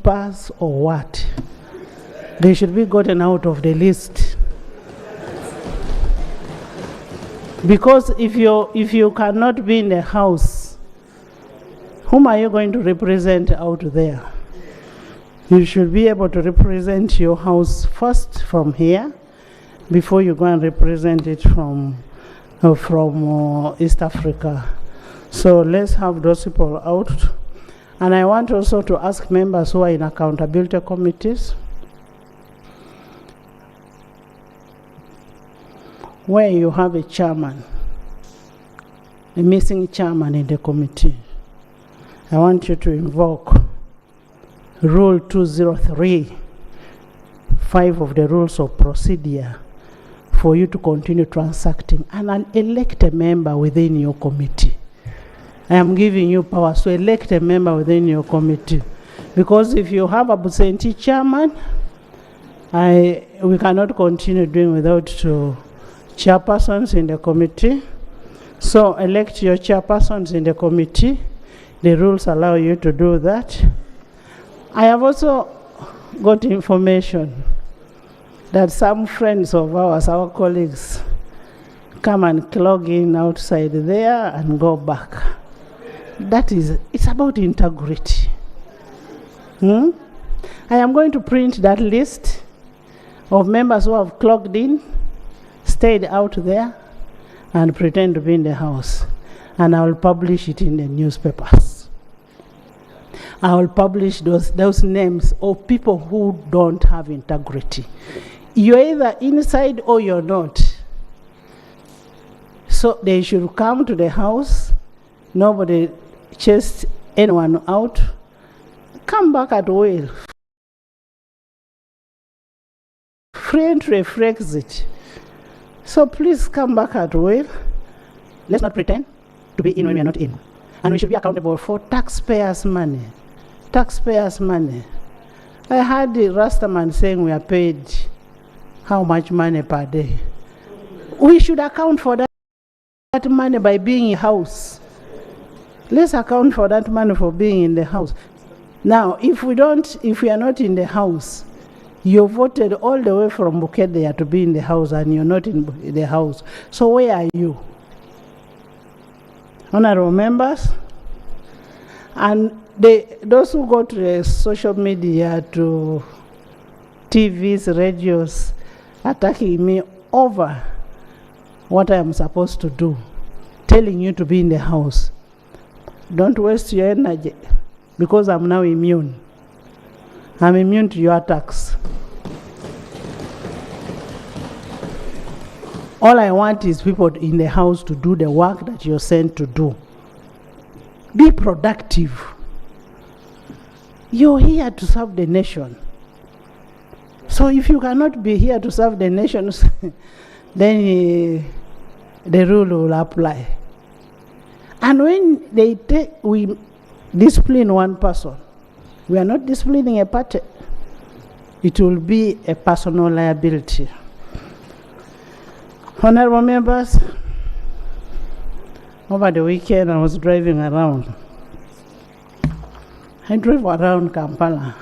pass or what? They should be gotten out of the list. Because if you cannot be in the house, whom are you going to represent out there? You should be able to represent your house first from here before you go and represent it from East Africa. So let's have those people out. And I want also to ask members who are in accountability committees, where you have a chairman, a missing chairman in the committee, I want you to invoke Rule 203, 5 of the Rules of Procedure, for you to continue transacting and elect a member within your committee. I am giving you powers to elect a member within your committee. Because if you have absentee chairman, we cannot continue doing without chairpersons in the committee. So elect your chairpersons in the committee. The rules allow you to do that. I have also got information that some friends of ours, our colleagues, come and clog in outside there and go back. It's about integrity. I am going to print that list of members who have clogged in, stayed out there, and pretend to be in the house. And I will publish it in the newspapers. I will publish those names of people who don't have integrity. You're either inside or you're not. So they should come to the house. Nobody chased anyone out. Come back at will. Free entry, free exit. So please come back at will. Let's not pretend to be in when we are not in. And we should be accountable for taxpayers' money. Taxpayers' money. I heard the Rastaman saying we are paid how much money per day. We should account for that money by being in house. Let's account for that money for being in the house. Now, if we are not in the house, you voted all the way from Bukedea to be in the house and you're not in the house. So where are you? Honorable members, and those who go to the social media, to TVs, radios, attacking me over what I am supposed to do, telling you to be in the house. Don't waste your energy, because I'm now immune. I'm immune to your attacks. All I want is people in the house to do the work that you're sent to do. Be productive. You're here to serve the nation. So if you cannot be here to serve the nation, then the rule will apply. And when we discipline one person, we are not disciplining a party. It will be a personal liability. Honorable members, over the weekend I was driving around. I drove around Kampala,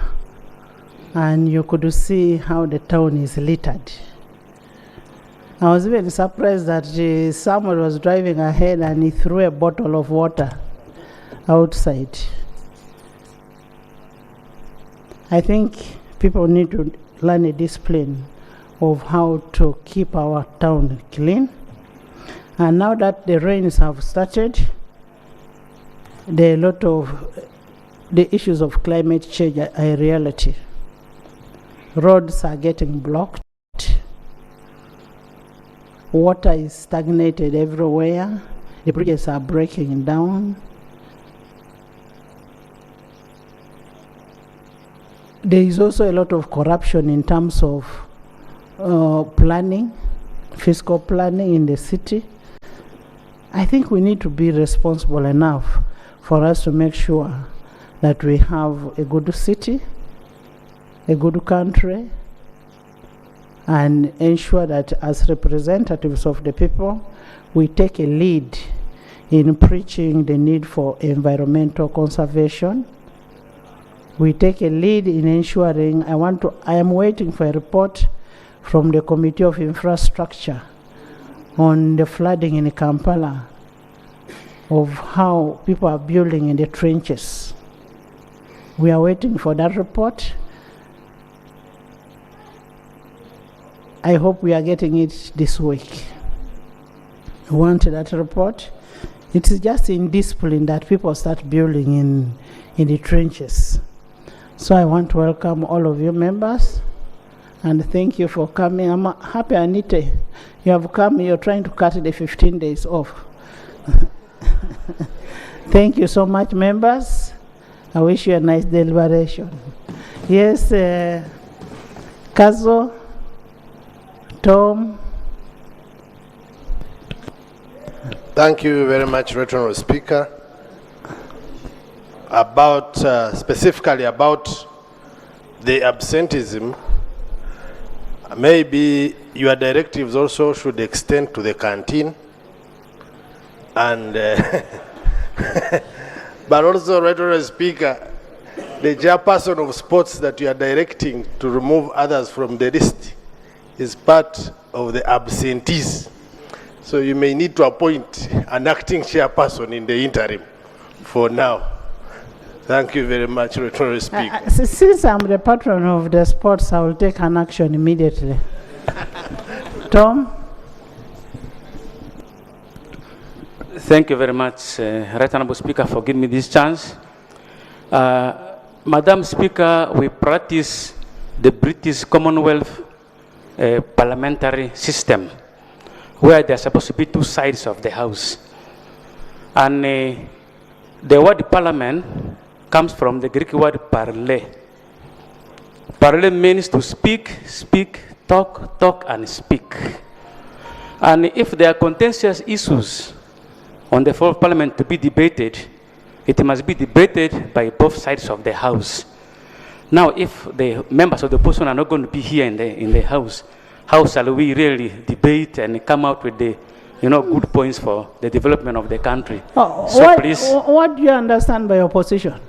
and you could see how the town is littered. I was even surprised that someone was driving ahead and he threw a bottle of water outside. I think people need to learn a discipline of how to keep our town clean. And now that the rains have started, the issues of climate change are a reality. Roads are getting blocked. Water is stagnated everywhere. The bridges are breaking down. There is also a lot of corruption in terms of planning, fiscal planning in the city. I think we need to be responsible enough for us to make sure that we have a good city, a good country, and ensure that as representatives of the people, we take a lead in preaching the need for environmental conservation, we take a lead in ensuring, I am waiting for a report from the Committee of Infrastructure on the flooding in Kampala, of how people are building in the trenches. We are waiting for that report. I hope we are getting it this week. We want that report. It is just indiscipline that people start building in the trenches. So I want to welcome all of you members and thank you for coming. I'm happy, Anita, you have come. You're trying to cut the 15 days off. Thank you so much, members. I wish you a nice deliberation. Yes, Kazo, Tom. Thank you very much, Right Honourable Speaker. About specifically about the absenteeism, maybe your directives also should extend to the canteen, and but also, Right Honourable Speaker, the chairperson of sports that you are directing to remove others from the list is part of the absentees. So you may need to appoint an acting chairperson in the interim for now. Thank you very much, Right Honourable Speaker. Since I'm the patron of the sports, I will take an action immediately. Tom? Thank you very much, Right Honourable Speaker, for giving me this chance. Madam Speaker, we practice the British Commonwealth parliamentary system, where there's supposed to be two sides of the house. And the word parliament comes from the Greek word parle. Parle means to speak, talk, and speak. And if there are contentious issues on the floor of parliament to be debated, it must be debated by both sides of the house. Now, if the members of the opposition are not going to be here in the house, how shall we really debate and come out with the, good points for the development of the country? Please. What do you understand by opposition?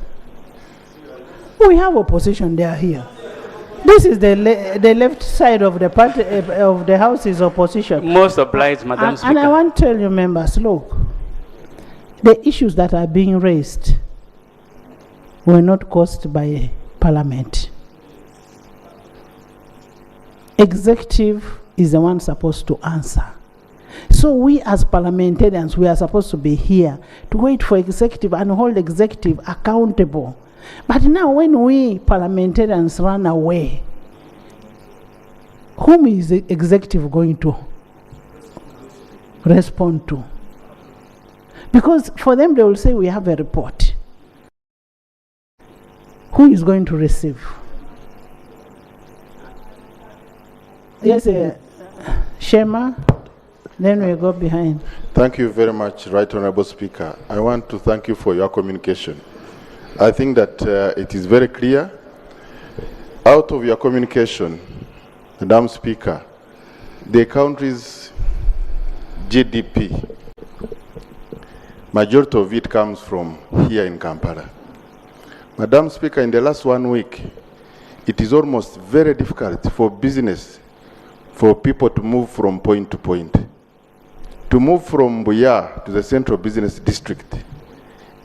We have opposition, they are here. This is the left side of the party of the house is opposition. Most obliged, Madam Speaker. And I want to tell you, members, look, the issues that are being raised were not caused by Parliament. Executive is the one supposed to answer. So we as parliamentarians, we are supposed to be here to wait for executive and hold executive accountable. But now when we parliamentarians run away, whom is the executive going to respond to? Because for them they will say we have a report. Who is going to receive? Yes, Shema, then we go behind. Thank you very much, Right Honourable Speaker. I want to thank you for your communication. I think that it is very clear. Out of your communication, Madam Speaker, the country's GDP, majority of it comes from here in Kampala. Madam Speaker, in the last 1 week, it is almost very difficult for business, for people to move from point to point. To move from Buya to the central business district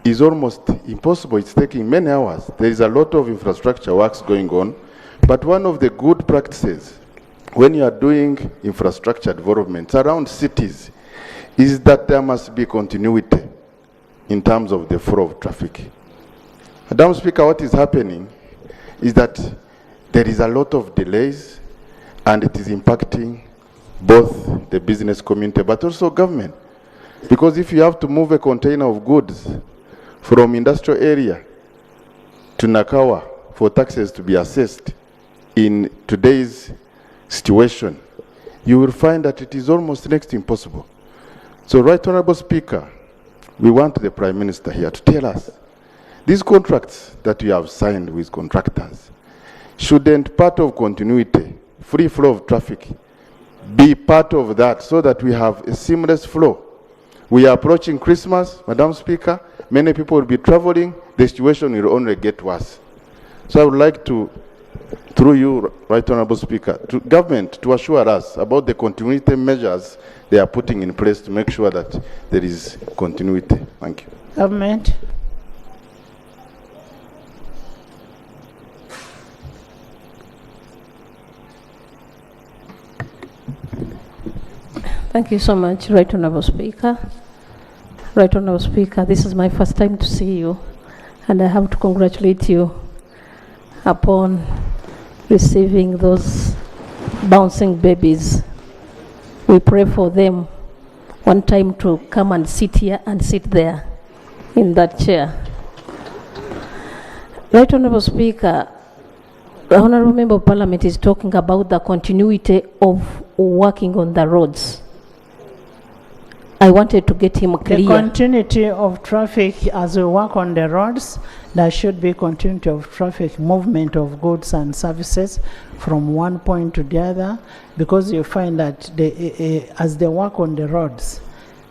is almost impossible. It's taking many hours. There is a lot of infrastructure works going on, but one of the good practices when you are doing infrastructure development around cities is that there must be continuity in terms of the flow of traffic. Madam Speaker, what is happening is that there is a lot of delays and it is impacting both the business community but also government. Because if you have to move a container of goods from industrial area to Nakawa for taxes to be assessed in today's situation, you will find that it is almost next to impossible. So, Right Honourable Speaker, we want the Prime Minister here to tell us, these contracts that we have signed with contractors, shouldn't part of continuity, free flow of traffic, be part of that so that we have a seamless flow? We are approaching Christmas, Madam Speaker. Many people will be traveling. The situation will only get worse. So I would like to, through you, Right Honorable Speaker, to government to assure us about the continuity measures they are putting in place to make sure that there is continuity. Thank you. Government. Thank you so much, Right Honorable Speaker. Right Honorable Speaker, this is my first time to see you, and I have to congratulate you upon receiving those bouncing babies. We pray for them one time to come and sit here and sit there in that chair. Right Honorable Speaker, the Honorable Member of Parliament is talking about the continuity of working on the roads. I wanted to get him The clear. continuity of traffic as we work on the roads, there should be continuity of traffic, movement of goods and services from one point to the other, because you find that as they work on the roads,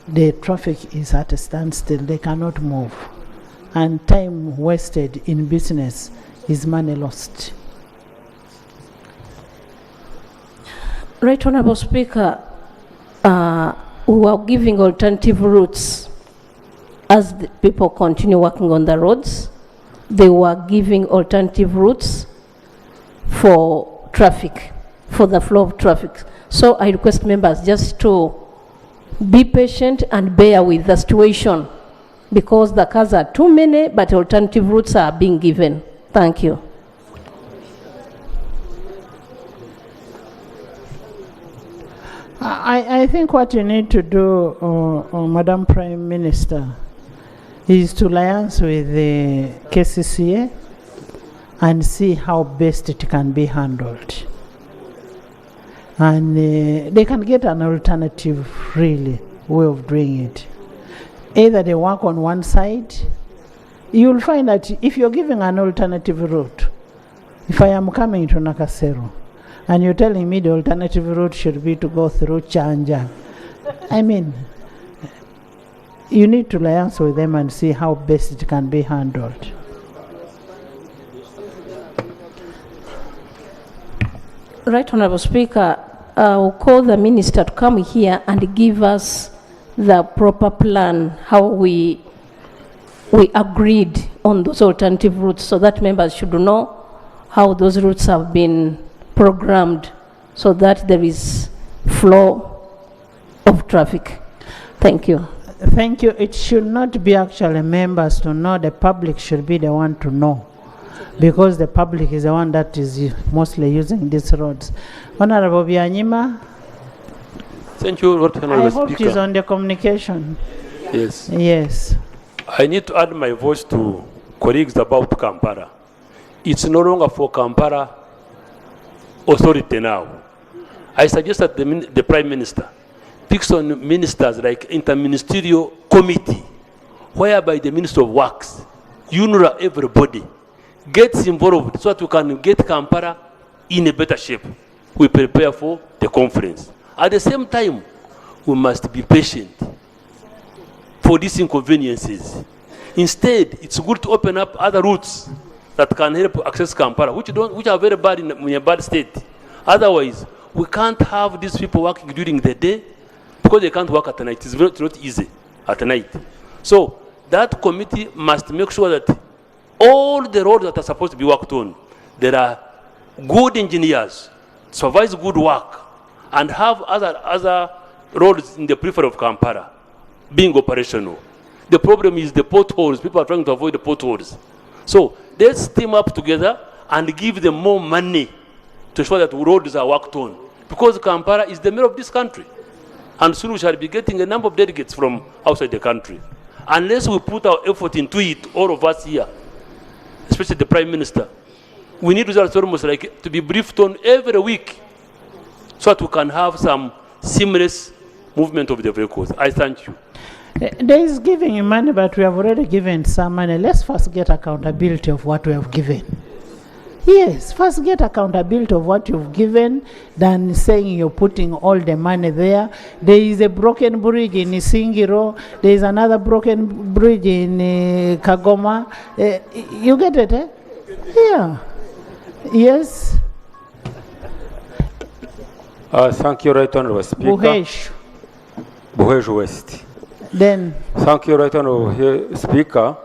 the traffic is at a standstill, they cannot move. And time wasted in business is money lost. Right Honorable Speaker, we are giving alternative routes as the people continue working on the roads. They were giving alternative routes for traffic, for the flow of traffic. So I request members just to be patient and bear with the situation, because the cars are too many, but alternative routes are being given. Thank you. I think what you need to do, Madam Prime Minister, is to liaise with the KCCA and see how best it can be handled. And they can get an alternative, really, way of doing it. Either they work on one side, you'll find that if you're giving an alternative route, if I am coming to Nakasero, and you're telling me the alternative route should be to go through Chanja, I mean, you need to liaise with them and see how best it can be handled. Right Honorable Speaker, I'll call the Minister to come here and give us the proper plan, how we agreed on those alternative routes, so that members should know how those routes have been programmed, so that there is flow of traffic. Thank you. Thank you. It should not be actually members to know, the public should be the one to know, because the public is the one that is mostly using these roads. Honorable Byanyima, Thank you, Lord I Honorable hope Speaker. she's on the communication. Yes. Yes. I need to add my voice to colleagues about Kampala. It's no longer for Kampala authority now. I suggest that the Prime Minister picks on ministers like interministerial committee, whereby the Minister of Works, UNRWA, everybody gets involved so that we can get Kampala in a better shape. We prepare for the conference. At the same time, we must be patient for these inconveniences. Instead, it's good to open up other routes that can help access Kampala, which are very bad in a bad state. Otherwise, we can't have these people working during the day because they can't work at night. It's not easy at night. So that committee must make sure that all the roads that are supposed to be worked on, there are good engineers, supervise good work, and have other roads in the periphery of Kampala being operational. The problem is the potholes. People are trying to avoid the potholes. So let's team up together and give them more money to ensure that roads are worked on. Because Kampala is the mayor of this country. And soon we shall be getting a number of delegates from outside the country. Unless we put our effort into it, all of us here, especially the Prime Minister, we need results almost like to be briefed on every week so that we can have some seamless movement of the vehicles. I thank you. There is giving money, but we have already given some money. Let's first get accountability of what we have given. Yes, first get accountability of what you've given than saying you're putting all the money there. There is a broken bridge in Isingiro. There is another broken bridge in Kagoma. You get it, eh? Yeah. Yes, Thank you, Right Honorable Speaker. Buhesh. Buhesh West. Then, Thank you, Right Honorable Speaker.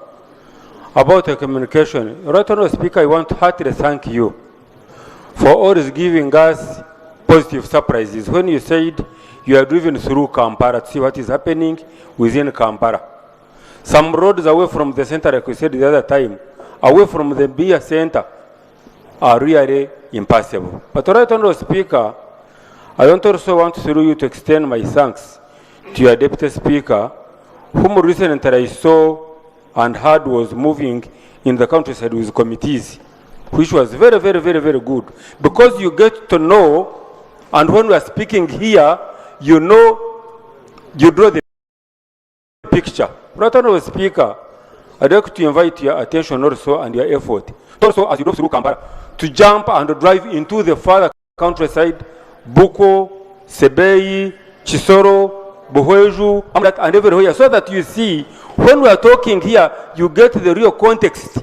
About the communication, Right Honorable Speaker, I want to heartily thank you for always giving us positive surprises. When you said you are driven through Kampala to see what is happening within Kampala. Some roads away from the center, like we said the other time, away from the beer center, are really impossible. But Right Honorable Speaker, I also want through you to extend my thanks to your Deputy Speaker, whom recently I saw and heard was moving in the countryside with committees, which was very, very, very, very good. Because you get to know, and when we are speaking here, you know, you draw the picture. Right Honorable Speaker, I'd like to invite your attention also and your effort, also as you go through Kampala, to jump and drive into the further countryside, Buko, Sebei, Chisoro, Buhweju, and everywhere, so that you see, when we are talking here, you get the real context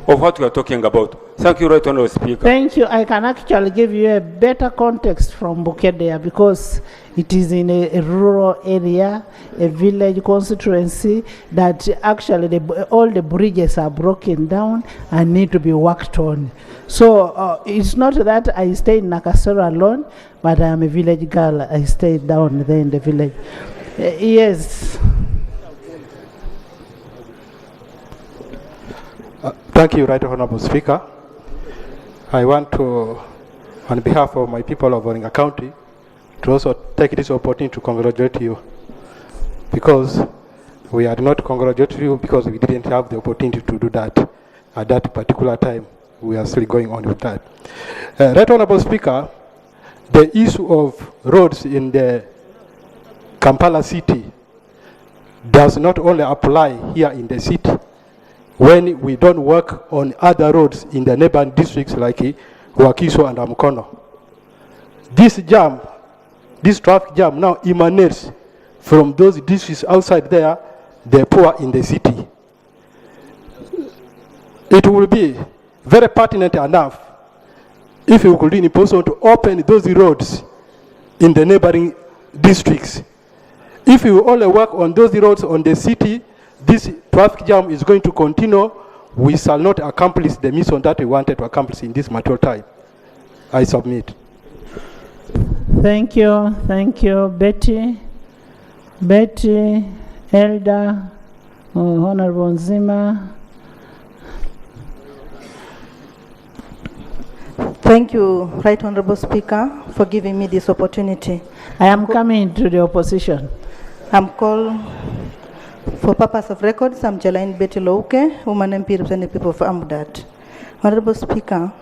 of what we are talking about. Thank you, Right Honorable Speaker. thank you. I can actually give you a better context from Bukedea because it is in a rural area, a village constituency that actually all the bridges are broken down and need to be worked on. So it's not that I stay in Nakasero alone, but I am a village girl. I stayed down there in the village. Yes. Thank you, Right Honorable Speaker. I want to, on behalf of my people of Oringa County, to also take this opportunity to congratulate you, because we are not congratulating you because we didn't have the opportunity to do that at that particular time. We are still going on with that. Right Honorable Speaker, the issue of roads in the Kampala city does not only apply here in the city. When we don't work on other roads in the neighboring districts like Wakiso and Amukono. This traffic jam now emanates from those districts outside there, the poor in the city. It will be very pertinent enough if we could be possible to open those roads in the neighboring districts. If we only work on those roads on the city, this traffic jam is going to continue. We shall not accomplish the mission that we wanted to accomplish in this matter of time. I submit. Thank you. Thank you, Betty. Betty, Elder, Honorable Nzima. Thank you, Right Honorable Speaker, for giving me this opportunity. I am coming to the opposition. I'm called, for purpose of records, I'm Jelaine Betty Louke, Woman MP representing people of Amudat. Honorable Speaker,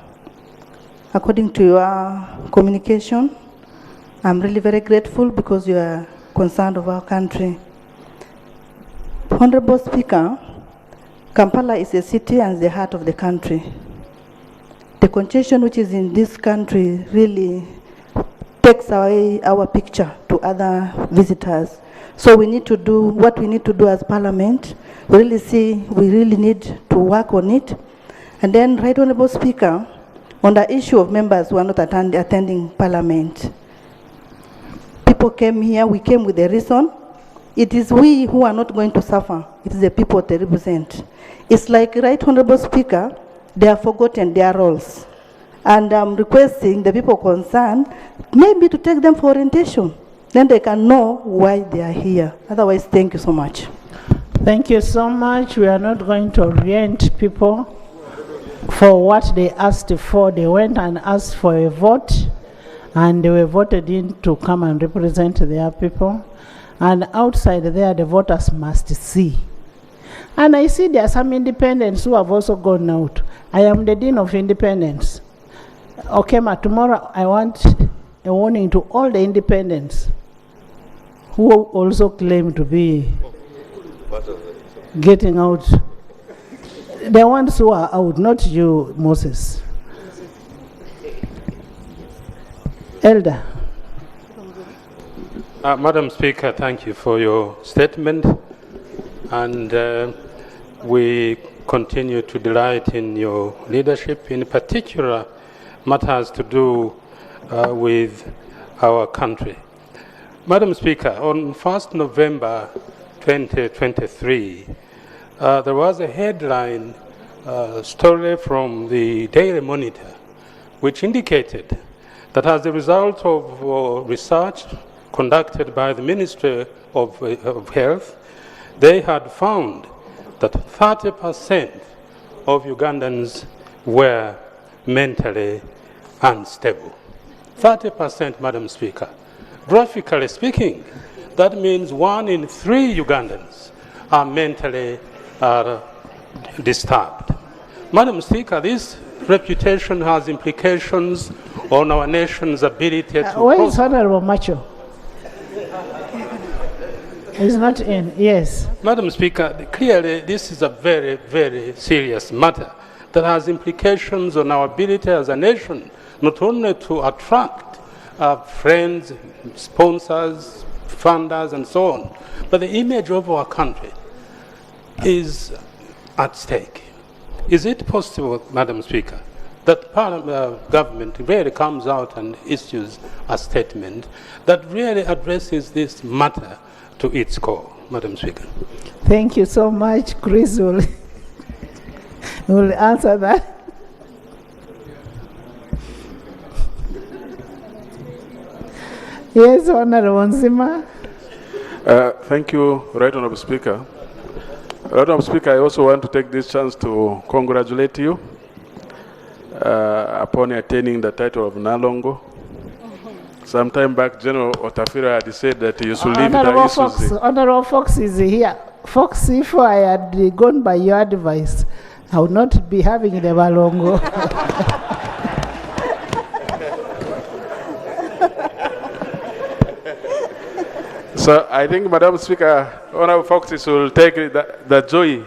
according to your communication, I'm really very grateful because you are concerned of our country. Honorable Speaker, Kampala is a city and the heart of the country. The congestion which is in this country really takes away our picture to other visitors. So we need to do what we need to do as Parliament. We really need to work on it. And then, Right Honorable Speaker, on the issue of members who are not attending Parliament, people came here, we came with a reason. It is we who are not going to suffer. It is the people they represent. It's like, Right Honorable Speaker, they have forgotten their roles. And I'm requesting the people concerned maybe to take them for orientation. Then they can know why they are here. Otherwise, thank you so much. Thank you so much. We are not going to orient people for what they asked for. They went and asked for a vote, and they were voted in to come and represent their people. And outside there, the voters must see. And I see there are some independents who have also gone out. I am the Dean of Independents. Okay, tomorrow I want a warning to all the independents who also claim to be getting out. The ones who are out, not you, Moses. Elder. Madam Speaker, thank you for your statement. And we continue to delight in your leadership, in particular matters to do with our country. Madam Speaker, on 1st November 2023, there was a headline story from the Daily Monitor which indicated that as a result of research conducted by the Ministry of Health, they had found that 30% of Ugandans were mentally unstable. 30%, Madam Speaker. Graphically speaking, that means 1 in 3 Ugandans are mentally disturbed. Madam Speaker, this reputation has implications on our nation's ability to... Where is Honorable Macho? He's not in, yes. Madam Speaker, clearly this is a very, very serious matter that has implications on our ability as a nation, not only to attract friends, sponsors, funders, and so on, but the image of our country is at stake. Is it possible, Madam Speaker, that government really comes out and issues a statement that really addresses this matter to its core, Madam Speaker? Thank you so much. Chris will answer that. Yes, Honorable Nzima. Thank you, Right Honorable Speaker. Right Honorable Speaker, I also want to take this chance to congratulate you upon attaining the title of Nalongo. Some time back, General Otafira had said that you should leave the issues. Honorable Fox is here. Fox, if I had gone by your advice, I would not be having the Balongo. So I think, Madam Speaker, Honorable Foxes will take the joy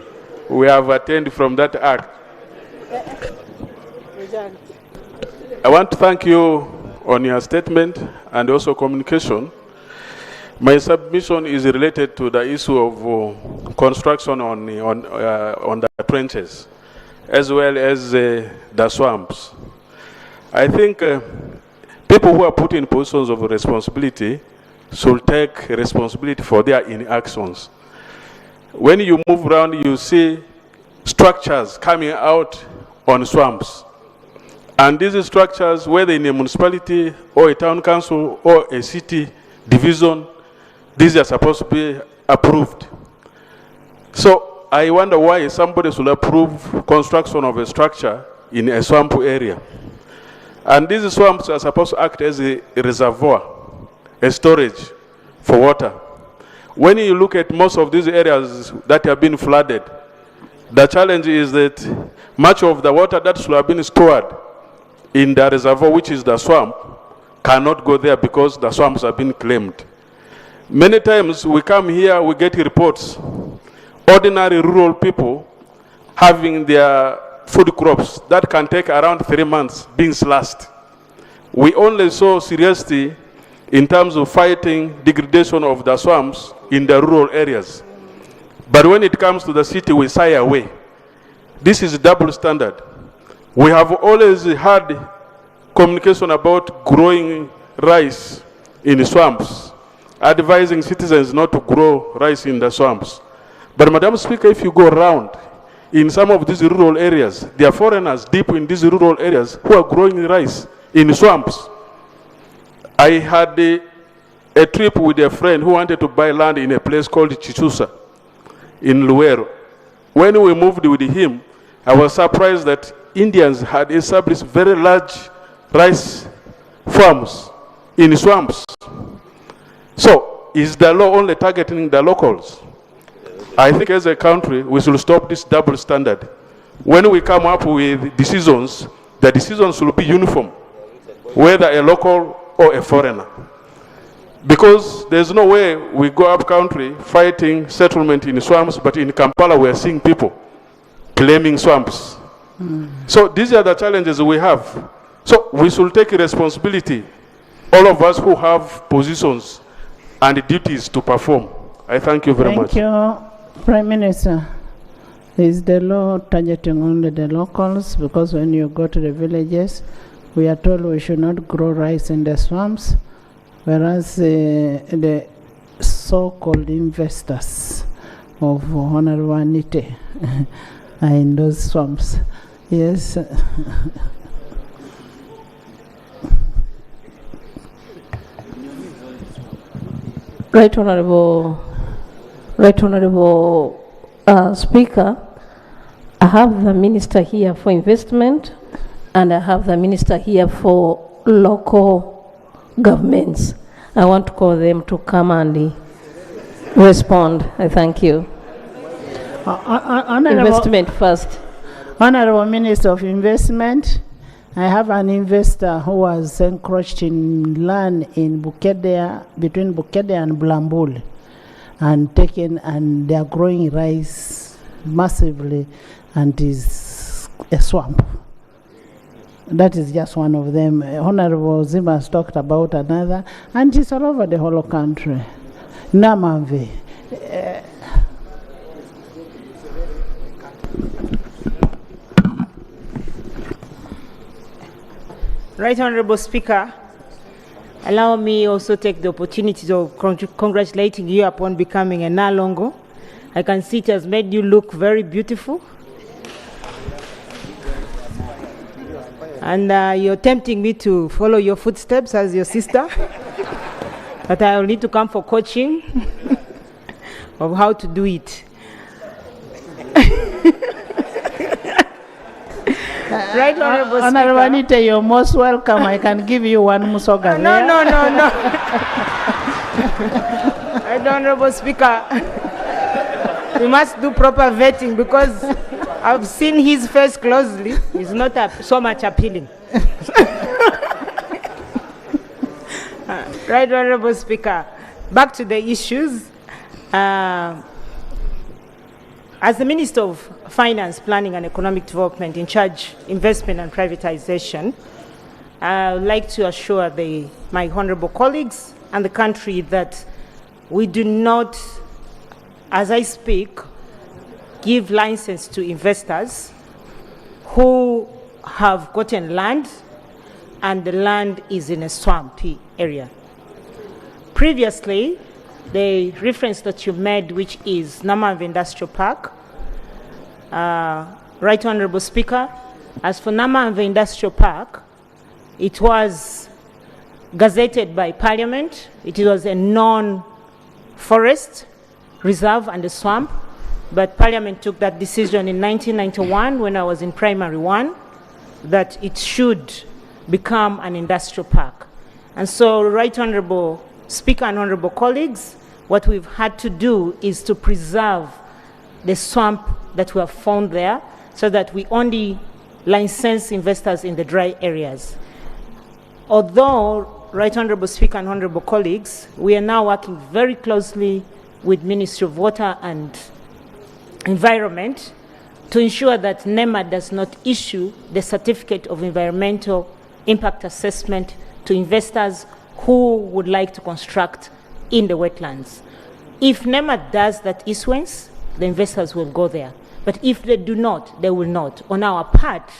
we have attained from that act. I want to thank you on your statement and also communication. My submission is related to the issue of construction on the trenches, as well as the swamps. I think people who are put in positions of responsibility should take responsibility for their inactions. When you move around, you see structures coming out on swamps. And these structures, whether in a municipality or a town council or a city division, these are supposed to be approved. So I wonder why somebody should approve construction of a structure in a swamp area. And these swamps are supposed to act as a reservoir, a storage for water. When you look at most of these areas that have been flooded, the challenge is that much of the water that should have been stored in the reservoir, which is the swamp, cannot go there because the swamps have been claimed. Many times we come here, we get reports, ordinary rural people having their food crops that can take around 3 months being slashed. We only saw seriously in terms of fighting degradation of the swamps in the rural areas. But when it comes to the city, we shy away. This is double standard. We have always had communication about growing rice in swamps, advising citizens not to grow rice in the swamps. But Madam Speaker, if you go around in some of these rural areas, there are foreigners deep in these rural areas who are growing rice in swamps. I had a trip with a friend who wanted to buy land in a place called Chichusa in Luero. When we moved with him, I was surprised that Indians had established very large rice farms in swamps. So, is the law only targeting the locals? I think as a country, we should stop this double standard. When we come up with decisions, the decisions should be uniform, whether a local or a foreigner. Because there's no way we go up country fighting settlement in swamps, but in Kampala we are seeing people claiming swamps. So these are the challenges we have. So we should take responsibility, all of us who have positions and duties to perform. I thank you very much. Thank you, Prime Minister. Is the law targeting only the locals? Because when you go to the villages, we are told we should not grow rice in the swamps, whereas the so-called investors of Honorable Anite are in those swamps. Yes. Right Honorable Speaker, I have the Minister here for investment and I have the Minister here for local governments. I want to call them to come and respond. I thank you. Investment first. Honorable Minister of Investment, I have an investor who was encroached in land in Bukedea, between Bukedea and Blambul, and they are growing rice massively, and is a swamp. That is just one of them. Honorable Zima has talked about another, and it's all over the whole country. Namamve. Right Honorable Speaker, allow me also take the opportunity of congratulating you upon becoming a Nalongo. I can see it has made you look very beautiful. And you're tempting me to follow your footsteps as your sister. But I will need to come for coaching of how to do it. Right, Honorable Speaker. Honorable Anita, you're most welcome. I can give you one musoga. No. Right, Honorable Speaker. We must do proper vetting because I've seen his face closely. It's not so much appealing. Right, Honorable Speaker. Back to the issues. As the Minister of Finance, Planning and Economic Development in charge investment and privatization, I would like to assure my honorable colleagues and the country that we do not, as I speak, give license to investors who have gotten land and the land is in a swampy area. Previously, the reference that you made, which is Namamve Industrial Park, Right Honorable Speaker, as for Namamve Industrial Park, it was gazetted by Parliament. It was a non-forest reserve and a swamp, but Parliament took that decision in 1991 when I was in primary one, that it should become an industrial park. And so, Right Honorable Speaker and honorable colleagues, what we've had to do is to preserve the swamp that we have found there so that we only license investors in the dry areas. Although, Right Honorable Speaker and honorable colleagues, we are now working very closely with Ministry of Water and Environment to ensure that NEMA does not issue the certificate of environmental impact assessment to investors who would like to construct in the wetlands. If NEMA does that issuance, the investors will go there. But if they do not, they will not. On our part,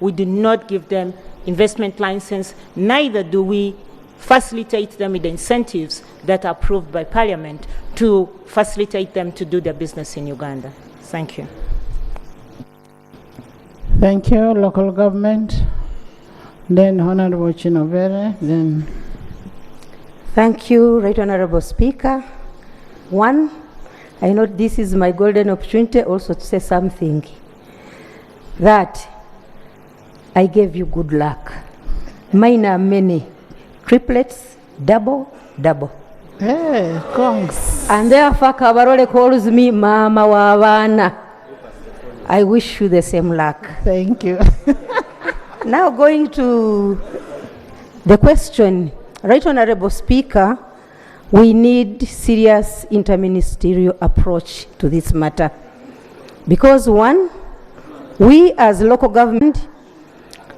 we do not give them investment license, neither do we facilitate them with the incentives that are approved by Parliament to facilitate them to do their business in Uganda. Thank you. Thank you, local government. Then Honorable Chinovere, then. Thank you, Right Honorable Speaker. One, I know this is my golden opportunity also to say something, that I gave you good luck. Mine are many, triplets, double. Hey, congs. And therefore, Kabarole calls me Mama Wavana. I wish you the same luck. Thank you. Now going to the question, Right Honorable Speaker, we need serious interministerial approach to this matter. Because one, we as local government,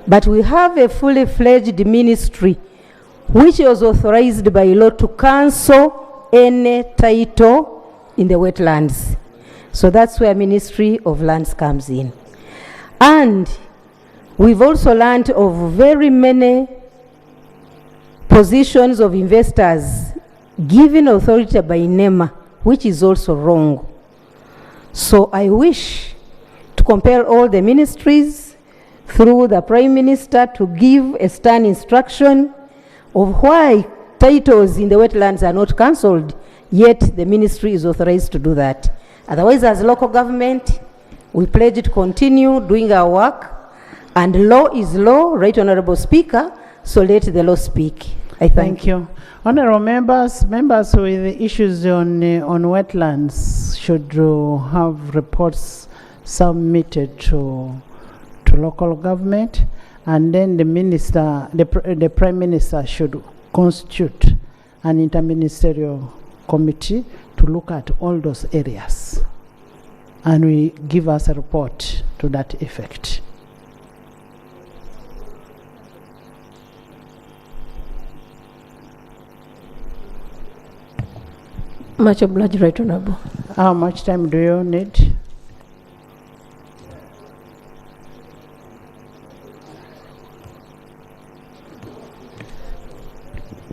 but we have a fully fledged ministry which was authorized by law to cancel any title in the wetlands. So that's where Ministry of Lands comes in. And we've also learned of very many positions of investors given authority by NEMA, which is also wrong. So I wish to compel all the ministries through the Prime Minister to give a stern instruction of why titles in the wetlands are not cancelled, yet the ministry is authorized to do that. Otherwise, as local government, we pledge to continue doing our work, and law is law, Right Honorable Speaker, so let the law speak. I thank you. Honorable members with issues on wetlands should have reports submitted to local government, and then the minister, the Prime Minister should constitute an interministerial committee to look at all those areas, and we give us a report to that effect. Much obliged, Right Honorable. How much time do you need?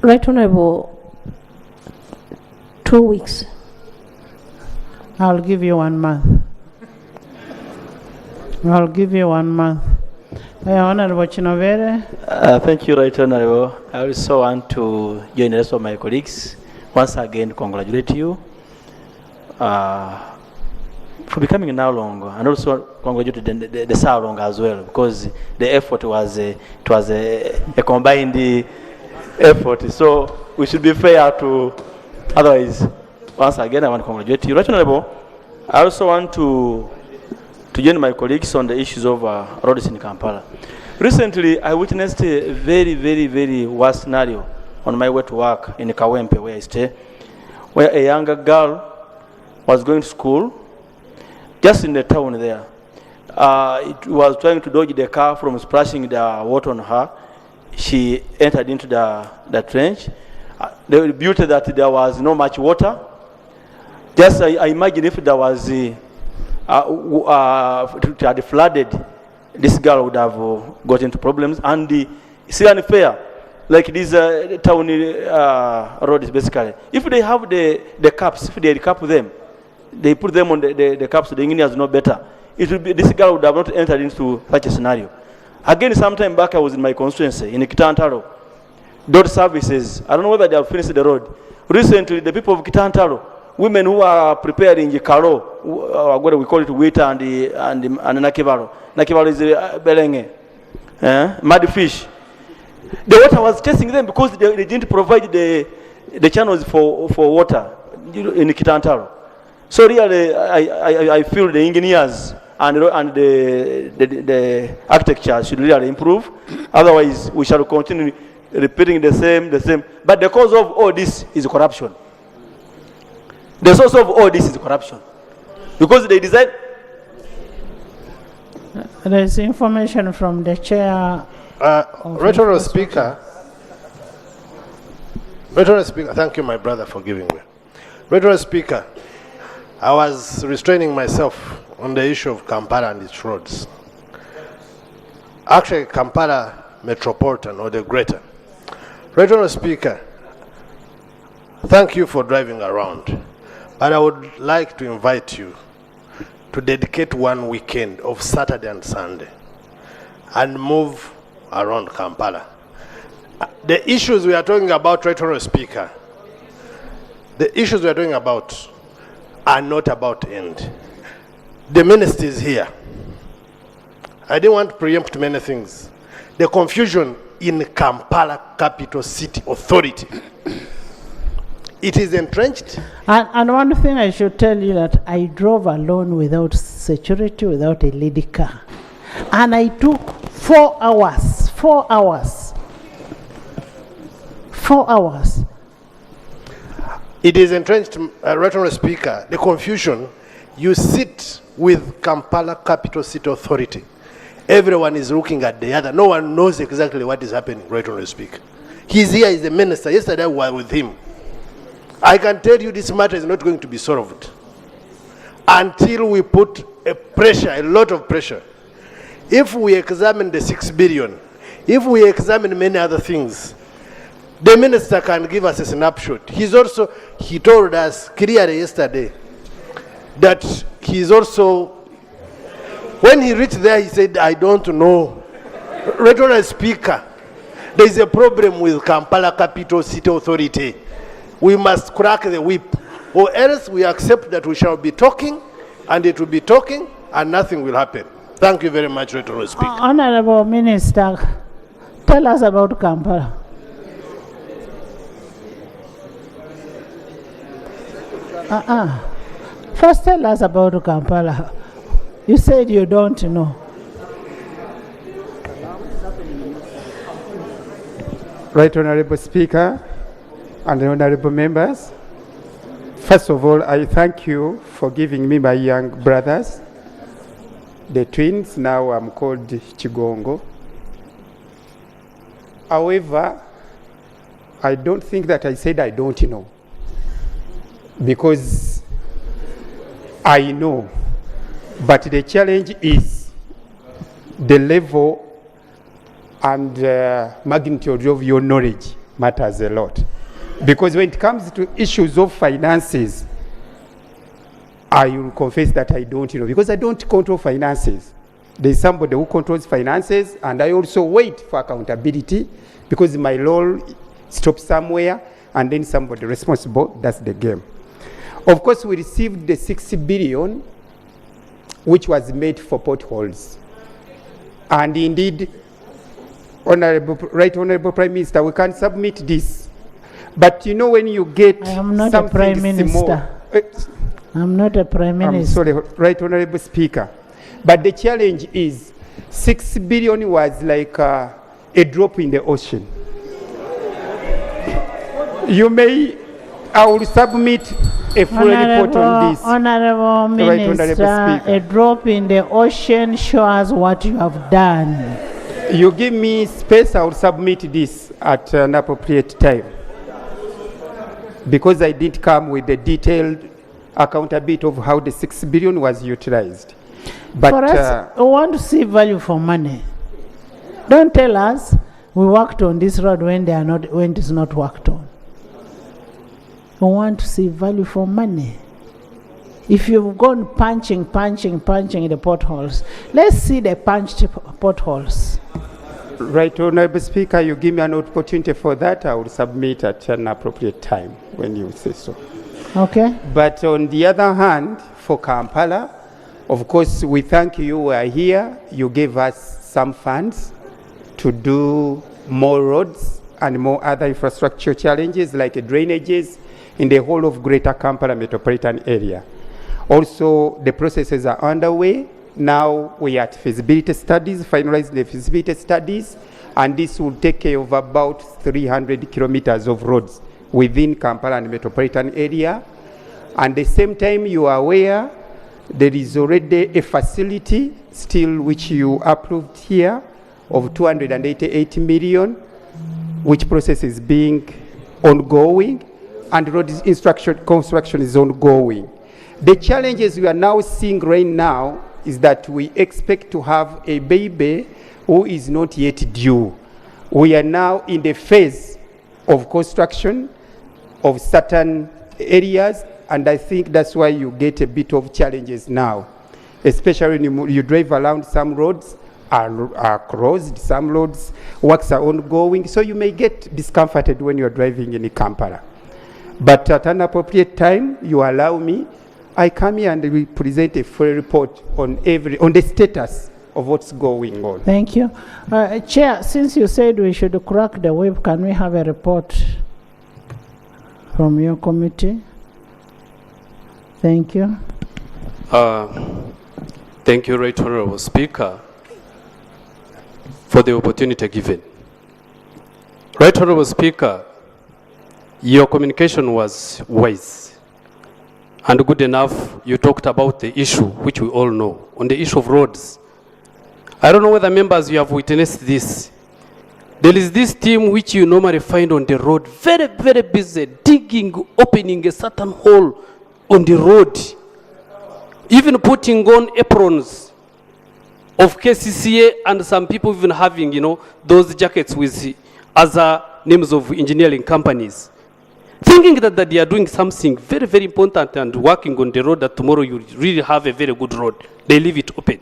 Right Honorable, 2 weeks. I'll give you 1 month. I'll give you 1 month. Honorable Chinovere. Thank you, Right Honorable. I also want to join the rest of my colleagues once again congratulate you for becoming Nalong, and also congratulate the Salong as well, because the effort was a combined effort. So we should be fair to, otherwise, once again I want to congratulate you. Right Honorable, I also want to join my colleagues on the issues of roads in Kampala. Recently, I witnessed a very, very, very worst scenario on my way to work in Kawempe, where I stay, where a younger girl was going to school just in the town there. It was trying to dodge the car from splashing the water on her. She entered into the trench. The beauty that there was not much water. Just I imagine if there was it had flooded, this girl would have got into problems. And it's unfair. Like these town roads, basically. If they have the caps, if they recap them, they put them on the caps, so the engineers know better. It would be, this girl would have not entered into such a scenario. Again, sometime back I was in my constituency, in Kitantaro. Road services, I don't know whether they have finished the road. Recently, the people of Kitantaro, women who are preparing the karo, what we call it, wheat and nakivaro. Nakivaro is belenge, mud fish. The water was chasing them because they didn't provide the channels for water in Kitantaro. So really, I feel the engineers and the architecture should really improve. Otherwise, we shall continue repeating the same. But the cause of all this is corruption. The source of all this is corruption. Because they decide. There is information from the chair. Right Honourable Speaker, thank you, my brother, for giving me. Right Honourable Speaker, I was restraining myself on the issue of Kampala and its roads. Actually, Kampala Metropolitan or the Greater. Right Honourable Speaker, thank you for driving around, but I would like to invite you to dedicate one weekend of Saturday and Sunday and move around Kampala. The issues we are talking about, Right Honourable Speaker, the issues we are talking about are not about end. The minister is here. I didn't want to preempt many things. The confusion in Kampala Capital City Authority. It is entrenched. And one thing I should tell you that I drove alone without security, without a lady car. And I took 4 hours. 4 hours. 4 hours. It is entrenched, Right Honourable Speaker, the confusion. You sit with Kampala Capital City Authority. Everyone is looking at the other. No one knows exactly what is happening, Right Honourable Speaker. He's here, he's the minister. Yesterday we were with him. I can tell you this matter is not going to be solved until we put a lot of pressure. If we examine the 6 billion, if we examine many other things, the minister can give us a snapshot. He told us clearly yesterday that he's also, when he reached there, he said, I don't know. Right on a speaker, there is a problem with Kampala Capital City Authority. We must crack the whip, or else we accept that we shall be talking, and it will be talking, and nothing will happen. Thank you very much, Right on Speaker. Honorable Minister, tell us about Kampala. First tell us about Kampala. You said you don't know. Right Honorable Speaker and honorable members, first of all, I thank you for giving me my young brothers, the twins. Now I'm called Chigongo. However, I don't think that I said I don't know, because I know, but the challenge is the level and magnitude of your knowledge matters a lot. Because when it comes to issues of finances, I will confess that I don't know, because I don't control finances. There's somebody who controls finances, and I also wait for accountability, because my role stops somewhere, and then somebody responsible, that's the game. Of course, we received the 6 billion, which was made for potholes. And indeed, Right Honorable Prime Minister, we can submit this. But you know, when you get I am not something a Prime Minister. I'm not a Prime Minister. I'm sorry, Right Honorable Speaker. But the challenge is 6 billion was like a drop in the ocean. I will submit a full report on this. Honorable Minister, a drop in the ocean shows what you have done. You give me space, I will submit this at an appropriate time. Because I did come with the detailed accountability of how the 6 billion was utilized. But for us, we want to see value for money. Don't tell us we worked on this road when it is not worked on. We want to see value for money. If you've gone punching in the potholes, let's see the punched potholes. Right Honorable Speaker, you give me an opportunity for that, I will submit at an appropriate time when you say so. Okay. But on the other hand, for Kampala, of course, we thank you, we are here. You gave us some funds to do more roads and more other infrastructure challenges like drainages in the whole of Greater Kampala metropolitan area. Also, the processes are underway. Now we are at feasibility studies, finalizing the feasibility studies, and this will take care of about 300 kilometers of roads within Kampala and metropolitan area. And at the same time, you are aware there is already a facility still which you approved here of 288 million, which process is being ongoing, and road construction is ongoing. The challenges we are now seeing right now is that we expect to have a baby who is not yet due. We are now in the phase of construction of certain areas, and I think that's why you get a bit of challenges now, especially when you drive around. Some roads are closed, some roads works are ongoing, so you may get discomforted when you're driving in Kampala. But at an appropriate time, you allow me, I come here and we present a full report on the status of what's going on. Thank you. Chair, since you said we should crack the whip, can we have a report from your committee? Thank you. Thank you, Right Honorable Speaker, for the opportunity given. Right Honorable Speaker, your communication was wise and good enough. You talked about the issue, which we all know, on the issue of roads. I don't know whether members you have witnessed this. There is this team which you normally find on the road, very, very busy, digging, opening a certain hole on the road. even putting on aprons of KCCA, and some people even having, those jackets with other names of engineering companies, thinking that they are doing something very, very important and working on the road that tomorrow you really have a very good road. They leave it open.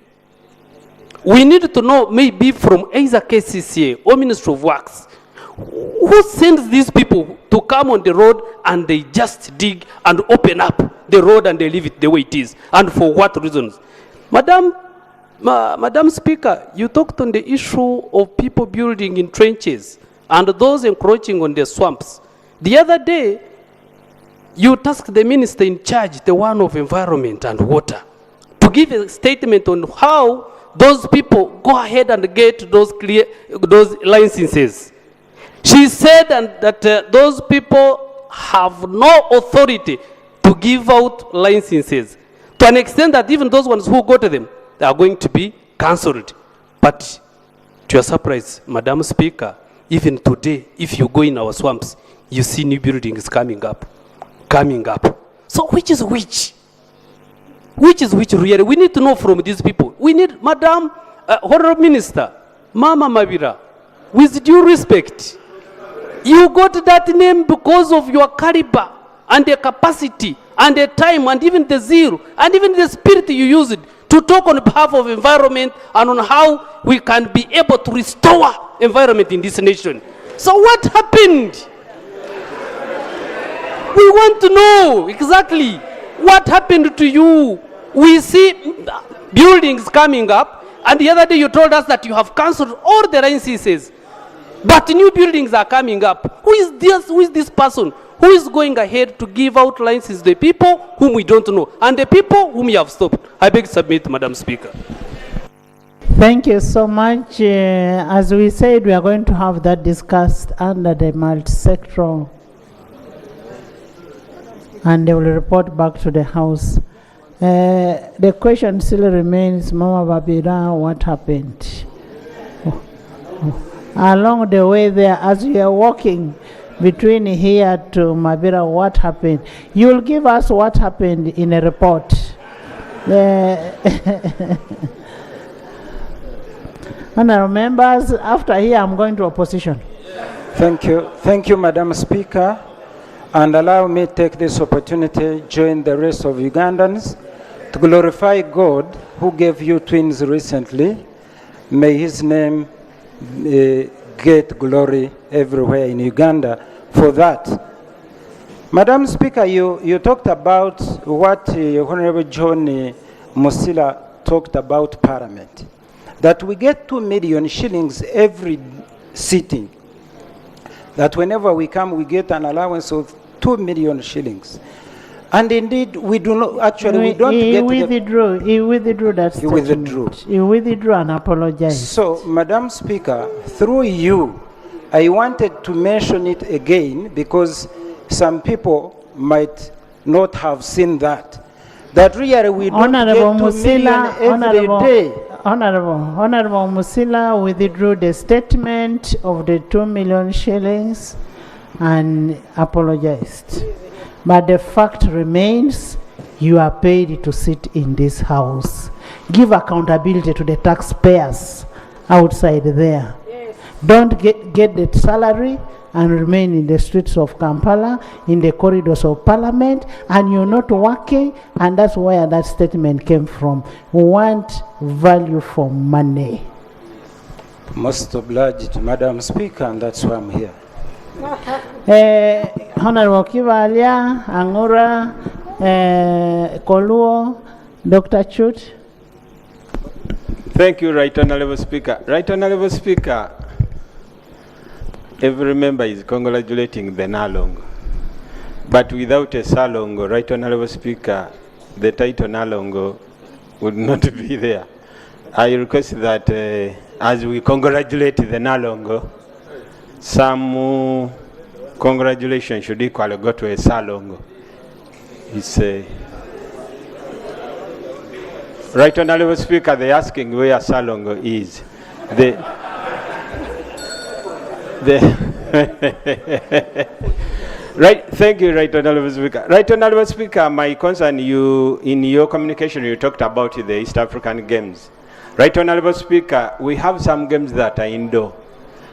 We need to know, maybe from either KCCA or Ministry of Works, who sends these people to come on the road and they just dig and open up the road and they leave it the way it is, and for what reasons? Madam Speaker, you talked on the issue of people building in trenches and those encroaching on the swamps. The other day, you tasked the minister in charge, the one of environment and water, to give a statement on how those people go ahead and get those licenses. She said that those people have no authority to give out licenses, to an extent that even those ones who go to them, they are going to be cancelled. But to your surprise, Madam Speaker, even today, if you go in our swamps, you see new buildings coming up. So which is which? Which is which really? We need to know from these people. We need, Madam Honorable Minister, Mama Mabira, with due respect, you got that name because of your caliber and the capacity and the time and even the zeal and even the spirit you used to talk on behalf of environment and on how we can be able to restore environment in this nation. So what happened? We want to know exactly what happened to you. We see buildings coming up, and the other day you told us that you have cancelled all the licenses, but new buildings are coming up. Who is this person who is going ahead to give out licenses to the people whom we don't know and the people whom we have stopped? I beg to submit, Madam Speaker. Thank you so much. As we said, we are going to have that discussed under the multi-sectoral, and they will report back to the House. The question still remains, Mama Babira, what happened? Along the way there, as you are walking between here to Mabira, what happened? You will give us what happened in a report. Honourable members, after here I'm going to opposition. Thank you, Madam Speaker. And allow me to take this opportunity to join the rest of Ugandans to glorify God who gave you twins recently. May his name get glory everywhere in Uganda for that. Madam Speaker, you talked about what Honorable John Musila talked about Parliament, that we get 2 million shillings every sitting, that whenever we come we get an allowance of 2 million shillings. And indeed, we do not, actually, we don't get He withdrew that statement. He withdrew and apologized. So, Madam Speaker, through you, I wanted to mention it again because some people might not have seen that. That really we don't Honorable get 2 million every day. Honorable Musila withdrew the statement of the 2 million shillings and apologized. But the fact remains, you are paid to sit in this house. Give accountability to the taxpayers outside there. Yes. Don't get the salary and remain in the streets of Kampala, in the corridors of Parliament, and you're not working, and that's where that statement came from. We want value for money. Most obliged, Madam Speaker, and that's why I'm here. Honorable Kivalia, Angura, Koluo, Dr. Chut. Thank you, Right Honorable Speaker. Right Honorable Speaker, every member is congratulating the Nalongo. But without a Salongo, Right Honorable Speaker, the title Nalongo would not be there. I request that as we congratulate the Nalongo, some congratulations should equally go to a Salongo. It's a Right Honorable Speaker, they're asking where Salongo is. Right, thank you, Right Honourable Speaker. Right Honourable Speaker, my concern, in your communication, you talked about the East African Games. Right Honourable Speaker, we have some games that are indoor,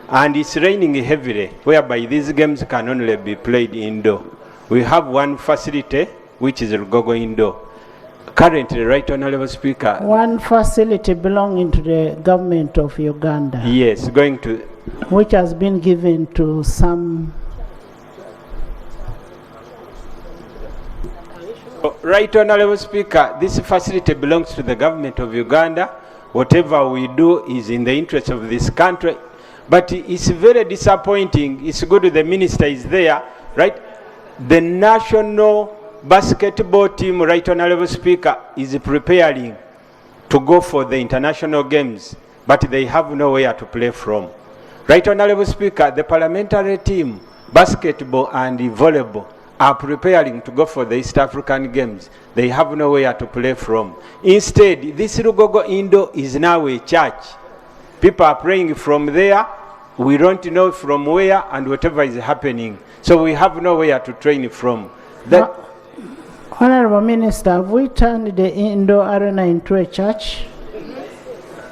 and it's raining heavily, whereby these games can only be played indoor. We have one facility, which is Rugogo Indoor. Currently, Right Honourable Speaker. One facility belonging to the government of Uganda. Yes, going to. Which has been given to some. Right Honourable Speaker, this facility belongs to the government of Uganda. Whatever we do is in the interest of this country. But it's very disappointing. It's good the minister is there, right? The national basketball team, Right Honourable Speaker, is preparing to go for the international games, but they have nowhere to play from. Right Honourable Speaker, the parliamentary team, basketball and volleyball, are preparing to go for the East African Games. They have nowhere to play from. Instead, this Rugogo Indo is now a church. People are praying from there. We don't know from where and whatever is happening. So we have nowhere to train from. That Honorable Minister, have we turned the indoor arena into a church?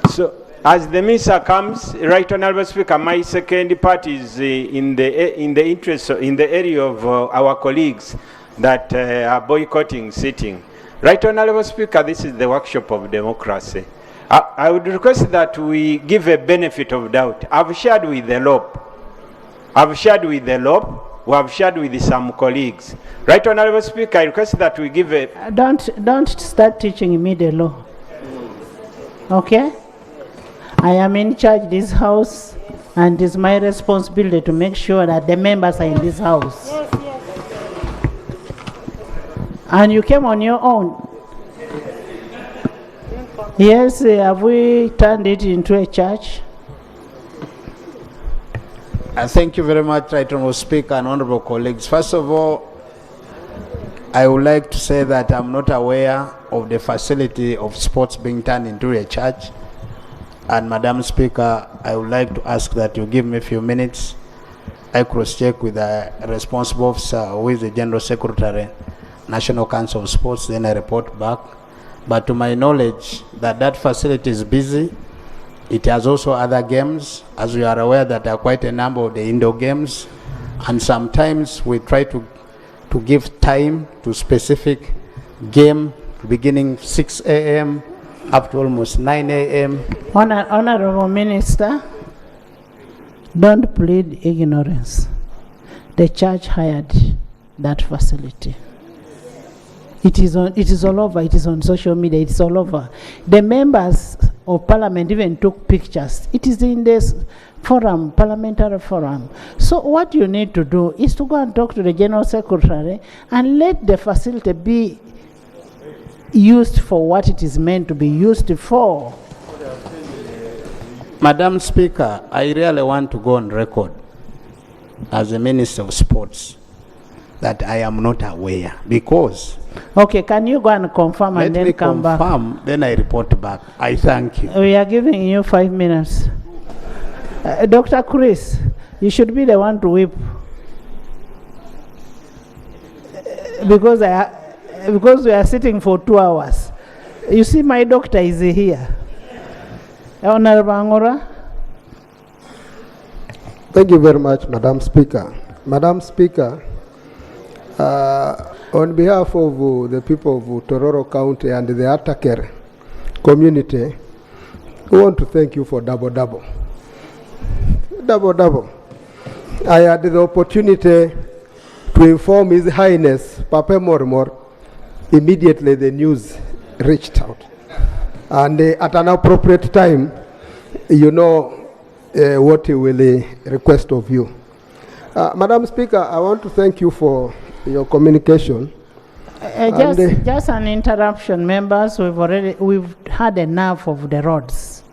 So, as the minister comes, Right Honourable Speaker, my second part is in the interest, in the area of our colleagues that are boycotting sitting. Right Honourable Speaker, this is the workshop of democracy. I would request that we give a benefit of doubt. I've shared with the LOP. We have shared with some colleagues. Right Honourable Speaker, I request that we give a... Don't start teaching me the law. Okay? I am in charge of this house, and it's my responsibility to make sure that the members are in this house. And you came on your own. Yes, have we turned it into a church? Thank you very much, Right Honourable Speaker and honourable colleagues. First of all, I would like to say that I'm not aware of the facility of sports being turned into a church. And Madam Speaker, I would like to ask that you give me a few minutes. I cross-check with the responsible officer, who is the General Secretary, National Council of Sports, then I report back. But to my knowledge, that facility is busy. It has also other games, as we are aware that there are quite a number of the indoor games. And sometimes we try to give time to specific game, beginning 6 a.m. up to almost 9 a.m. Honorable Minister, don't plead ignorance. The church hired that facility. It is all over. It is on social media. It is all over. The members of parliament even took pictures. It is in this forum, parliamentary forum. So what you need to do is to go and talk to the General Secretary and let the facility be used for what it is meant to be used for. Madam Speaker, I really want to go on record as the Minister of Sports that I am not aware, because... Okay, can you go and confirm and then come back? Let me confirm, then I report back. I thank you. We are giving you 5 minutes. Dr. Chris, you should be the one to whip. Because we are sitting for 2 hours. You see, my doctor is here. Honorable Angora. Thank you very much, Madam Speaker. Madam Speaker, on behalf of the people of Tororo County and the Ataker community, we want to thank you for double-double. Double-double. I had the opportunity to inform His Highness, Papa Mormor. Immediately the news reached out. And at an appropriate time, you know what he will request of you. Madam Speaker, I want to thank you for your communication. Just an interruption, members. We've had enough of the roads,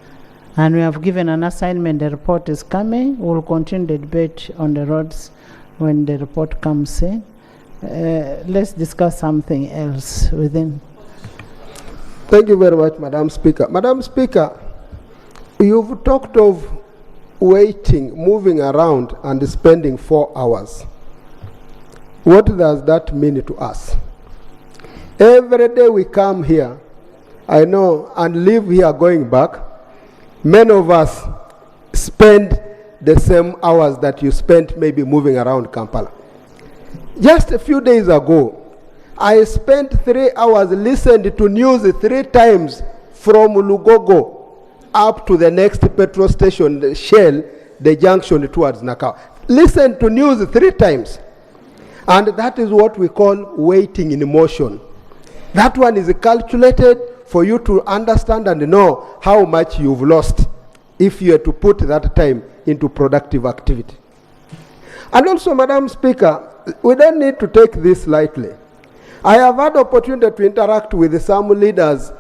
and we have given an assignment. The report is coming. We'll continue the debate on the roads when the report comes in. Let's discuss something else within. Thank you very much, Madam Speaker. Madam Speaker, you've talked of waiting, moving around, and spending 4 hours. What does that mean to us? Every day we come here, I know, and live here going back, many of us spend the same hours that you spent maybe moving around Kampala. Just a few days ago, I spent 3 hours listening to news 3 times from Lugogo up to the next petrol station, the Shell, the junction towards Nakao. Listen to news 3 times. And that is what we call waiting in motion. That one is calculated for you to understand and know how much you've lost if you are to put that time into productive activity. And also, Madam Speaker, we don't need to take this lightly. I have had opportunity to interact with some leaders,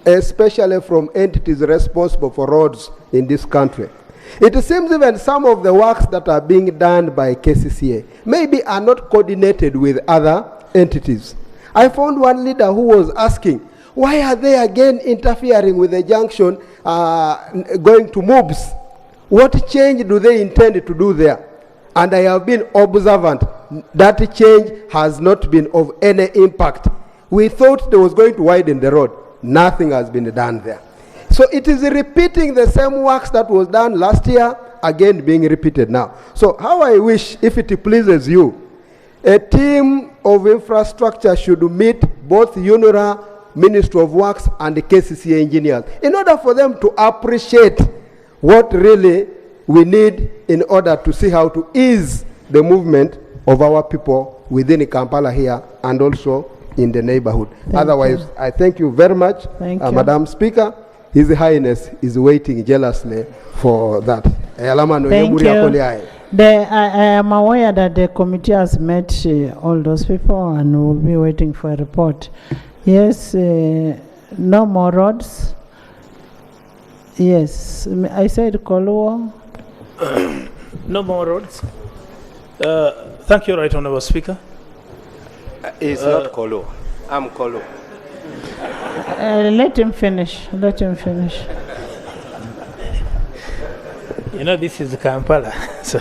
especially from entities responsible for roads in this country. It seems even some of the works that are being done by KCCA maybe are not coordinated with other entities. I found one leader who was asking, why are they again interfering with the junction going to MOBS? What change do they intend to do there? And I have been observant. That change has not been of any impact. We thought they was going to widen the road. Nothing has been done there. So it is repeating the same works that was done last year, again being repeated now. So how I wish, if it pleases you, a team of infrastructure should meet both UNRA, Ministry of Works, and the KCCA engineers in order for them to appreciate what really we need in order to see how to ease the movement of our people within Kampala here and also in the neighborhood. Otherwise, I thank you very much, Madam Speaker. His Highness is waiting jealously for that. Thank you. I am aware that the committee has met all those people and will be waiting for a report. Yes, no more roads. Yes, I said Koluo. No more roads. Thank you, Right Honourable Speaker. It's not Koluo. I'm Koluo. Let him finish. Let him finish. You know, this is Kampala. So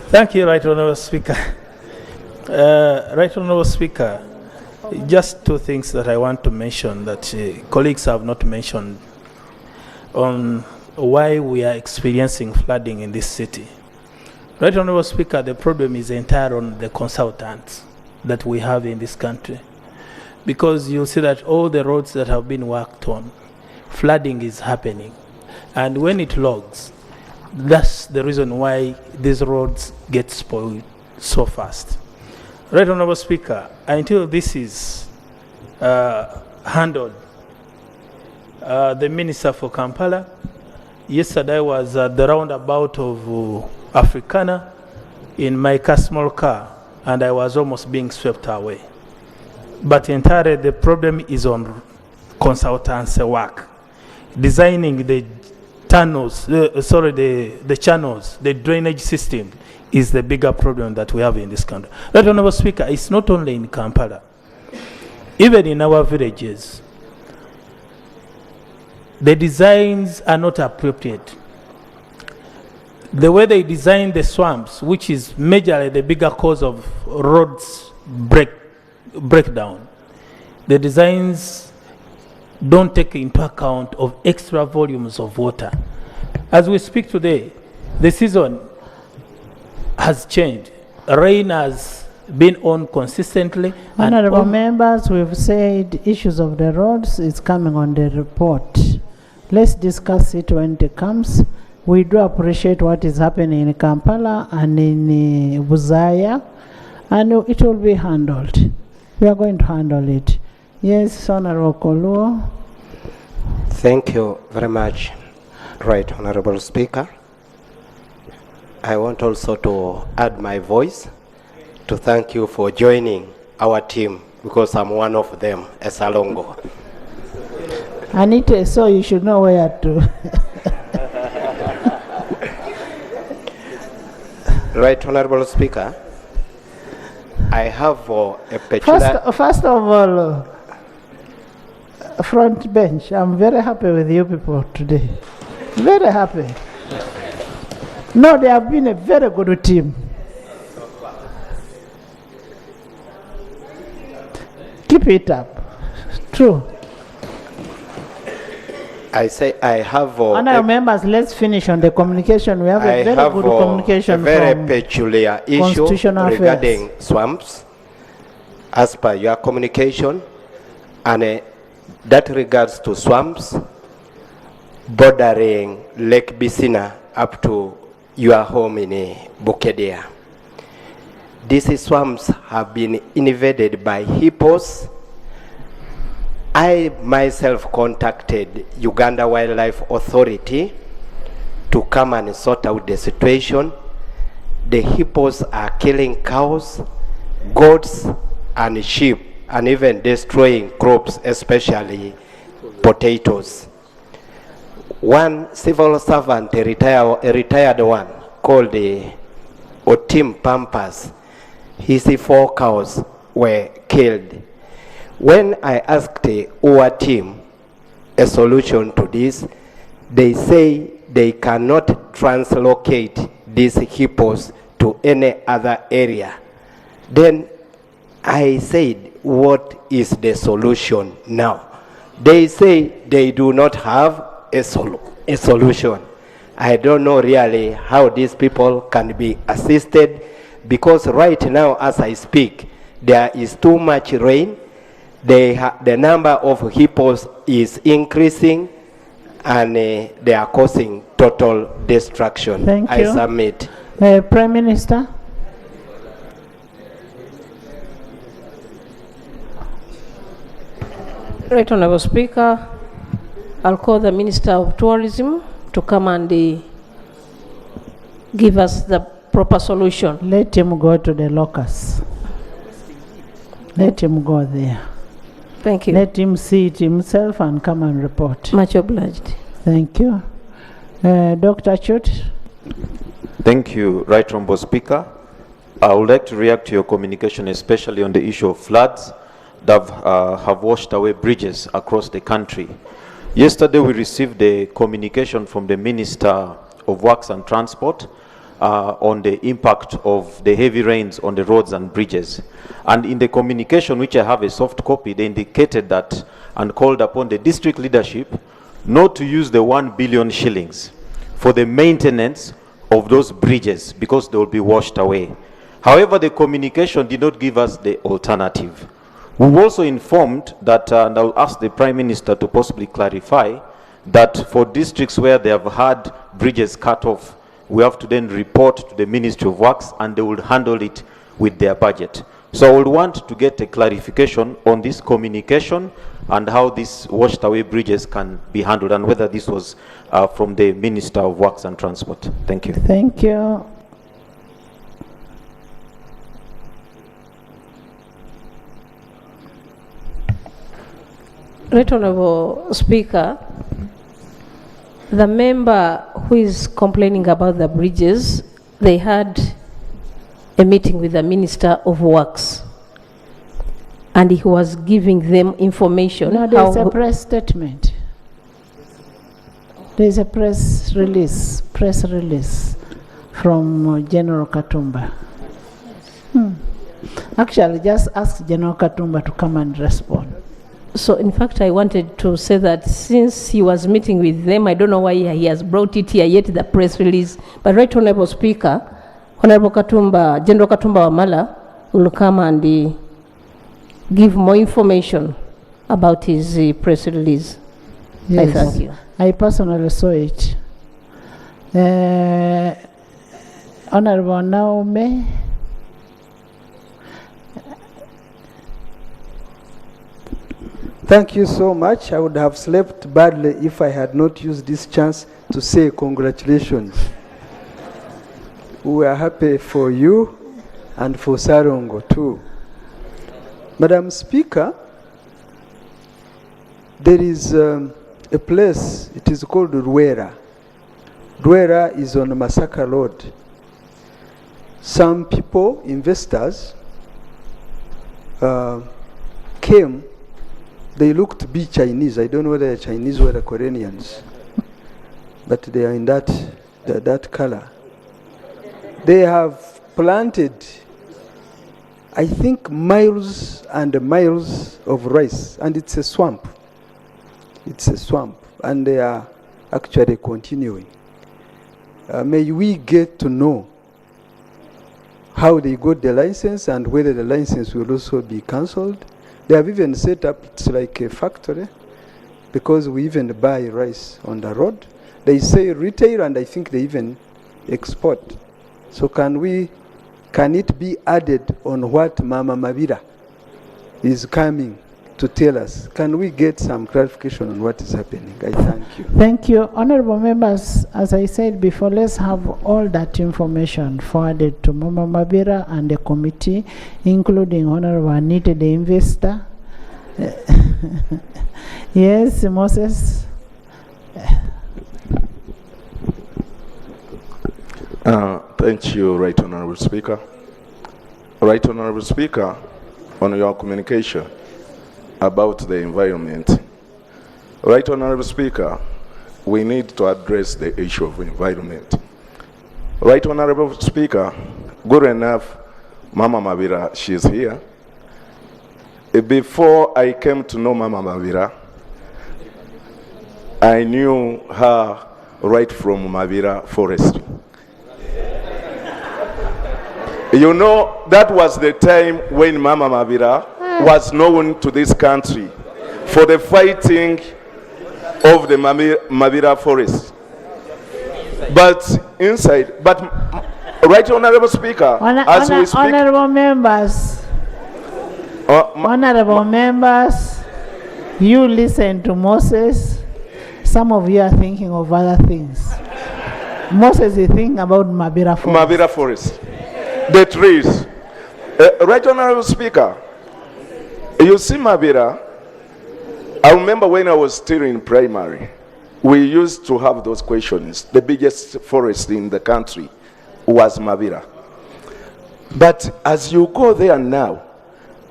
thank you, Right Honourable Speaker. Right Honourable Speaker, just 2 things that I want to mention that colleagues have not mentioned on why we are experiencing flooding in this city. Right Honourable Speaker, the problem is entire on the consultants that we have in this country. Because you'll see that all the roads that have been worked on, flooding is happening. And when it logs, that's the reason why these roads get spoiled so fast. Right Honourable Speaker, until this is handled, the Minister for Kampala, yesterday was at the roundabout of Africana in my small car, and I was almost being swept away. But entirely the problem is on consultants' work. Designing the tunnels, the channels, the drainage system is the bigger problem that we have in this country. Right Honourable Speaker, it's not only in Kampala. Even in our villages, the designs are not appropriate. The way they design the swamps, which is majorly the bigger cause of roads breakdown, the designs don't take into account of extra volumes of water. As we speak today, the season has changed. Rain has been on consistently. Honorable members, we've said issues of the roads is coming on the report. Let's discuss it when it comes. We do appreciate what is happening in Kampala and in Buzaya, and it will be handled. We are going to handle it. Yes, Honorable Koluo. Thank you very much, Right Honourable Speaker. I want also to add my voice to thank you for joining our team, because I'm one of them, a Salongo. Anita, so you should know where to. Right Honourable Speaker, I have a peculiar... First of all, front bench, I'm very happy with you people today. Very happy. No, they have been a very good team. Keep it up. True. I say I have. Honourable members, let's finish on the communication. We have a very good communication a very from peculiar issue Constitutional regarding Affairs. swamps, as per your communication, and that regards to swamps bordering Lake Bisina up to your home in Bukedea. These swamps have been invaded by hippos. I myself contacted Uganda Wildlife Authority to come and sort out the situation. The hippos are killing cows, goats, and sheep, and even destroying crops, especially potatoes. One civil servant, a retired one, called Otim Pampas, his 4 cows were killed. When I asked our team a solution to this, they say they cannot translocate these hippos to any other area. Then I said, what is the solution now? They say they do not have a solution. I don't know really how these people can be assisted, because right now as I speak, there is too much rain. The number of hippos is increasing, and they are causing total destruction. Thank you. I submit. Prime Minister. Right Honourable Speaker, I'll call the Minister of Tourism to come and give us the proper solution. Let him go to the locus. Let him go there. Thank you. Let him see it himself and come and report. Much obliged. Thank you. Dr. Chut. Thank you, Right Honourable Speaker. I would like to react to your communication, especially on the issue of floods that have washed away bridges across the country. Yesterday, we received a communication from the Minister of Works and Transport on the impact of the heavy rains on the roads and bridges. And in the communication, which I have a soft copy, they indicated that and called upon the district leadership not to use the 1 billion shillings for the maintenance of those bridges because they will be washed away. However, the communication did not give us the alternative. We were also informed that, and I'll ask the Prime Minister to possibly clarify, that for districts where they have had bridges cut off, we have to then report to the Ministry of Works and they will handle it with their budget. So I would want to get a clarification on this communication and how these washed away bridges can be handled and whether this was from the Minister of Works and Transport. Thank you. Thank you. Right Honourable Speaker, the member who is complaining about the bridges, they had a meeting with the Minister of Works and he was giving them information. No, there's a press statement. There's a press release from General Katumba. Actually, just ask General Katumba to come and respond. So in fact, I wanted to say that since he was meeting with them, I don't know why he has brought it here yet, the press release. But Right Honourable Speaker, Honourable Katumba, General Katumba Wamala will come and give more information about his press release. Yes. I thank you. I personally saw it. Honourable Naomi. Thank you so much. I would have slept badly if I had not used this chance to say congratulations. We are happy for you and for Sarongo too. Madam Speaker, there is a place, it is called Ruera. Ruera is on Masaka Road. Some people, investors, came. They looked to be Chinese. I don't know whether they're Chinese or they're Koreans, but they are in that color. They have planted I think miles and miles of rice, and it's a swamp. It's a swamp, and they are actually continuing. May we get to know how they got the license and whether the license will also be cancelled. They have even set up, it's like a factory, because we even buy rice on the road. They say retail, and I think they even export. So can it be added on what Mama Mabira is coming to tell us? Can we get some clarification on what is happening? I thank you. Thank you. Honorable members, as I said before, let's have all that information forwarded to Mama Mabira and the committee, including Honorable Anita, the investor. Yes, Moses. Thank you, Right Honorable Speaker. Right Honorable Speaker, on your communication about the environment. Right Honorable Speaker, we need to address the issue of environment. Right Honorable Speaker, good enough, Mama Mabira, she's here. Before I came to know Mama Mabira, I knew her right from Mabira Forestry. You know, that was the time when Mama Mabira was known to this country for the fighting of the Mabira forest. But Right Honorable Speaker, as we speak... Honorable members, honorable members, you listen to Moses. Some of you are thinking of other things. Moses is thinking about Mabira forest. Mabira forest. The trees. Right Honorable Speaker, you see Mabira, I remember when I was still in primary, we used to have those questions. The biggest forest in the country was Mabira. But as you go there now,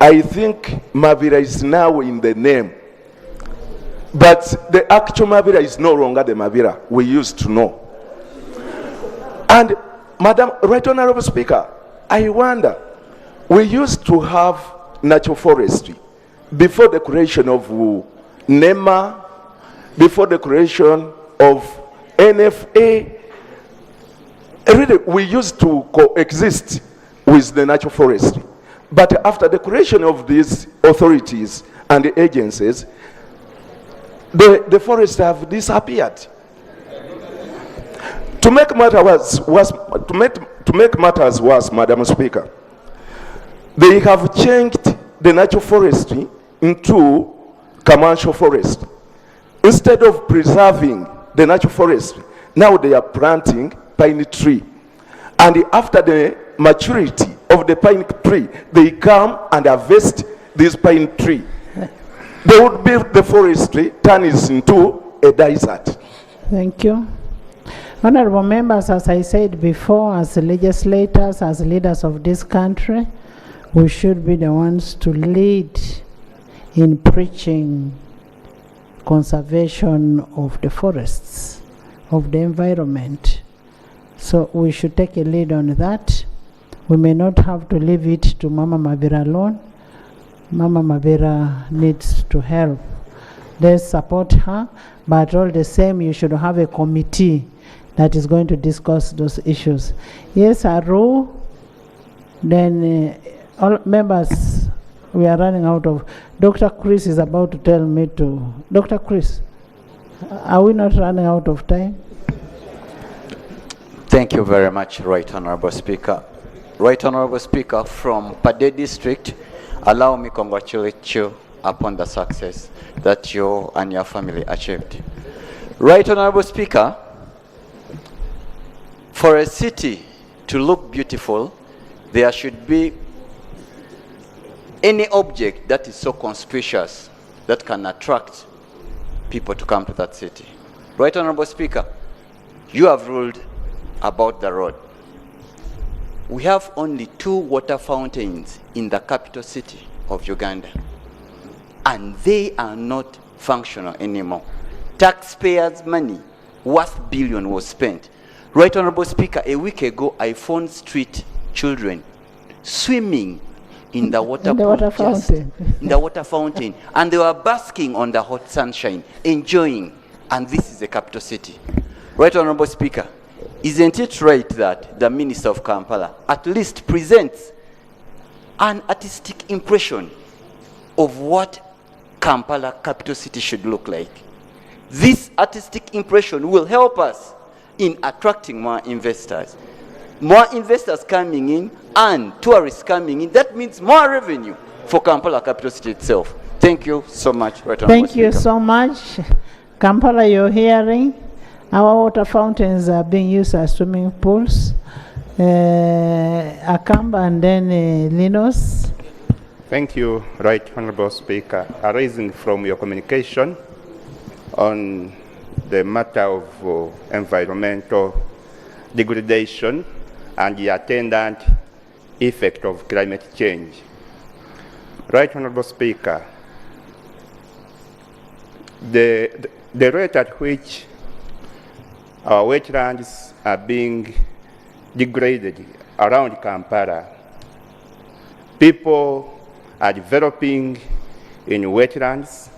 I think Mabira is now in the name. But the actual Mabira is no longer the Mabira we used to know. And Madam Right Honorable Speaker, I wonder, we used to have natural forestry before the creation of NEMA, before the creation of NFA. Really, we used to coexist with the natural forestry. But after the creation of these authorities and the agencies, the forests have disappeared. To make matters worse, Madam Speaker, they have changed the natural forestry into commercial forest. Instead of preserving the natural forestry, now they are planting pine tree. And after the maturity of the pine tree, they come and harvest this pine tree. They would build the forestry, turn it into a desert. Thank you. Honorable members, as I said before, as legislators, as leaders of this country, we should be the ones to lead in preaching conservation of the forests, of the environment. So we should take a lead on that. We may not have to leave it to Mama Mabira alone. Mama Mabira needs to help. Let's support her, but all the same, you should have a committee that is going to discuss those issues. Yes, Aru, then all members, we are running out of... Dr. Chris is about to tell me to... Dr. Chris, are we not running out of time? Thank you very much, Right Honorable Speaker. Right Honorable Speaker, from Pade District, allow me to congratulate you upon the success that you and your family achieved. Right Honorable Speaker, for a city to look beautiful, there should be any object that is so conspicuous that can attract people to come to that city. Right Honorable Speaker, you have ruled about the road. We have only 2 water fountains in the capital city of Uganda, and they are not functional anymore. Taxpayers' money worth billion was spent. Right Honorable Speaker, a week ago I found street children swimming in the water In the pool, water just fountain. in the water fountain, and they were basking on the hot sunshine, enjoying. And this is the capital city. Right, Honorable Speaker, isn't it right that the Minister of Kampala at least presents an artistic impression of what Kampala capital city should look like? This artistic impression will help us in attracting more investors. More investors coming in and tourists coming in, that means more revenue for Kampala capital city itself. Thank you so much. Right, Thank you so much. Kampala, you're hearing. Our water fountains are being used as swimming pools. Akamba and then Linus. Thank you, Right Honorable Speaker. Arising from your communication on the matter of environmental degradation and the attendant effect of climate change. Right Honorable Speaker, the rate at which our wetlands are being degraded around Kampala, people are developing in wetlands,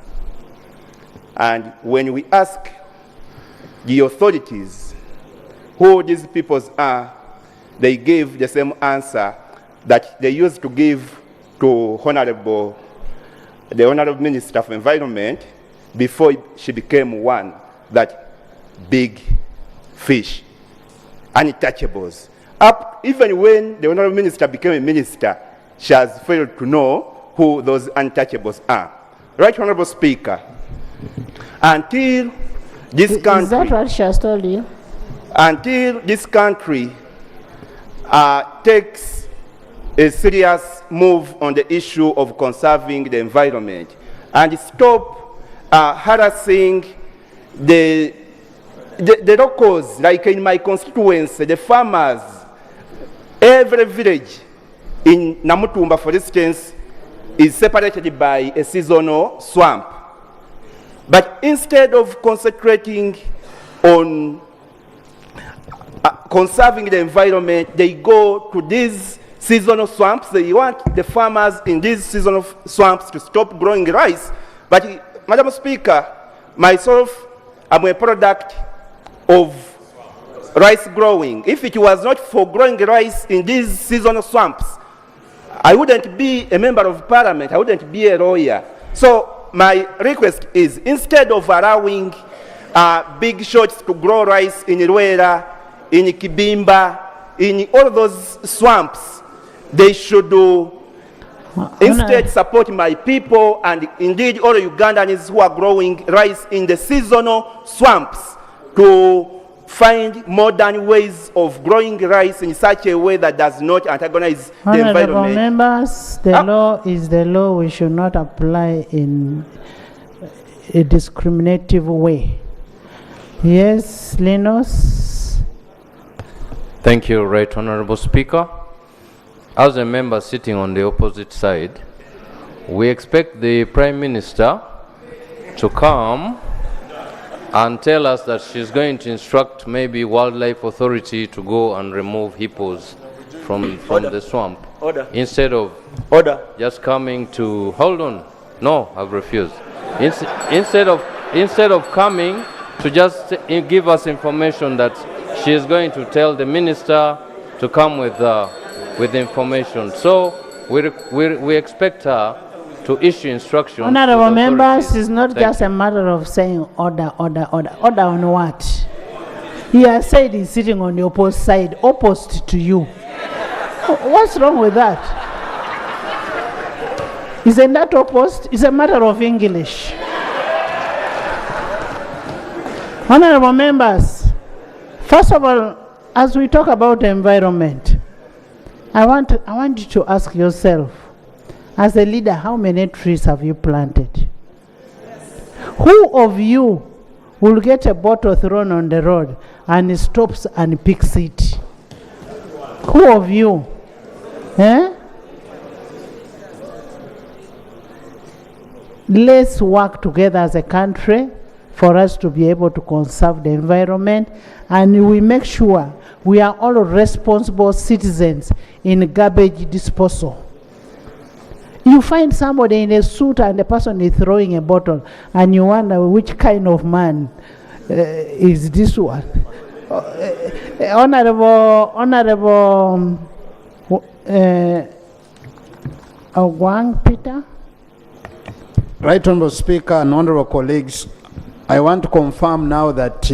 and when we ask the authorities who these peoples are, they give the same answer that they used to give to the Honorable Minister of Environment before she became one, that big fish, untouchables. Even when the Honorable Minister became a minister, she has failed to know who those untouchables are. Right Honorable Speaker, until this country... Is that what she has told you? Until this country takes a serious move on the issue of conserving the environment and stop harassing the locals, like in my constituency, the farmers, every village in Namutumba, for instance, is separated by a seasonal swamp. But instead of concentrating on conserving the environment, they go to these seasonal swamps. They want the farmers in these seasonal swamps to stop growing rice. But, Madam Speaker, myself, I'm a product of rice growing. If it was not for growing rice in these seasonal swamps, I wouldn't be a member of parliament, I wouldn't be a lawyer. So my request is, instead of allowing big shots to grow rice in Rwera, in Kibimba, in all those swamps, they should instead support my people and indeed all Ugandans who are growing rice in the seasonal swamps to find modern ways of growing rice in such a way that does not antagonize the environment. Honorable members, the law is the law. We should not apply in a discriminative way. Yes, Linus. Thank you, Right Honorable Speaker. As a member sitting on the opposite side, we expect the Prime Minister to come and tell us that she's going to instruct maybe Wildlife Authority to go and remove hippos from the swamp. Order. Instead of just coming to, hold on, no, I've refused. Instead of coming to just give us information that she is going to tell the minister to come with information. So we expect her to issue instructions. Honorable members, it's not just a matter of saying order. Order on what? He has said he's sitting on the opposite side, opposite to you. What's wrong with that? Isn't that opposite? It's a matter of English. Honorable members, first of all, as we talk about the environment, I want you to ask yourself, as a leader, how many trees have you planted? Who of you will get a bottle thrown on the road and he stops and picks it? Who of you? Let's work together as a country for us to be able to conserve the environment, and we make sure we are all responsible citizens in garbage disposal. You find somebody in a suit and the person is throwing a bottle, and you wonder which kind of man is this one. Honorable Ogwang Peter. Right Honourable Speaker and honourable colleagues, I want to confirm now that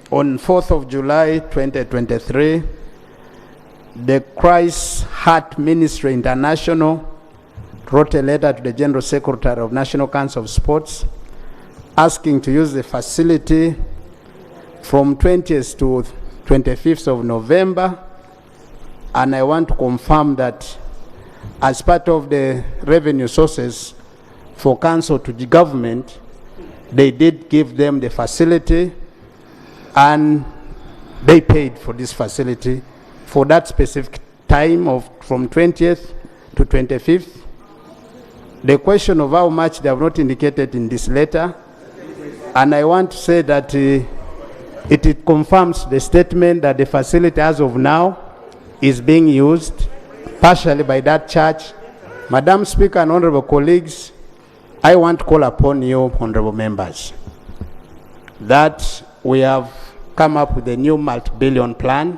on 4th of July 2023, the Christ Heart Ministry International wrote a letter to the General Secretary of National Council of Sports asking to use the facility from 20th to 25th of November, and I want to confirm that as part of the revenue sources for council to the government, they did give them the facility and they paid for this facility for that specific time of from 20th to 25th. The question of how much they have not indicated in this letter, and I want to say that it confirms the statement that the facility as of now is being used partially by that church. Madam Speaker and honorable colleagues, I want to call upon you, honorable members, that we have come up with a new multi-billion plan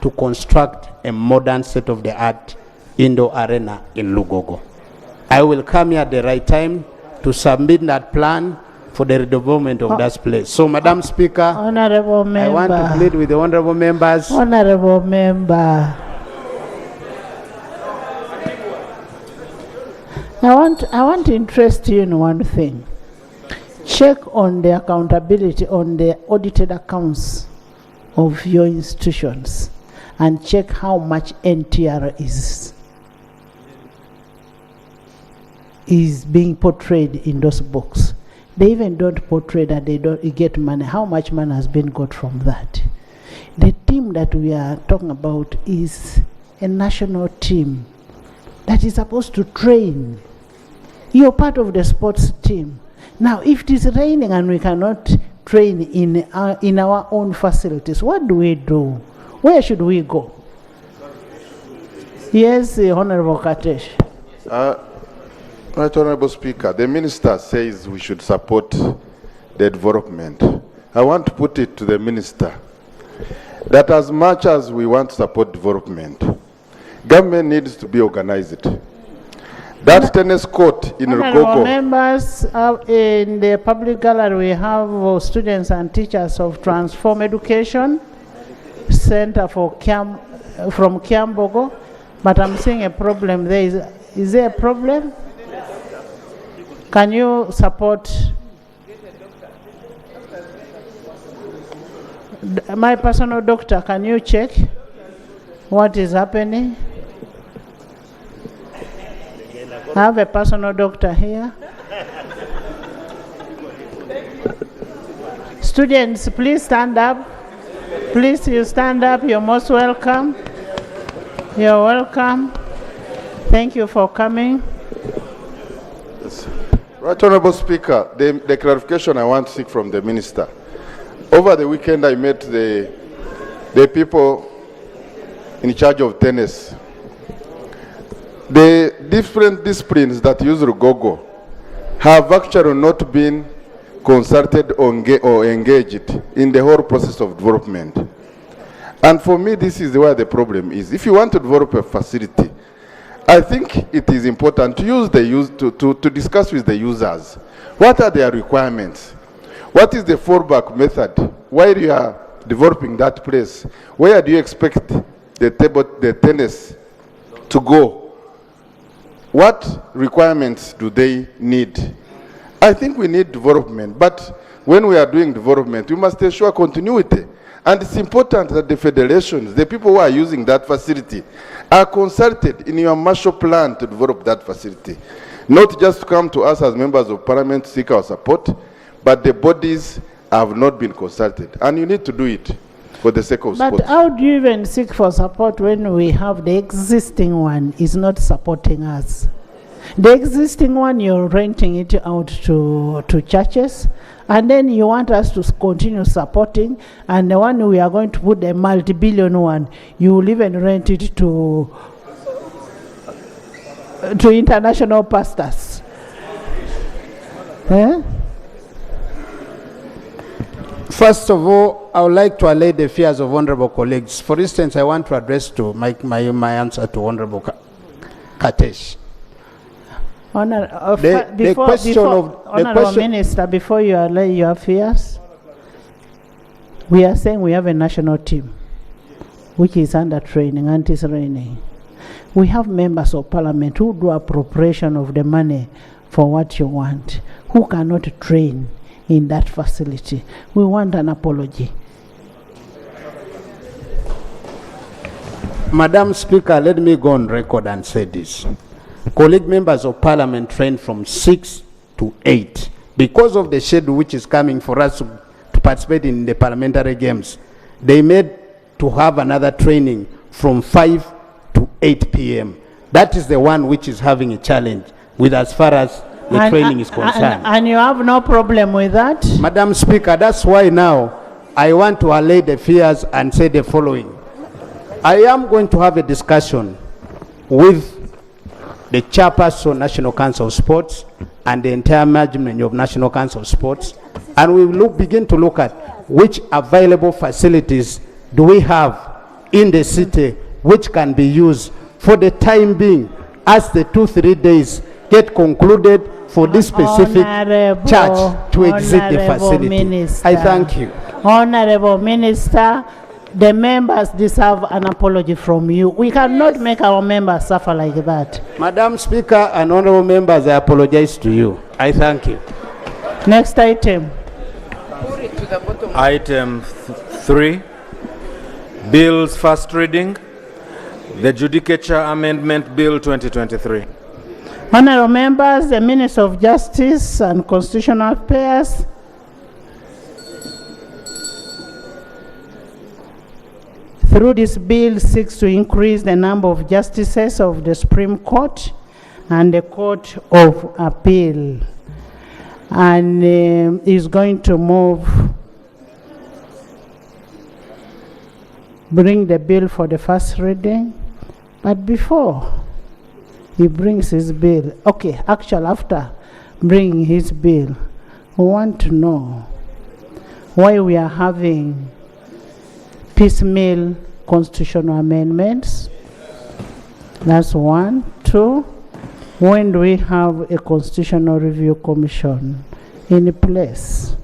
to construct a modern state-of-the-art indoor arena in Lugogo. I will come here at the right time to submit that plan for the redevelopment of that place. So, Madam Speaker, Honorable Member, I want to plead with the honorable members. Honorable Member, I want to interest you in one thing. Check on the accountability on the audited accounts of your institutions and check how much NTR is being portrayed in those books. They even don't portray that they don't get money. How much money has been got from that? The team that we are talking about is a national team that is supposed to train. You're part of the sports team. Now, if it is raining and we cannot train in our own facilities, what do we do? Where should we go? Yes, Honorable Katesh. Right Honorable Speaker, the Minister says we should support the development. I want to put it to the Minister that as much as we want to support development, government needs to be organized. That tennis court in Honorable Rugogo. members, in the public gallery we have students and teachers of Transform Education Center from Kiambogo, but I'm seeing a problem there. Is there a problem? Can you support my personal doctor? Can you check what is happening? I have a personal doctor here. Students, please stand up. Please, you stand up. You're most welcome. You're welcome. Thank you for coming. Yes. Right Honorable Speaker, the clarification I want to seek from the Minister. Over the weekend I met the people in charge of tennis. The different disciplines that use Rugogo have actually not been consulted or engaged in the whole process of development. And for me, this is where the problem is. If you want to develop a facility, I think it is important to discuss with the users. What are their requirements? What is the fallback method? While you are developing that place, where do you expect the tennis to go? What requirements do they need? I think we need development, but when we are doing development, we must ensure continuity. And it's important that the federations, the people who are using that facility, are consulted in your Marshall Plan to develop that facility. Not just to come to us as members of parliament to seek our support, but the bodies have not been consulted. And you need to do it for the sake of sport. But how do you even seek for support when we have the existing one is not supporting us? The existing one, you're renting it out to churches, and then you want us to continue supporting, and the one we are going to put the multi-billion one, you will even rent it to to international pastors. Eh? First of all, I would like to allay the fears of honorable colleagues. For instance, I want to address to my answer to Honorable Katesh. Honorable Minister, before you allay your fears, we are saying we have a national team which is under training and is training. We have members of parliament who do appropriation of the money for what you want, who cannot train in that facility. We want an apology. Madam Speaker, let me go on record and say this. Colleague members of parliament train from 6 to 8. Because of the schedule which is coming for us to participate in the parliamentary games, they made to have another training from 5 to 8 p.m. That is the one which is having a challenge with as far as the training is concerned. And you have no problem with that? Madam Speaker, that's why now I want to allay the fears and say the following. I am going to have a discussion with the chairperson, National Council of Sports, and the entire management of National Council of Sports, and we will begin to look at which available facilities do we have in the city which can be used for the time being as the 2-3 days get concluded for this specific church to exit the facility. Minister, I thank you. Honorable Minister, the members deserve an apology from you. We cannot make our members suffer like that. Madam Speaker and honorable members, I apologize to you. I thank you. Next item. Item 3, Bills first reading, the Judicature Amendment Bill 2023. Honorable members, the Minister of Justice and Constitutional Affairs through this bill seeks to increase the number of justices of the Supreme Court and the Court of Appeal, and is going to bring the bill for the first reading. But before he brings his bill, after bringing his bill, we want to know why we are having piecemeal constitutional amendments. That's 1. 2, when do we have a constitutional review commission in place?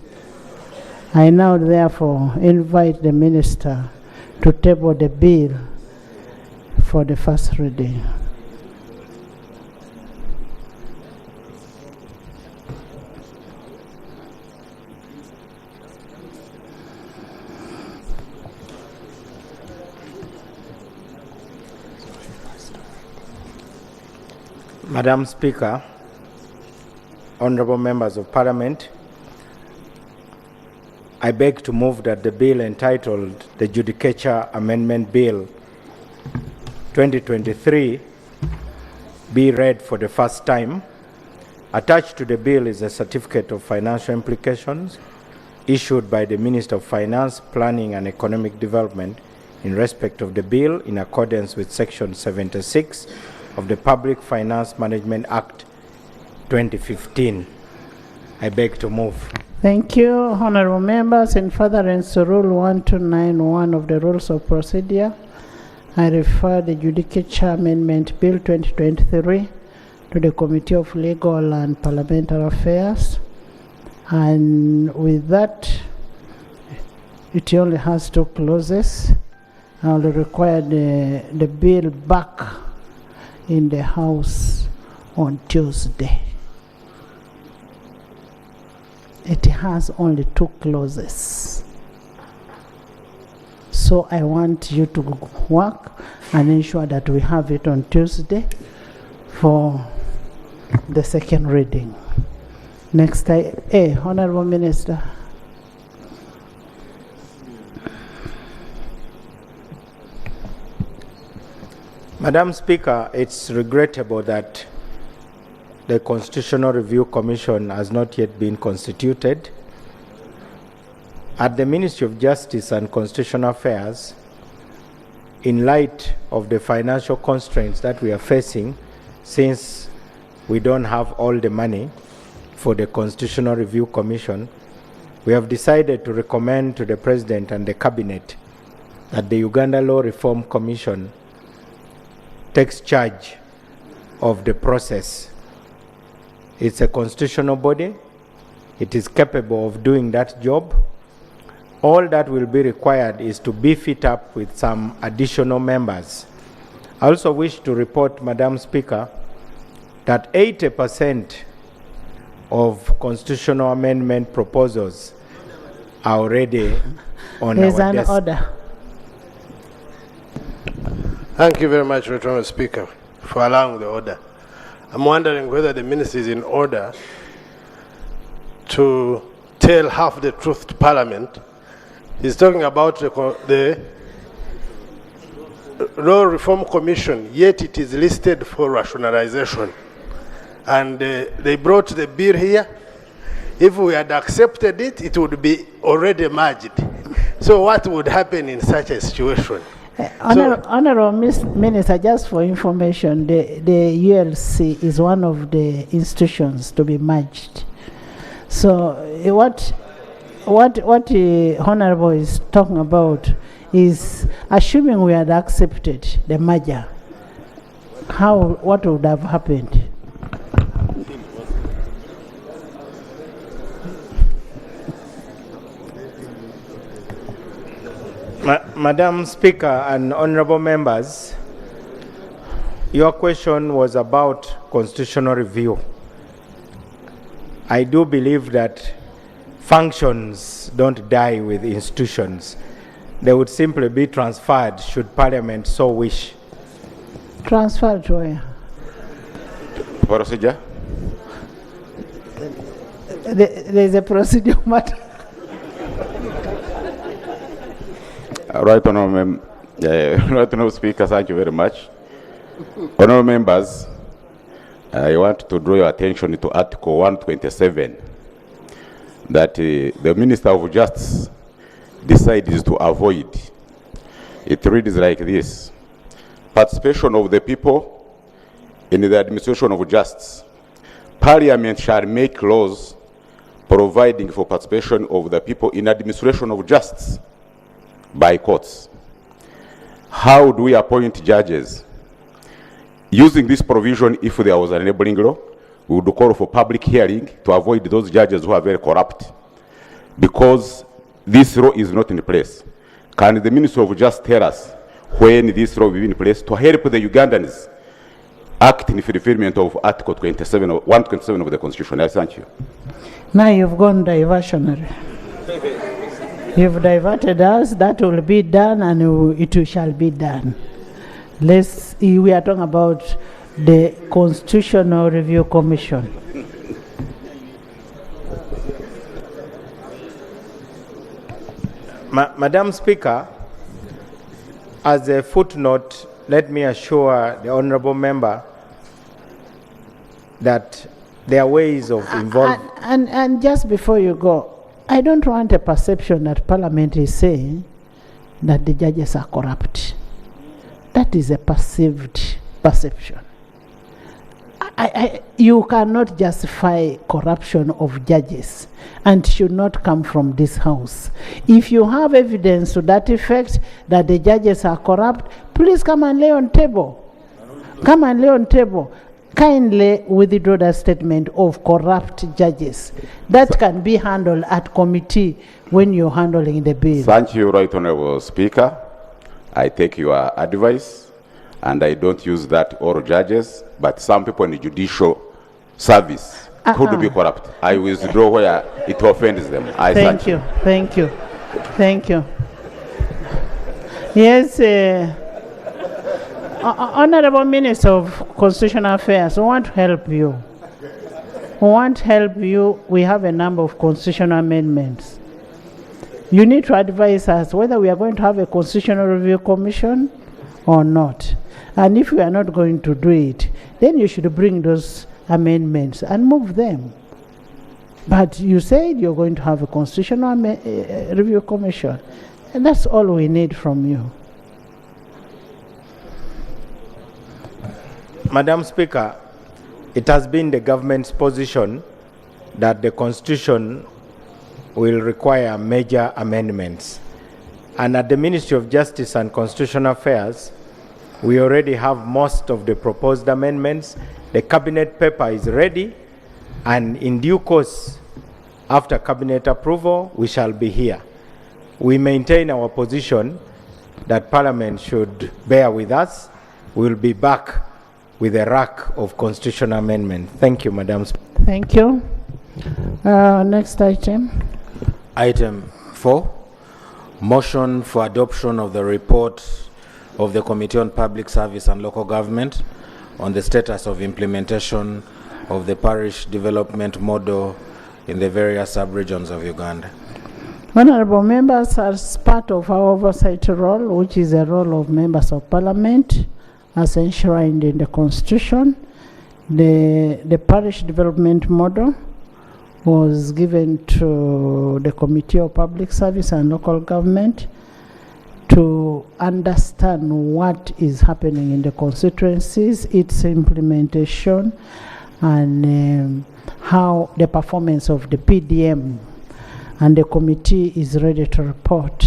I now therefore invite the minister to table the bill for the first reading. Madam Speaker, honorable members of parliament, I beg to move that the bill entitled the Judicature Amendment Bill 2023 be read for the first time. Attached to the bill is a certificate of financial implications issued by the Minister of Finance, Planning and Economic Development in respect of the bill in accordance with Section 76 of the Public Finance Management Act 2015. I beg to move. Thank you, honorable members. In furtherance to Rule 1291 of the Rules of Procedure, I refer the Judicature Amendment Bill 2023 to the Committee of Legal and Parliamentary Affairs. And with that, it only has 2 clauses. I will require the bill back in the House on Tuesday. It has only 2 clauses. So I want you to work and ensure that we have it on Tuesday for the second reading. Next, Honorable Minister. Madam Speaker, it's regrettable that the Constitutional Review Commission has not yet been constituted. At the Ministry of Justice and Constitutional Affairs, in light of the financial constraints that we are facing, since we don't have all the money for the Constitutional Review Commission, we have decided to recommend to the President and the Cabinet that the Uganda Law Reform Commission takes charge of the process. It's a constitutional body. It is capable of doing that job. All that will be required is to beef it up with some additional members. I also wish to report, Madam Speaker, that 80% of constitutional amendment proposals are already on There's our an desk. order. Thank you very much, Right Honourable Speaker, for allowing the order. I'm wondering whether the minister is in order to tell half the truth to Parliament. He's talking about the Law Reform Commission, yet it is listed for rationalization. And they brought the bill here. If we had accepted it, it would be already merged. So what would happen in such a situation? Honorable Minister, just for information, the ULC is one of the institutions to be merged. So what Honorable is talking about is assuming we had accepted the merger, what would have happened? Madam Speaker and honorable members, your question was about constitutional review. I do believe that functions don't die with institutions. They would simply be transferred should Parliament so wish. Transferred to where? Procedure. There's a procedure matter. Right Honourable Speaker, thank you very much. Honourable members, I want to draw your attention to Article 127, that the Minister of Justice decides to avoid. It reads like this: participation of the people in the administration of justice. Parliament shall make laws providing for participation of the people in administration of justice by courts. How do we appoint judges? Using this provision, if there was an enabling law, we would call for public hearing to avoid those judges who are very corrupt. Because this law is not in place. Can the Minister of Justice tell us when this law will be in place to help the Ugandans act in fulfillment of Article 127 of the Constitution? I thank you. Now you've gone diversionary. You've diverted us, that will be done, and it shall be done. We are talking about the Constitutional Review Commission. Madam Speaker, as a footnote, let me assure the honourable member that there are ways of involving. And just before you go, I don't want a perception that Parliament is saying that the judges are corrupt. That is a perceived perception. You cannot justify corruption of judges, and should not come from this house. If you have evidence to that effect that the judges are corrupt, please come and lay on table. Come and lay on table. Kindly withdraw that statement of corrupt judges. That can be handled at committee when you're handling the bill. Thank you, Right Honourable Speaker. I take your advice, and I don't use that all judges, but some people in the judicial service could be corrupt. I withdraw where it offends them. I Thank you. Thank you. Thank you. Yes, Honorable Minister of Constitutional Affairs, we want to help you. We want to help you. We have a number of constitutional amendments. You need to advise us whether we are going to have a Constitutional Review Commission or not. And if we are not going to do it, then you should bring those amendments and move them. But you said you're going to have a Constitutional Review Commission, and that's all we need from you. Madam Speaker, it has been the government's position that the Constitution will require major amendments. And at the Ministry of Justice and Constitutional Affairs, we already have most of the proposed amendments. The cabinet paper is ready, and in due course, after cabinet approval, we shall be here. We maintain our position that Parliament should bear with us. We will be back with a rack of constitutional amendments. Thank you, Madam Speaker. Thank you. Next item. Item 4, motion for adoption of the report of the Committee on Public Service and Local Government on the status of implementation of the parish development model in the various sub-regions of Uganda. Honorable members, as part of our oversight role, which is a role of members of Parliament, as enshrined in the Constitution, the parish development model was given to the Committee of Public Service and Local Government to understand what is happening in the constituencies, its implementation, and how the performance of the PDM, and the committee is ready to report.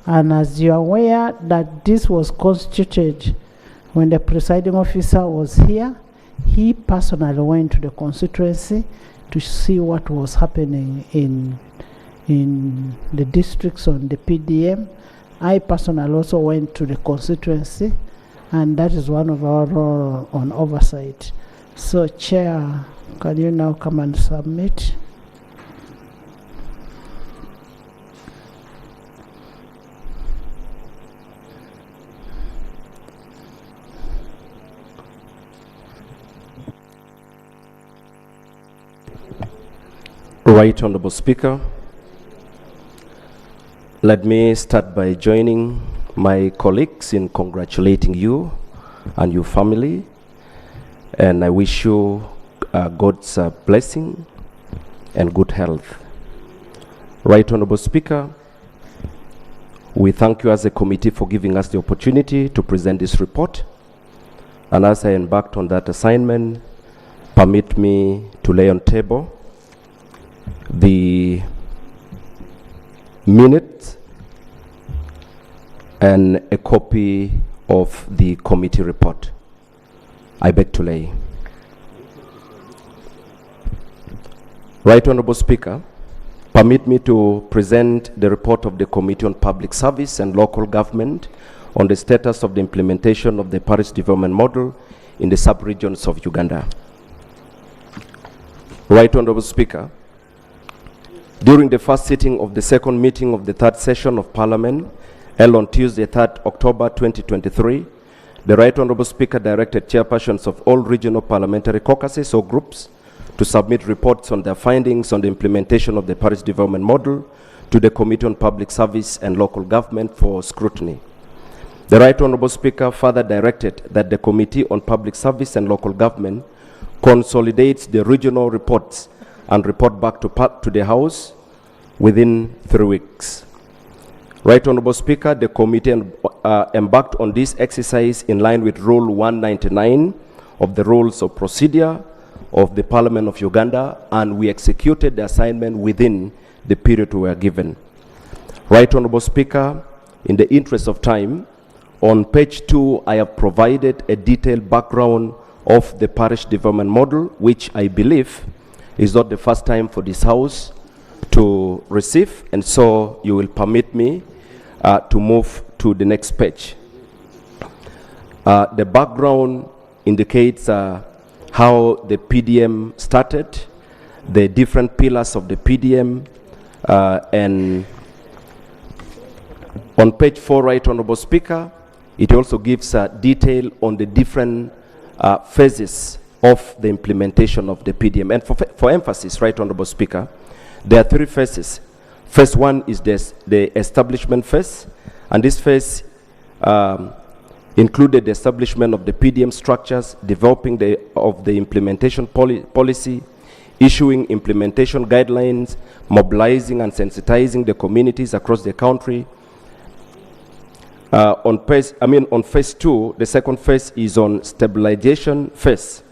And as you are aware that this was constituted when the presiding officer was here, he personally went to the constituency to see what was happening in the districts on the PDM. I personally also went to the constituency, and that is one of our role on oversight. So, Chair, can you now come and submit? Right Honorable Speaker, let me start by joining my colleagues in congratulating you and your family, and I wish you God's blessing and good health. Right Honorable Speaker, we thank you as a committee for giving us the opportunity to present this report, and as I embarked on that assignment, permit me to lay on table the minutes and a copy of the committee report. I beg to lay. Right Honorable Speaker, permit me to present the report of the Committee on Public Service and Local Government on the status of the implementation of the parish development model in the sub-regions of Uganda. Right Honorable Speaker, during the first sitting of the second meeting of the third session of Parliament, held on Tuesday, 3rd October 2023, the Right Honorable Speaker directed chairpersons of all regional parliamentary caucuses or groups to submit reports on their findings on the implementation of the parish development model to the Committee on Public Service and Local Government for scrutiny. The Right Honorable Speaker further directed that the Committee on Public Service and Local Government consolidates the regional reports and report back to the House within 3 weeks. Right Honorable Speaker, the committee embarked on this exercise in line with Rule 199 of the Rules of Procedure of the Parliament of Uganda, and we executed the assignment within the period we were given. Right Honorable Speaker, in the interest of time, on page 2, I have provided a detailed background of the parish development model, which I believe is not the first time for this House to receive, and so you will permit me to move to the next page. The background indicates how the PDM started, the different pillars of the PDM, and on page 4, Right Honorable Speaker, it also gives detail on the different phases of the implementation of the PDM. And for emphasis, Right Honorable Speaker, there are 3 phases. Phase 1 is the establishment phase, and this phase included the establishment of the PDM structures, developing of the implementation policy, issuing implementation guidelines, mobilizing and sensitizing the communities across the country, On phase 2, the second phase is on stabilization phase.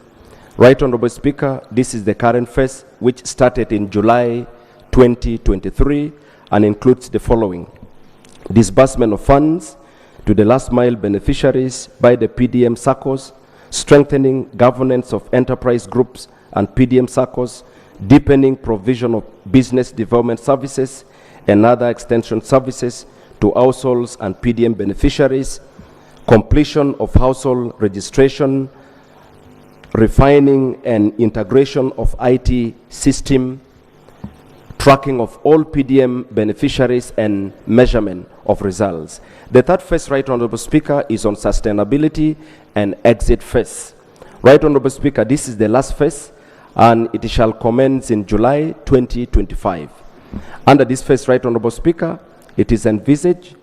Right, Honorable Speaker, this is the current phase, which started in July 2023 and includes the following: disbursement of funds to the last mile beneficiaries by the PDM SACCOs, strengthening governance of enterprise groups and PDM SACCOs, deepening provision of business development services and other extension services to households and PDM beneficiaries, completion of household registration, refining and integration of IT system, tracking of all PDM beneficiaries, and measurement of results. The third phase, Right Honorable Speaker, is on sustainability and exit phase. Right Honorable Speaker, this is the last phase, and it shall commence in July 2025. Under this phase, Right Honorable Speaker, it is envisaged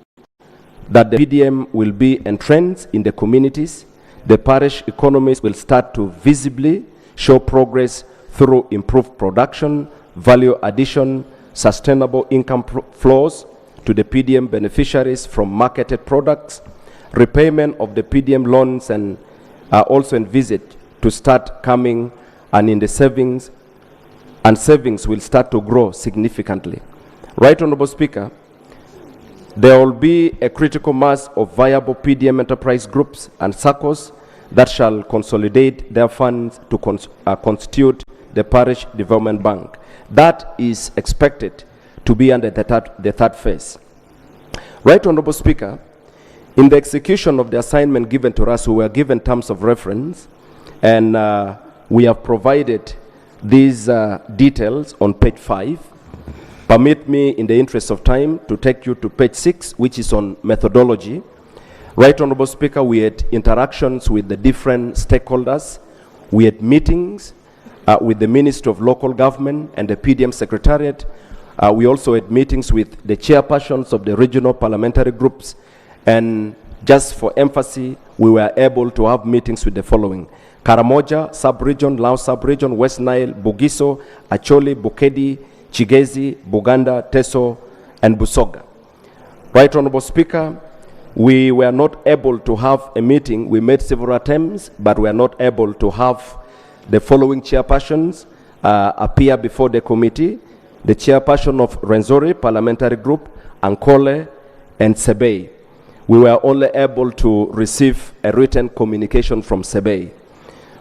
that the PDM will be entrenched in the communities. The parish economies will start to visibly show progress through improved production, value addition, sustainable income flows to the PDM beneficiaries from marketed products. Repayment of the PDM loans and are also envisaged to start coming, and in the savings will start to grow significantly. Right Honorable Speaker, there will be a critical mass of viable PDM enterprise groups and SACCOs that shall consolidate their funds to constitute the Parish Development Bank. That is expected to be under the third phase. Right Honorable Speaker, in the execution of the assignment given to us, we were given terms of reference, and we have provided these details on page 5. Permit me, in the interest of time, to take you to page 6, which is on methodology. Right Honorable Speaker, we had interactions with the different stakeholders. We had meetings with the Ministry of Local Government and the PDM Secretariat. We also had meetings with the chairpersons of the regional parliamentary groups. And just for emphasis, we were able to have meetings with the following: Karamoja Sub-Region, Lao Sub-Region, West Nile, Bugiso, Acholi, Bukedi, Chigezi, Buganda, Teso, and Busoga. Right Honorable Speaker, we were not able to have a meeting. We made several attempts, but we are not able to have the following chairpersons appear before the committee: the chairperson of Renzori Parliamentary Group, Ankole, and Sebei. We were only able to receive a written communication from Sebei.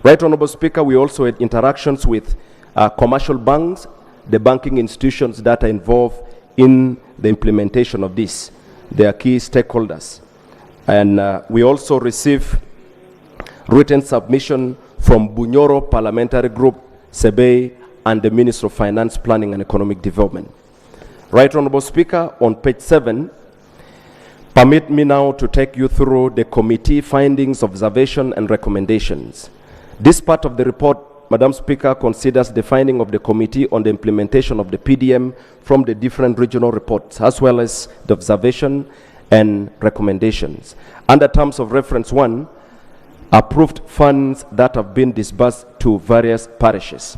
Right Honorable Speaker, we also had interactions with commercial banks, the banking institutions that are involved in the implementation of this. They are key stakeholders. And we also received written submission from Bunyoro Parliamentary Group, Sebei, and the Minister of Finance, Planning and Economic Development. Right Honorable Speaker, on page 7, permit me now to take you through the committee findings, observation, and recommendations. This part of the report, Madam Speaker, considers the finding of the committee on the implementation of the PDM from the different regional reports, as well as the observation and recommendations. Under terms of reference 1, approved funds that have been disbursed to various parishes.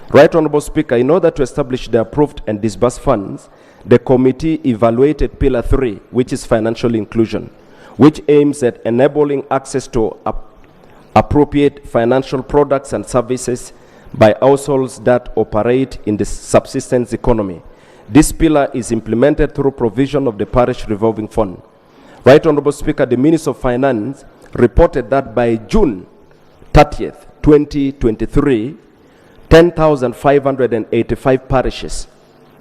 Right Honorable Speaker, in order to establish the approved and disbursed funds, the committee evaluated Pillar 3, which is financial inclusion, which aims at enabling access to appropriate financial products and services by households that operate in the subsistence economy. This pillar is implemented through provision of the parish revolving fund. Right Honorable Speaker, the Minister of Finance reported that by June 30th, 2023, 10,585 parishes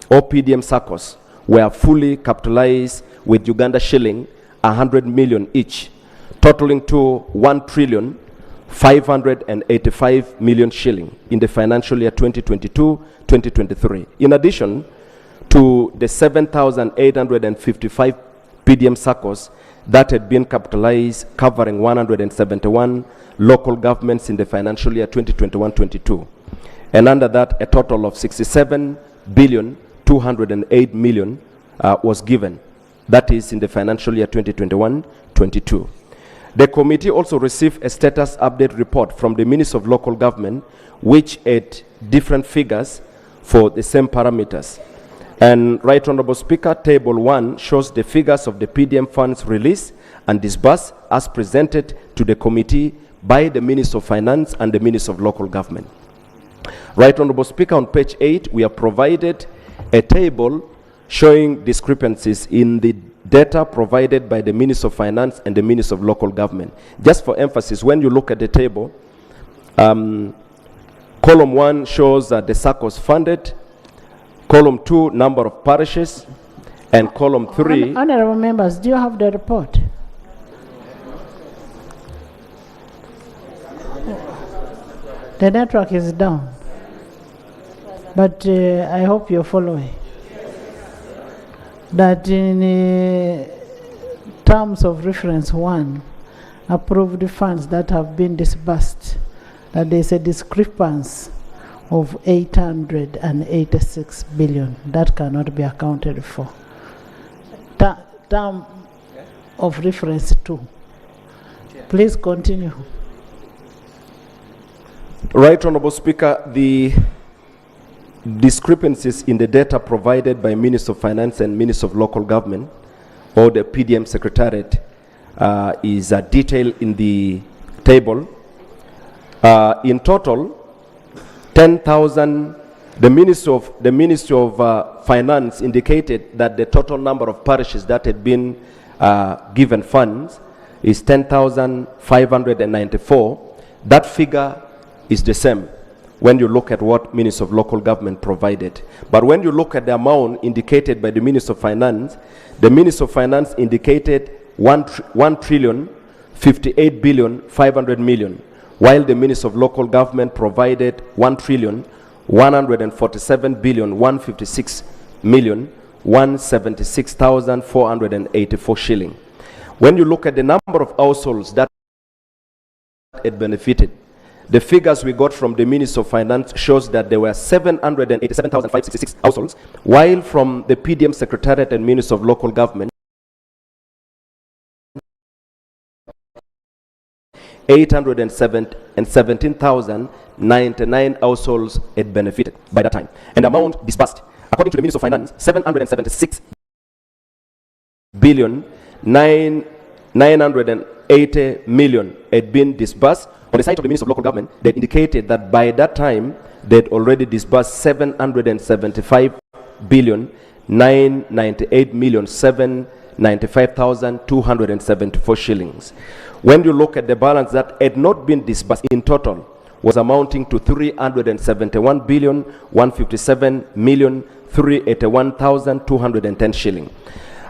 or PDM SACCOs were fully capitalized with Uganda shilling 100 million each, totaling to 1,585 million shilling in the financial year 2022-2023. In addition to the 7,855 PDM SACCOs that had been capitalized, covering 171 local governments in the financial year 2021-22. And under that, a total of 67,208 million was given. That is in the financial year 2021-22. The committee also received a status update report from the Minister of Local Government, which had different figures for the same parameters. And Right Honorable Speaker, Table 1 shows the figures of the PDM funds released and disbursed as presented to the committee by the Minister of Finance and the Minister of Local Government. Right Honorable Speaker, on page 8, we have provided a table showing discrepancies in the data provided by the Minister of Finance and the Minister of Local Government. Just for emphasis, when you look at the table, column 1 shows the SACCOs funded, column 2, number of parishes, and column 3... Honorable members, do you have the report? The network is down, but I hope you're following. That in terms of reference 1, approved funds that have been disbursed, that there's a discrepancy of 886 billion that cannot be accounted for. Term of reference 2. Please continue. Right Honorable Speaker, the discrepancies in the data provided by Minister of Finance and Minister of Local Government or the PDM Secretariat is detailed in the table. In total, 10,000, the Ministry of Finance indicated that the total number of parishes that had been given funds is 10,594. That figure is the same when you look at what Minister of Local Government provided. But when you look at the amount indicated by the Minister of Finance, the Minister of Finance indicated 1,058,500,000,000, while the Minister of Local Government provided 1,147,156,176,484 shilling. When you look at the number of households that had benefited, the figures we got from the Minister of Finance shows that there were 787,566 households, while from the PDM Secretariat and Minister of Local Government, 817,099 households had benefited by that time. And the amount disbursed, according to the Minister of Finance, 776 billion 980 million had been disbursed. On the side of the Minister of Local Government, they indicated that by that time, they'd already disbursed 775 billion 998 million 795,274 shillings. When you look at the balance that had not been disbursed in total, was amounting to 371 billion 157 million 381,210 shilling.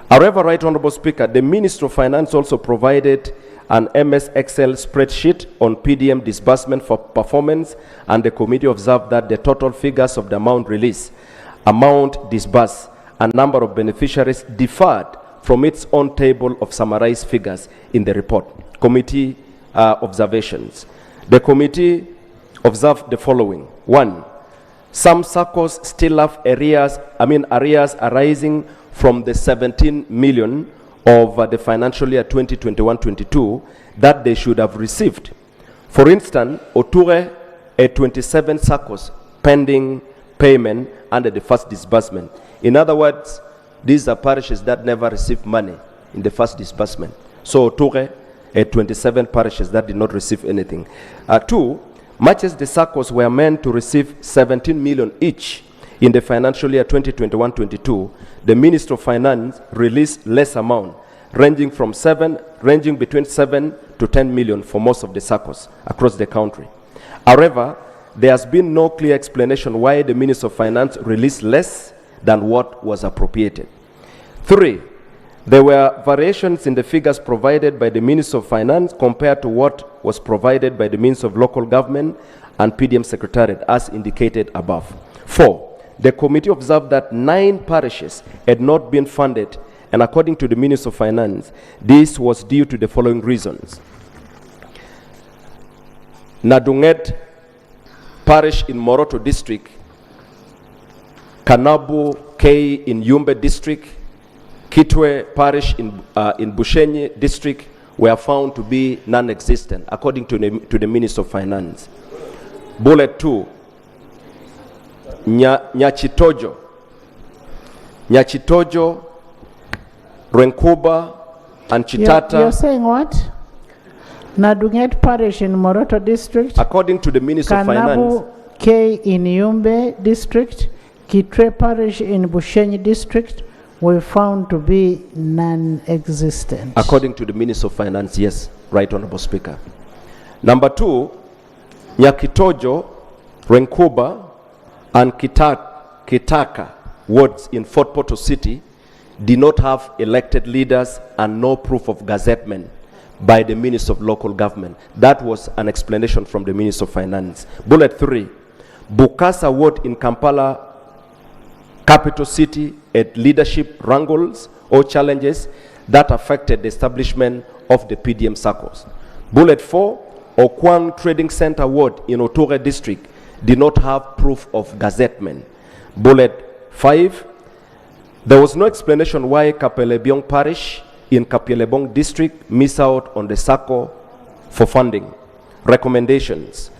However, Right Honorable Speaker, the Minister of Finance also provided an MS Excel spreadsheet on PDM disbursement for performance, and the committee observed that the total figures of the amount released, amount disbursed, and number of beneficiaries differed from its own table of summarized figures in the report. Committee observations. The committee observed the following. 1. Some SACCOs still have arrears arising from the 17 million of the financial year 2021-22 that they should have received. For instance, Oture, a 27 SACCOs pending payment under the first disbursement. In other words, these are parishes that never received money in the first disbursement. So Oture, a 27 parishes that did not receive anything. 2, much as the SACCOs were meant to receive 17 million each in the financial year 2021-22, the Minister of Finance released less amount, ranging between 7 to 10 million for most of the SACCOs across the country. However, there has been no clear explanation why the Minister of Finance released less than what was appropriated. 3, there were variations in the figures provided by the Minister of Finance compared to what was provided by the Minister of Local Government and PDM Secretariat, as indicated above. 4, the committee observed that 9 parishes had not been funded, and according to the Minister of Finance, this was due to the following reasons. Nadunget Parish in Moroto District, Kanabu K in Yumbe District, Kitwe Parish in Bushenyi District were found to be non-existent, according to the Minister of Finance. Bullet 2, Nyachitojo, Renkuba, and Chitata. You're saying what? Nadunget Parish in Moroto District. According to the Minister of Finance. Kanabu K in Yumbe District. Kitre Parish in Bushenyi District were found to be non-existent. According to the Minister of Finance, yes, Right Honorable Speaker. Number 2, Nyakitojo, Renkuba, and Kitaka wards in Fort Portal City did not have elected leaders and no proof of gazettement by the Minister of Local Government. That was an explanation from the Minister of Finance. Bullet 3, Bukasa ward in Kampala, capital city, at leadership wrangles or challenges that affected the establishment of the PDM circles. Bullet 4, Okwang Trading Center ward in Oture District did not have proof of gazettement. Bullet 5, there was no explanation why Kapelebiong Parish in Kapelebong District missed out on the SACCO for funding. Recommendations.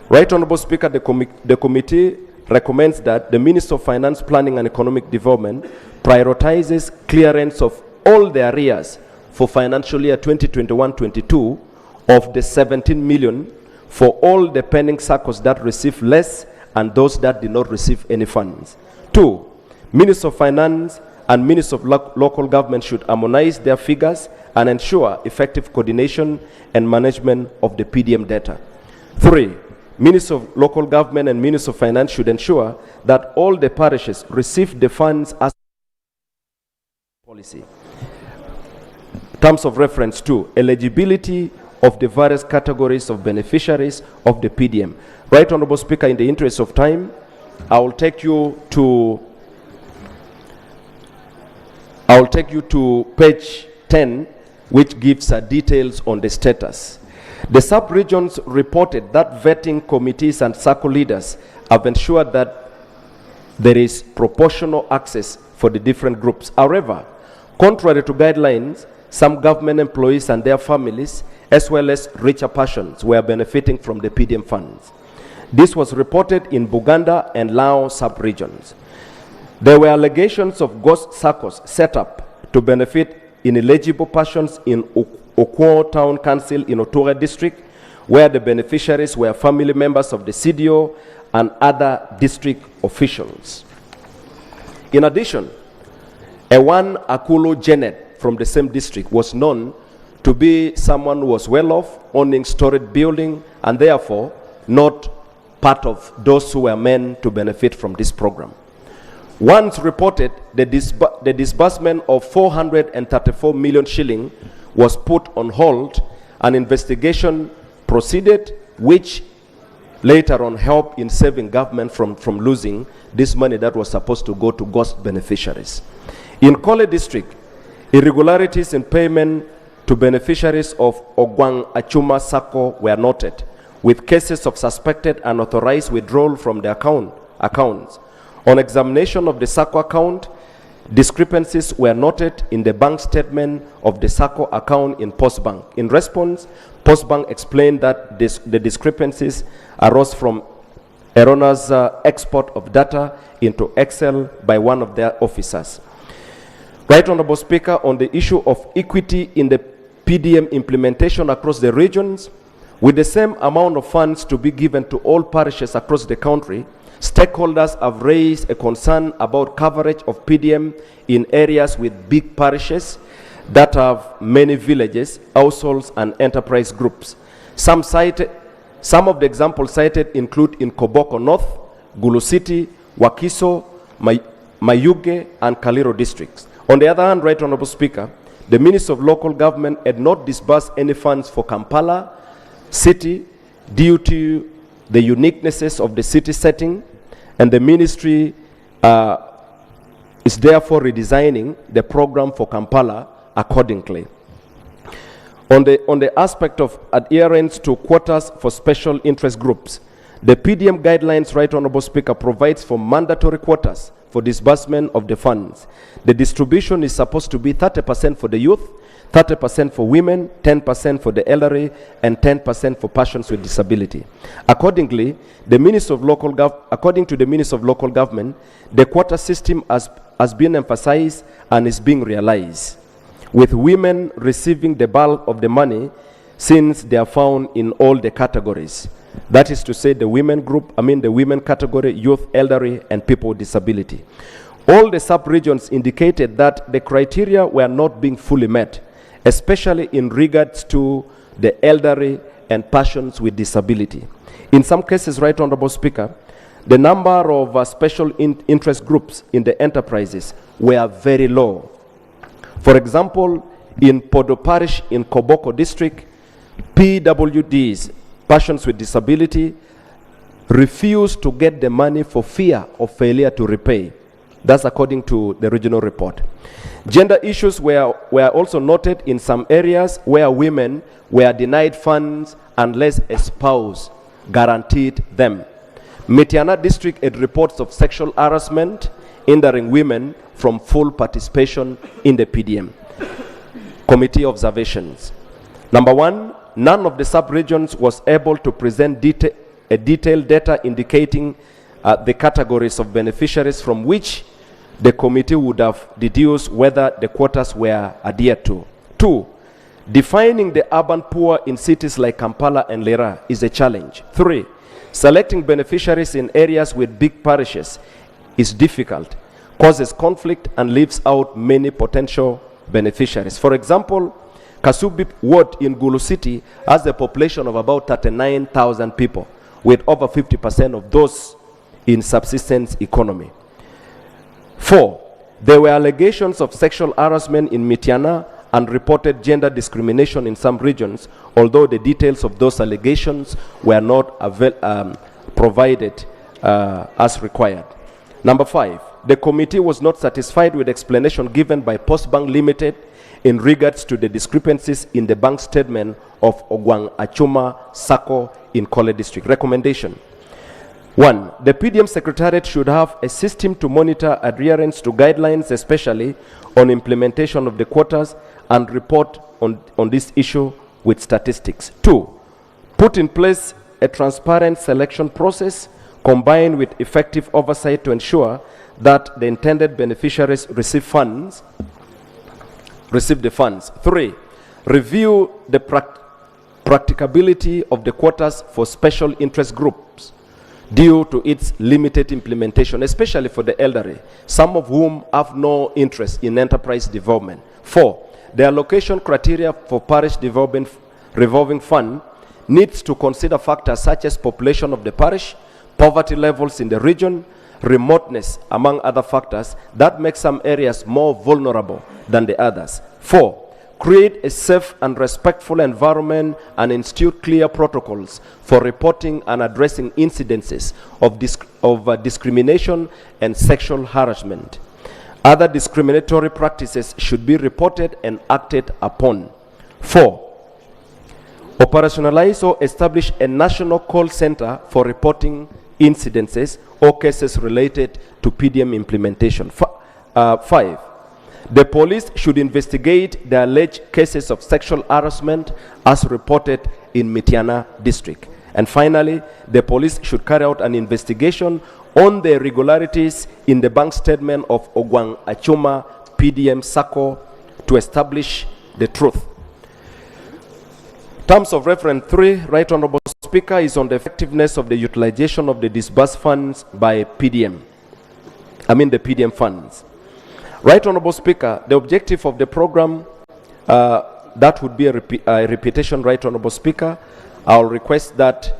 Right Honorable Speaker, the committee recommends that the Minister of Finance, Planning and Economic Development prioritizes clearance of all the arrears for financial year 2021-22 of the 17 million for all the pending SACCOs that receive less and those that did not receive any funds. 2, Minister of Finance and Minister of Local Government should harmonize their figures and ensure effective coordination and management of the PDM data. 3, Minister of Local Government and Minister of Finance should ensure that all the parishes receive the funds as policy. Terms of reference 2, eligibility of the various categories of beneficiaries of the PDM. Right Honorable Speaker, in the interest of time, I will take you to page 10, which gives details on the status. The sub-regions reported that vetting committees and SACCO leaders have ensured that there is proportional access for the different groups. However, contrary to guidelines, some government employees and their families, as well as richer persons, were benefiting from the PDM funds. This was reported in Buganda and Lao sub-regions. There were allegations of ghost SACCOs set up to benefit ineligible persons in Okwo Town Council in Otura District, where the beneficiaries were family members of the CDO and other district officials. In addition, Ewan Akulo Janet from the same district was known to be someone who was well off, owning storied building, and therefore not part of those who were meant to benefit from this program. Once reported, the disbursement of 434 million shilling was put on hold. An investigation proceeded, which later on helped in saving government from losing this money that was supposed to go to ghost beneficiaries. In Kole District, irregularities in payment to beneficiaries of Ogwang Achuma SACCO were noted, with cases of suspected unauthorized withdrawal from the accounts. On examination of the SACCO account, discrepancies were noted in the bank statement of the SACCO account in Postbank. In response, Postbank explained that the discrepancies arose from erroneous export of data into Excel by one of their officers. Right Honorable Speaker, on the issue of equity in the PDM implementation across the regions, with the same amount of funds to be given to all parishes across the country, stakeholders have raised a concern about coverage of PDM in areas with big parishes that have many villages, households, and enterprise groups. Some of the examples cited include in Koboko North, Gulu City, Wakiso, Mayuge, and Kaliro districts. On the other hand, Right Honorable Speaker, the Minister of Local Government had not disbursed any funds for Kampala City due to the uniquenesses of the city setting, and the ministry is therefore redesigning the program for Kampala accordingly. On the aspect of adherence to quotas for special interest groups, the PDM guidelines, Right Honorable Speaker, provides for mandatory quotas for disbursement of the funds. The distribution is supposed to be 30% for the youth, 30% for women, 10% for the elderly, and 10% for persons with disability. Accordingly, according to the Minister of Local Government, the quota system has been emphasized and is being realized. with women receiving the bulk of the money since they are found in all the categories. That is to say the women group, the women category, youth, elderly, and people with disability. All the sub-regions indicated that the criteria were not being fully met, especially in regards to the elderly and persons with disability. In some cases, Right Honorable Speaker, the number of special interest groups in the enterprises were very low. For example, in Podo Parish in Koboko District, PWDs, persons with disability, refused to get the money for fear of failure to repay. That's according to the regional report. Gender issues were also noted in some areas where women were denied funds unless a spouse guaranteed them. Mitiana District had reports of sexual harassment hindering women from full participation in the PDM. Committee observations. Number one, none of the sub-regions was able to present detailed data indicating the categories of beneficiaries from which the committee would have deduced whether the quotas were adhered to. Two, defining the urban poor in cities like Kampala and Lira is a challenge. Three, selecting beneficiaries in areas with big parishes is difficult, causes conflict, and leaves out many potential beneficiaries. For example, Kasubi Ward in Gulu City has a population of about 39,000 people, with over 50% of those in subsistence economy. Four, there were allegations of sexual harassment in Mitiana and reported gender discrimination in some regions, although the details of those allegations were not provided as required. Number five, the committee was not satisfied with explanation given by Postbank Limited in regards to the discrepancies in the bank statement of Ogwang Achuma Sacco in Kole District. Recommendation. 1. The PDM Secretariat should have a system to monitor adherence to guidelines, especially on implementation of the quotas, and report on this issue with statistics. 2. Put in place a transparent selection process combined with effective oversight to ensure that the intended beneficiaries receive the funds. 3. Review the practicability of the quotas for special interest groups due to its limited implementation, especially for the elderly, some of whom have no interest in enterprise development. 4. The allocation criteria for parish development revolving fund needs to consider factors such as population of the parish, poverty levels in the region, remoteness, among other factors that make some areas more vulnerable than the others. 4. Create a safe and respectful environment and institute clear protocols for reporting and addressing incidences of discrimination and sexual harassment. Other discriminatory practices should be reported and acted upon. 4. Operationalize or establish a national call center for reporting incidences or cases related to PDM implementation. 5. The police should investigate the alleged cases of sexual harassment as reported in Mitiana District. And finally, the police should carry out an investigation on the irregularities in the bank statement of Ogwang Achuma PDM Sacco to establish the truth. Terms of reference 3, Right Honorable Speaker, is on the effectiveness of the utilization of the disbursed funds by PDM. The PDM funds. Right Honorable Speaker, the objective of the program, that would be a repetition, Right Honorable Speaker. I'll request that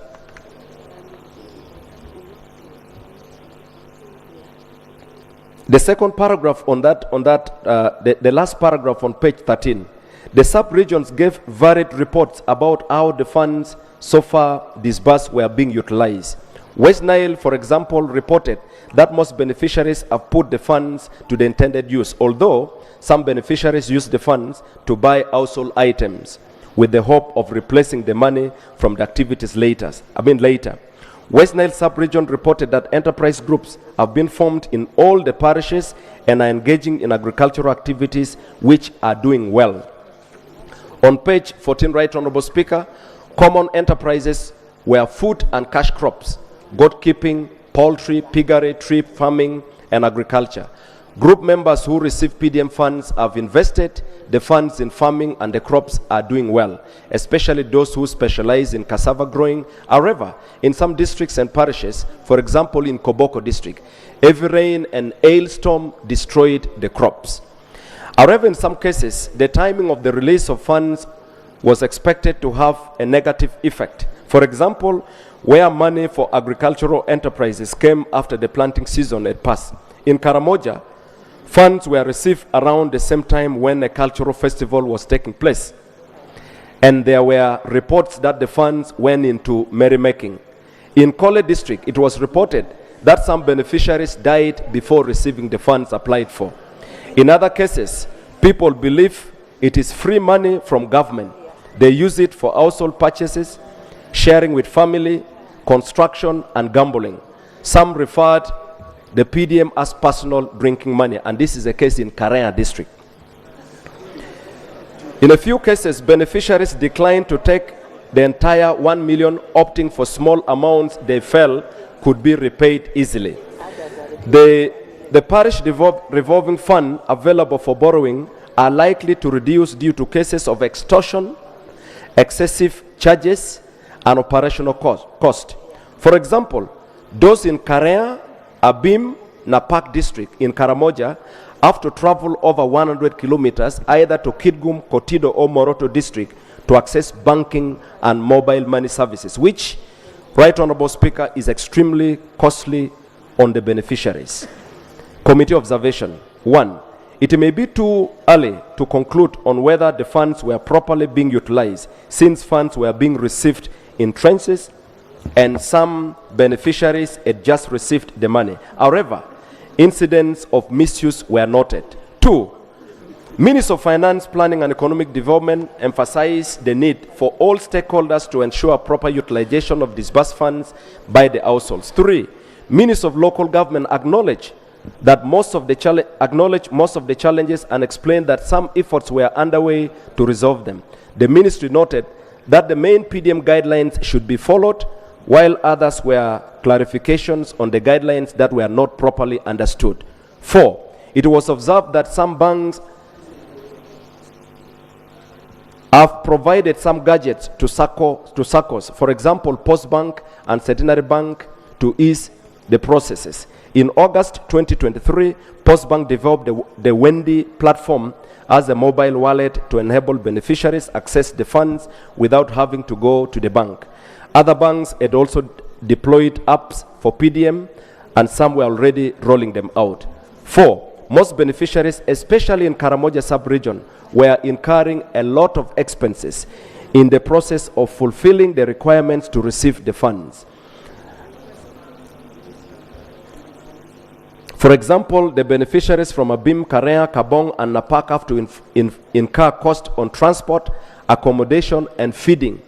the second paragraph the last paragraph on page 13, the sub-regions gave varied reports about how the funds so far disbursed were being utilized. West Nile, for example, reported that most beneficiaries have put the funds to the intended use, although some beneficiaries use the funds to buy household items with the hope of replacing the money from the activities later. West Nile sub-region reported that enterprise groups have been formed in all the parishes and are engaging in agricultural activities which are doing well. On page 14, Right Honorable Speaker, common enterprises were food and cash crops, goat keeping, poultry, piggery, tree farming, and agriculture. Group members who receive PDM funds have invested the funds in farming and the crops are doing well, especially those who specialize in cassava growing. However, in some districts and parishes, for example in Koboko district, heavy rain and hailstorm destroyed the crops. However, in some cases, the timing of the release of funds was expected to have a negative effect. For example, where money for agricultural enterprises came after the planting season had passed. In Karamoja, funds were received around the same time when a cultural festival was taking place. And there were reports that the funds went into merrymaking. In Kole district, it was reported that some beneficiaries died before receiving the funds applied for. In other cases, people believe it is free money from government. They use it for household purchases, sharing with family, construction, and gambling. Some referred the PDM as personal drinking money, and this is a case in Karea district. In a few cases, beneficiaries declined to take the entire 1 million, opting for small amounts they felt could be repaid easily. The parish revolving fund available for borrowing are likely to reduce due to cases of extortion, excessive charges, and operational cost. For example, those in Karea, Abim, Napak district in Karamoja have to travel over 100 kilometers either to Kitgum, Kotido, or Moroto district to access banking and mobile money services, which, Right Honorable Speaker, is extremely costly on the beneficiaries. Committee observation. 1. It may be too early to conclude on whether the funds were properly being utilized, since funds were being received in tranches and some beneficiaries had just received the money. However, incidents of misuse were noted. 2. Minister of Finance, Planning and Economic Development emphasized the need for all stakeholders to ensure proper utilization of disbursed funds by the households. 3. Minister of Local Government acknowledged most of the challenges and explained that some efforts were underway to resolve them. The ministry noted that the main PDM guidelines should be followed, while others were clarifications on the guidelines that were not properly understood. 4. It was observed that some banks have provided some gadgets to SACCOs, for example, Postbank and Centenary Bank, to ease the processes. In August 2023, Postbank developed the Wendy platform as a mobile wallet to enable beneficiaries access the funds without having to go to the bank. Other banks had also deployed apps for PDM, and some were already rolling them out. 4. Most beneficiaries, especially in Karamoja sub-region, were incurring a lot of expenses in the process of fulfilling the requirements to receive the funds. For example, the beneficiaries from Abim, Karea, Kabong, and Napak have to incur cost on transport, accommodation, and feeding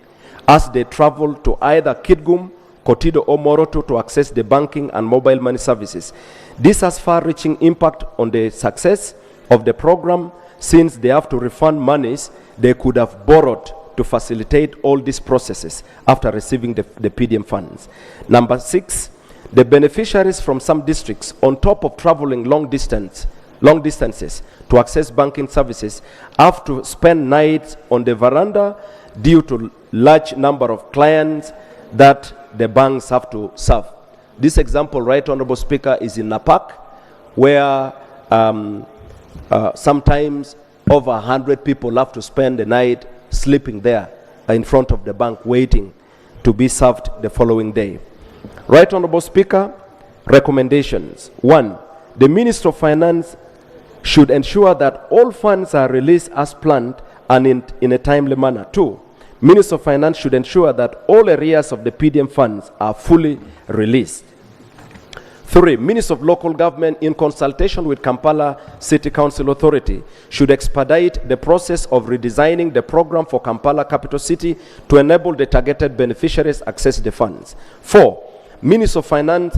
as they travel to either Kitgum, Kotido, or Moroto to access the banking and mobile money services. This has far-reaching impact on the success of the program, since they have to refund monies they could have borrowed to facilitate all these processes after receiving the PDM funds. Number 6, the beneficiaries from some districts, on top of traveling long distances to access banking services, have to spend nights on the veranda due to large number of clients that the banks have to serve. This example, Right Honorable Speaker, is in Napak, where sometimes over 100 people have to spend the night sleeping there in front of the bank waiting to be served the following day. Right Honorable Speaker, recommendations. 1. The Minister of Finance should ensure that all funds are released as planned and in a timely manner. 2. Minister of Finance should ensure that all areas of the PDM funds are fully released. 3. Minister of Local Government, in consultation with Kampala City Council Authority, should expedite the process of redesigning the program for Kampala Capital City to enable the targeted beneficiaries access the funds. 4. Minister of Finance,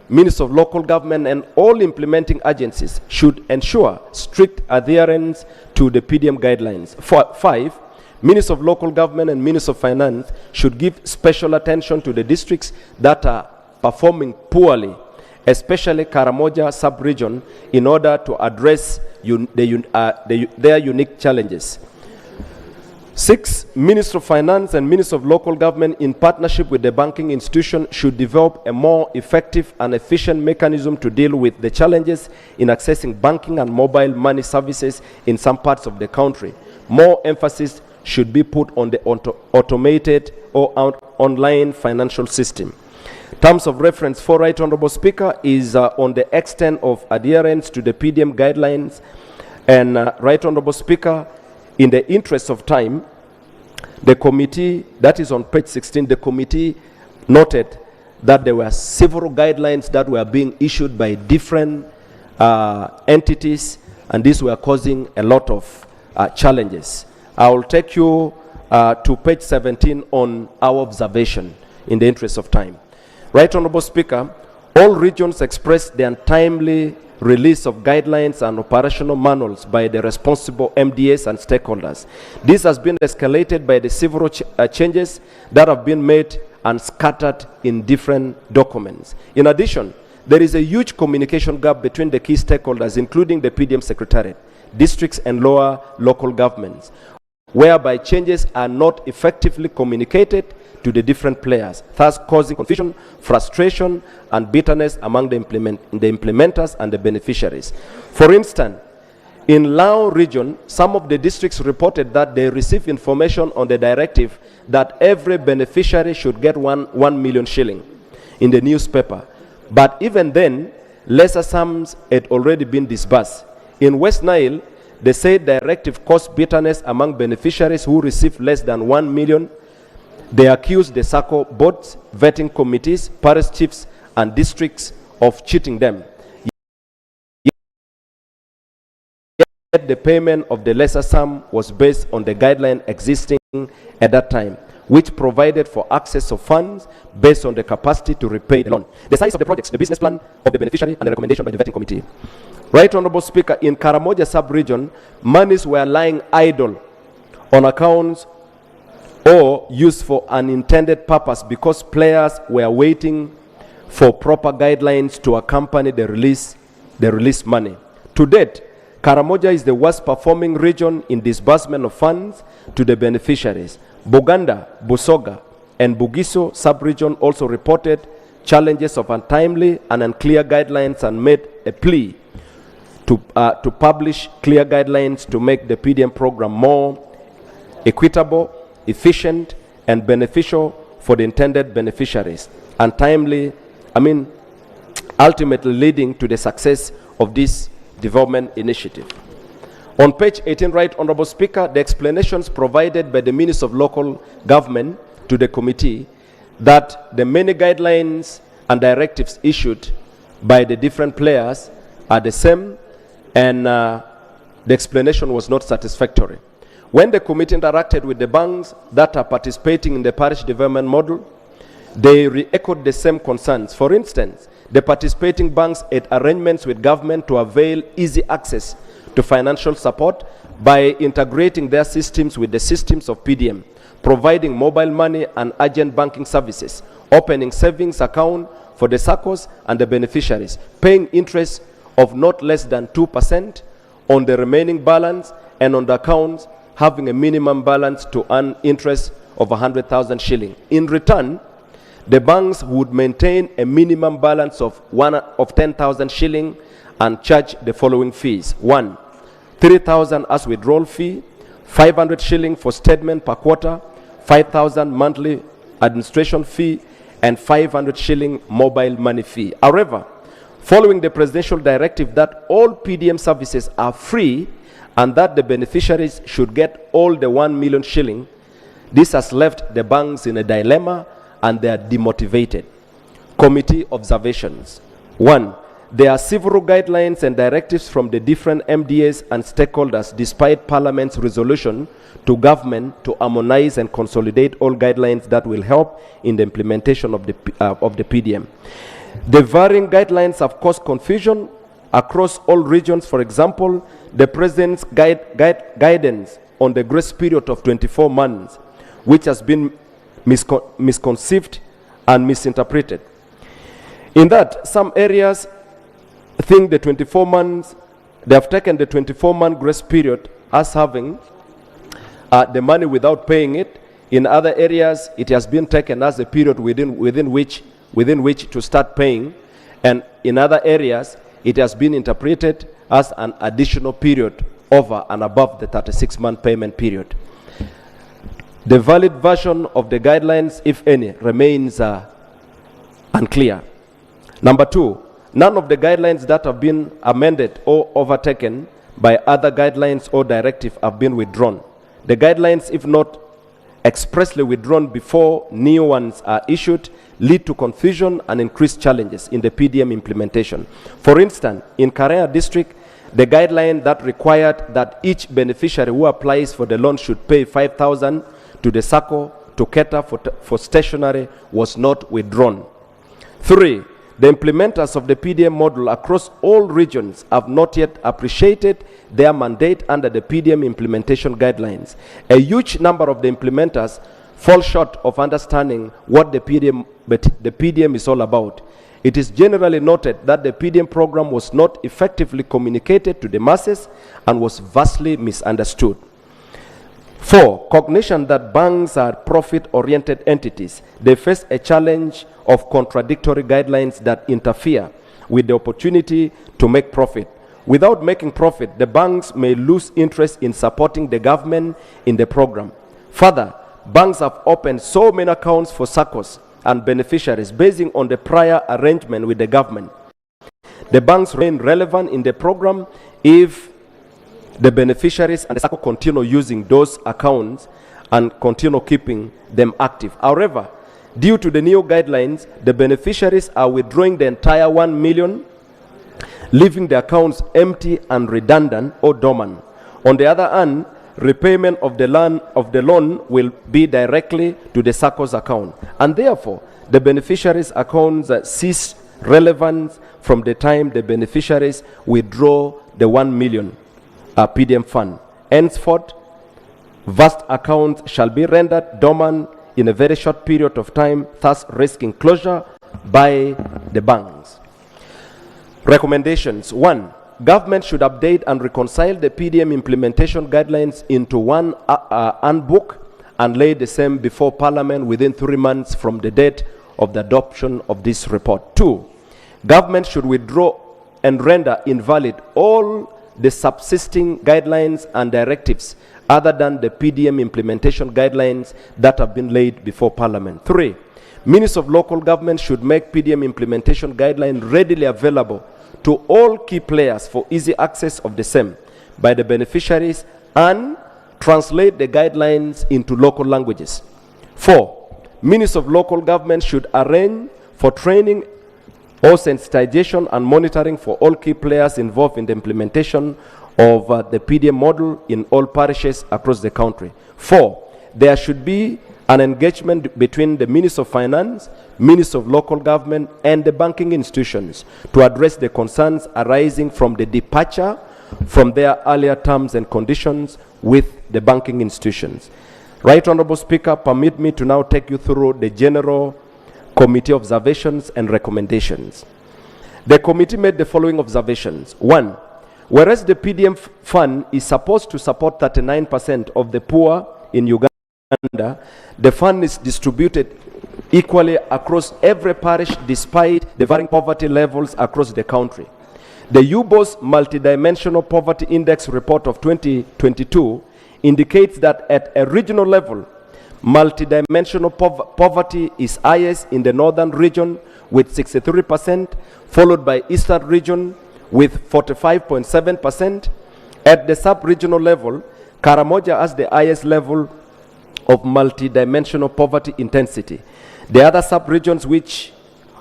Minister of Local Government, and all implementing agencies should ensure strict adherence to the PDM guidelines. 5. Minister of Local Government and Minister of Finance should give special attention to the districts that are performing poorly especially Karamoja sub-region, in order to address their unique challenges. 6, Minister of Finance and Minister of Local Government, in partnership with the banking institution, should develop a more effective and efficient mechanism to deal with the challenges in accessing banking and mobile money services in some parts of the country. More emphasis should be put on the automated or online financial system. Terms of reference for Right Honorable Speaker is on the extent of adherence to the PDM guidelines. And Right Honorable Speaker, in the interest of time, the committee, that is on page 16, the committee noted that there were several guidelines that were being issued by different entities, and these were causing a lot of challenges. I will take you to page 17 on our observation in the interest of time. Right Honorable Speaker, all regions expressed the untimely release of guidelines and operational manuals by the responsible MDAs and stakeholders. This has been escalated by the several changes that have been made and scattered in different documents. In addition, there is a huge communication gap between the key stakeholders, including the PDM Secretariat, districts and lower local governments, whereby changes are not effectively communicated to the different players, thus causing confusion, frustration, and bitterness among the implementers and the beneficiaries. For instance, in Lao region, some of the districts reported that they received information on the directive that every beneficiary should get 1 million shilling in the newspaper. But even then, lesser sums had already been disbursed. In West Nile, the said directive caused bitterness among beneficiaries who received less than 1 million. They accused the SACCO boards, vetting committees, parish chiefs, and districts of cheating them. Yet the payment of the lesser sum was based on the guideline existing at that time, which provided for access of funds based on the capacity to repay the loan, the size of the projects, the business plan of the beneficiary, and the recommendation by the vetting committee. Right Honorable Speaker, in Karamoja sub-region, monies were lying idle on accounts or used for unintended purpose because players were waiting for proper guidelines to accompany the release money. To date, Karamoja is the worst performing region in disbursement of funds to the beneficiaries. Buganda, Busoga, and Bugiso sub-region also reported challenges of untimely and unclear guidelines and made a plea to publish clear guidelines to make the PDM program more equitable, efficient, and beneficial for the intended beneficiaries, and ultimately leading to the success of this development initiative. On page 18, Right Honorable Speaker, the explanations provided by the Minister of Local Government to the committee that the many guidelines and directives issued by the different players are the same, and the explanation was not satisfactory. When the committee interacted with the banks that are participating in the parish development model, they re-echoed the same concerns. For instance, the participating banks had arrangements with government to avail easy access to financial support by integrating their systems with the systems of PDM, providing mobile money and urgent banking services, opening savings account for the SACCOs and the beneficiaries, paying interest of not less than 2% on the remaining balance, and on the accounts having a minimum balance to earn interest of 100,000 shilling. In return, the banks would maintain a minimum balance of 10,000 shilling and charge the following fees. 1, 3,000 as withdrawal fee, 500 shilling for statement per quarter, 5,000 monthly administration fee, and 500 shilling mobile money fee. However, following the presidential directive that all PDM services are free and that the beneficiaries should get all the 1 million shilling, this has left the banks in a dilemma and they are demotivated. Committee observations. 1, there are several guidelines and directives from the different MDAs and stakeholders despite Parliament's resolution to government to harmonize and consolidate all guidelines that will help in the implementation of the PDM. The varying guidelines have caused confusion across all regions. For example, the President's guidance on the grace period of 24 months, which has been misconceived and misinterpreted. In that, some areas think the 24 months, they have taken the 24-month grace period as having the money without paying it. In other areas, it has been taken as a period within which to start paying. And in other areas, it has been interpreted as an additional period over and above the 36-month payment period. The valid version of the guidelines, if any, remains unclear. Number two, none of the guidelines that have been amended or overtaken by other guidelines or directive have been withdrawn. The guidelines, if not expressly withdrawn before new ones are issued, lead to confusion and increased challenges in the PDM implementation. For instance, in Karea district, the guideline that required that each beneficiary who applies for the loan should pay 5,000 to the SACCO to cater for stationery was not withdrawn. 3. The implementers of the PDM model across all regions have not yet appreciated their mandate under the PDM implementation guidelines. A huge number of the implementers fall short of understanding what the PDM is all about. It is generally noted that the PDM program was not effectively communicated to the masses and was vastly misunderstood. 4. Cognition that banks are profit-oriented entities. They face a challenge of contradictory guidelines that interfere with the opportunity to make profit. Without making profit, the banks may lose interest in supporting the government in the program. Further, banks have opened so many accounts for SACCOs and beneficiaries basing on the prior arrangement with the government. The banks remain relevant in the program if the beneficiaries and the SACCO continue using those accounts and continue keeping them active. However, due to the new guidelines, the beneficiaries are withdrawing the entire 1 million, leaving the accounts empty and redundant or dormant. On the other hand, repayment of the loan will be directly to the SACCO's account, and therefore the beneficiaries' accounts cease relevance from the time the beneficiaries withdraw the 1 million PDM fund. Henceforth, vast accounts shall be rendered dormant in a very short period of time, thus risking closure by the banks. Recommendations. 1. Government should update and reconcile the PDM implementation guidelines into one handbook and lay the same before Parliament within 3 months from the date of the adoption of this report. 2. Government should withdraw and render invalid all the subsisting guidelines and directives other than the PDM implementation guidelines that have been laid before Parliament. 3. Ministers of local government should make PDM implementation guidelines readily available to all key players for easy access of the same by the beneficiaries and translate the guidelines into local languages. 4. Ministers of local government should arrange for training or sensitization and monitoring for all key players involved in the implementation of the PDM model in all parishes across the country. 4. There should be an engagement between the Minister of Finance, Minister of Local Government, and the banking institutions to address the concerns arising from the departure from their earlier terms and conditions with the banking institutions. Right Honorable Speaker, permit me to now take you through the General Committee observations and recommendations. The committee made the following observations. 1. Whereas the PDM fund is supposed to support 39% of the poor in Uganda, the fund is distributed equally across every parish despite the varying poverty levels across the country. The UBOS Multidimensional Poverty Index report of 2022 indicates that at a regional level, multidimensional poverty is highest in the northern region with 63%, followed by eastern region with 45.7%. At the sub-regional level, Karamoja has the highest level of multidimensional poverty intensity. The other sub-regions with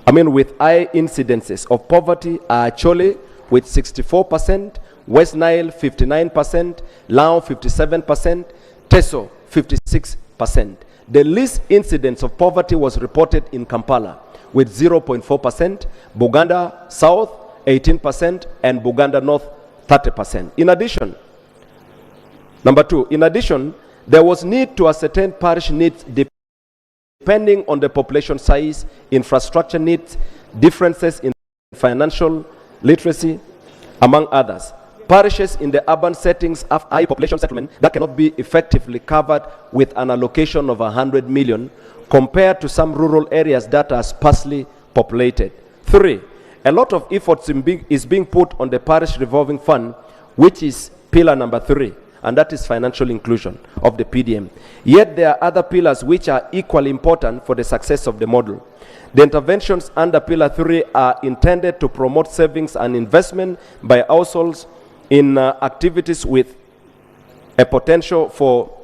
high incidences of poverty are Chole with 64%, West Nile 59%, Lao 57%, Teso 56%. The least incidence of poverty was reported in Kampala with 0.4%, Buganda South 18%, and Buganda North 30%. In addition, number 2, in addition, there was need to ascertain parish needs depending on the population size, infrastructure needs, differences in financial literacy, among others. Parishes in the urban settings have high population settlement that cannot be effectively covered with an allocation of 100 million compared to some rural areas that are sparsely populated. 3, a lot of efforts is being put on the parish revolving fund, which is pillar number 3, and that is financial inclusion of the PDM. Yet there are other pillars which are equally important for the success of the model. The interventions under pillar 3 are intended to promote savings and investment by households in activities with a potential for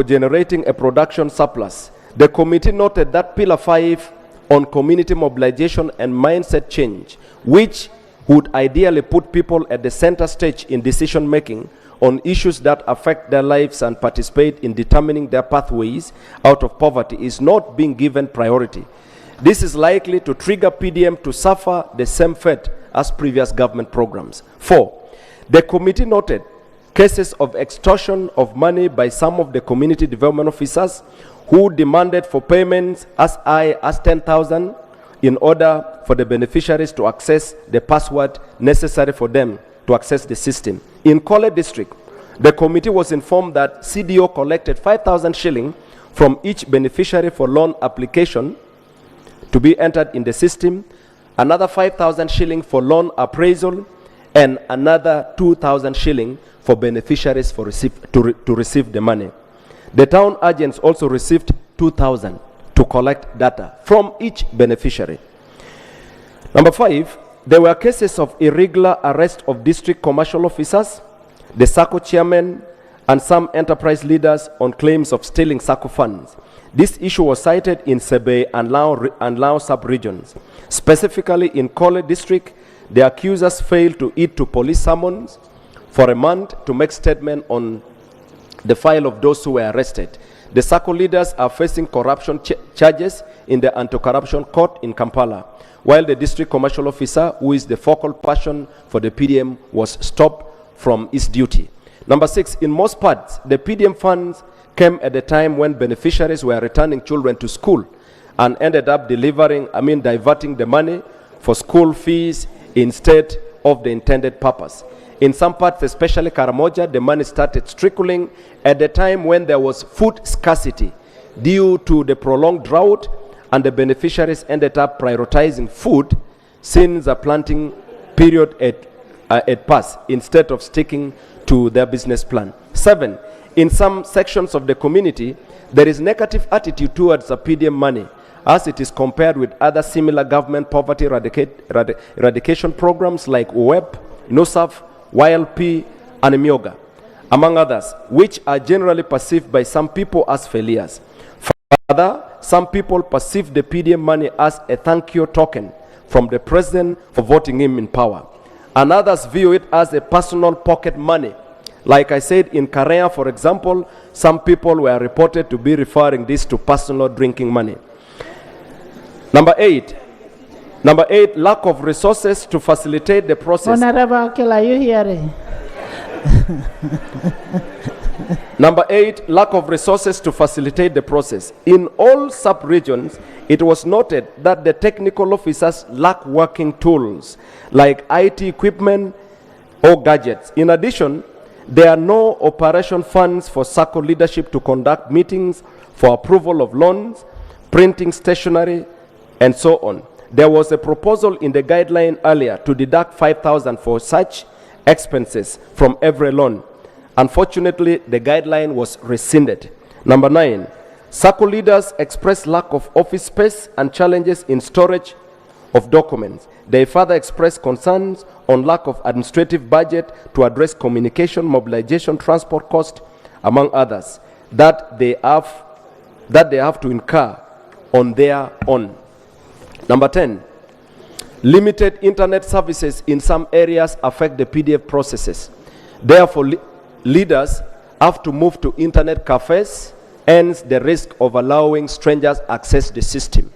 generating a production surplus. The committee noted that pillar 5 on community mobilization and mindset change, which would ideally put people at the center stage in decision making on issues that affect their lives and participate in determining their pathways out of poverty, is not being given priority. This is likely to trigger PDM to suffer the same fate as previous government programs. 4, the committee noted cases of extortion of money by some of the community development officers who demanded for payments as high as 10,000 in order for the beneficiaries to access the password necessary for them to access the system. In Kole district, the committee was informed that CDO collected 5,000 shilling from each beneficiary for loan application to be entered in the system, another 5,000 shilling for loan appraisal, and another 2,000 shilling for beneficiaries to receive the money. The town agents also received 2,000 to collect data from each beneficiary. Number 5, there were cases of irregular arrest of district commercial officers, the SACCO chairman, and some enterprise leaders on claims of stealing SACCO funds. This issue was cited in Sebe and Lao sub-regions. Specifically in Kole district, the accusers failed to heed to police summons for a month to make statement on the file of those who were arrested. The SACCO leaders are facing corruption charges in the anti-corruption court in Kampala, while the district commercial officer, who is the focal person for the PDM, was stopped from his duty. Number 6, in most parts, the PDM funds came at a time when beneficiaries were returning children to school and ended up diverting the money for school fees instead of the intended purpose. In some parts, especially Karamoja, the money started trickling at the time when there was food scarcity due to the prolonged drought, and the beneficiaries ended up prioritizing food since the planting period had passed instead of sticking to their business plan. 7, in some sections of the community, there is negative attitude towards the PDM money as it is compared with other similar government poverty eradication programs like UWEP, NUSAF, YLP, and Myoga, among others, which are generally perceived by some people as failures. Further, some people perceive the PDM money as a thank you token from the president for voting him in power, and others view it as a personal pocket money. Like I said, in Korea, for example, some people were reported to be referring this to personal drinking money. Number 8, lack of resources to facilitate the process. Honorable Akil, are you hearing? Number 8, lack of resources to facilitate the process. In all sub-regions, it was noted that the technical officers lack working tools like IT equipment or gadgets. In addition, there are no operation funds for SACCO leadership to conduct meetings for approval of loans, printing stationery, and so on. There was a proposal in the guideline earlier to deduct 5,000 for such expenses from every loan. Unfortunately, the guideline was rescinded. Number 9, SACCO leaders expressed lack of office space and challenges in storage of documents. They further expressed concerns on lack of administrative budget to address communication, mobilization, transport cost, among others, that they have to incur on their own. Number 10, limited internet services in some areas affect the PDF processes. Therefore, leaders have to move to internet cafes, hence the risk of allowing strangers access the system.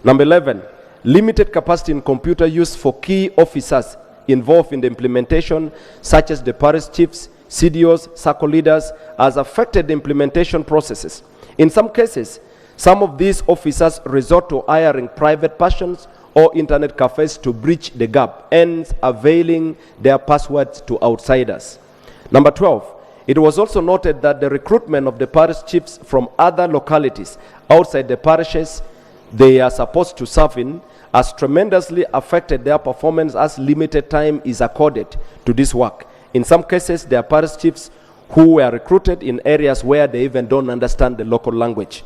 Number 11, limited capacity in computer use for key officers involved in the implementation, such as the parish chiefs, CDOs, circle leaders, has affected the implementation processes. In some cases, some of these officers resort to hiring private persons or internet cafes to bridge the gap, hence availing their passwords to outsiders. Number 12, it was also noted that the recruitment of the parish chiefs from other localities outside the parishes they are supposed to serve in has tremendously affected their performance, as limited time is accorded to this work. In some cases, there are parish chiefs who were recruited in areas where they even don't understand the local language.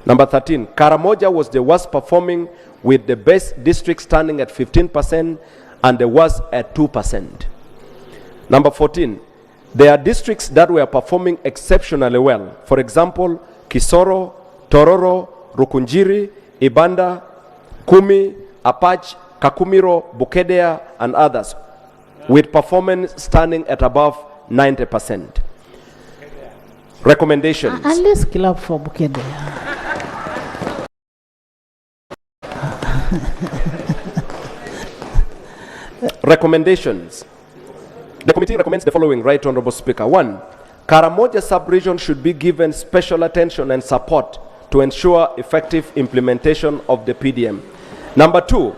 Number 13, Karamoja was the worst performing, with the best district standing at 15% and the worst at 2%. Number 14, there are districts that were performing exceptionally well. For example, Kisoro, Tororo, Rukunjiri, Ibanda, Kumi, Apach, Kakumiro, Bukedea, and others, with performance standing at above 90%. Recommendations. At least clap for Bukedea. Recommendations. The committee recommends the following, Right Honorable Speaker. 1. Karamoja sub-region should be given special attention and support to ensure effective implementation of the PDM. Number 2,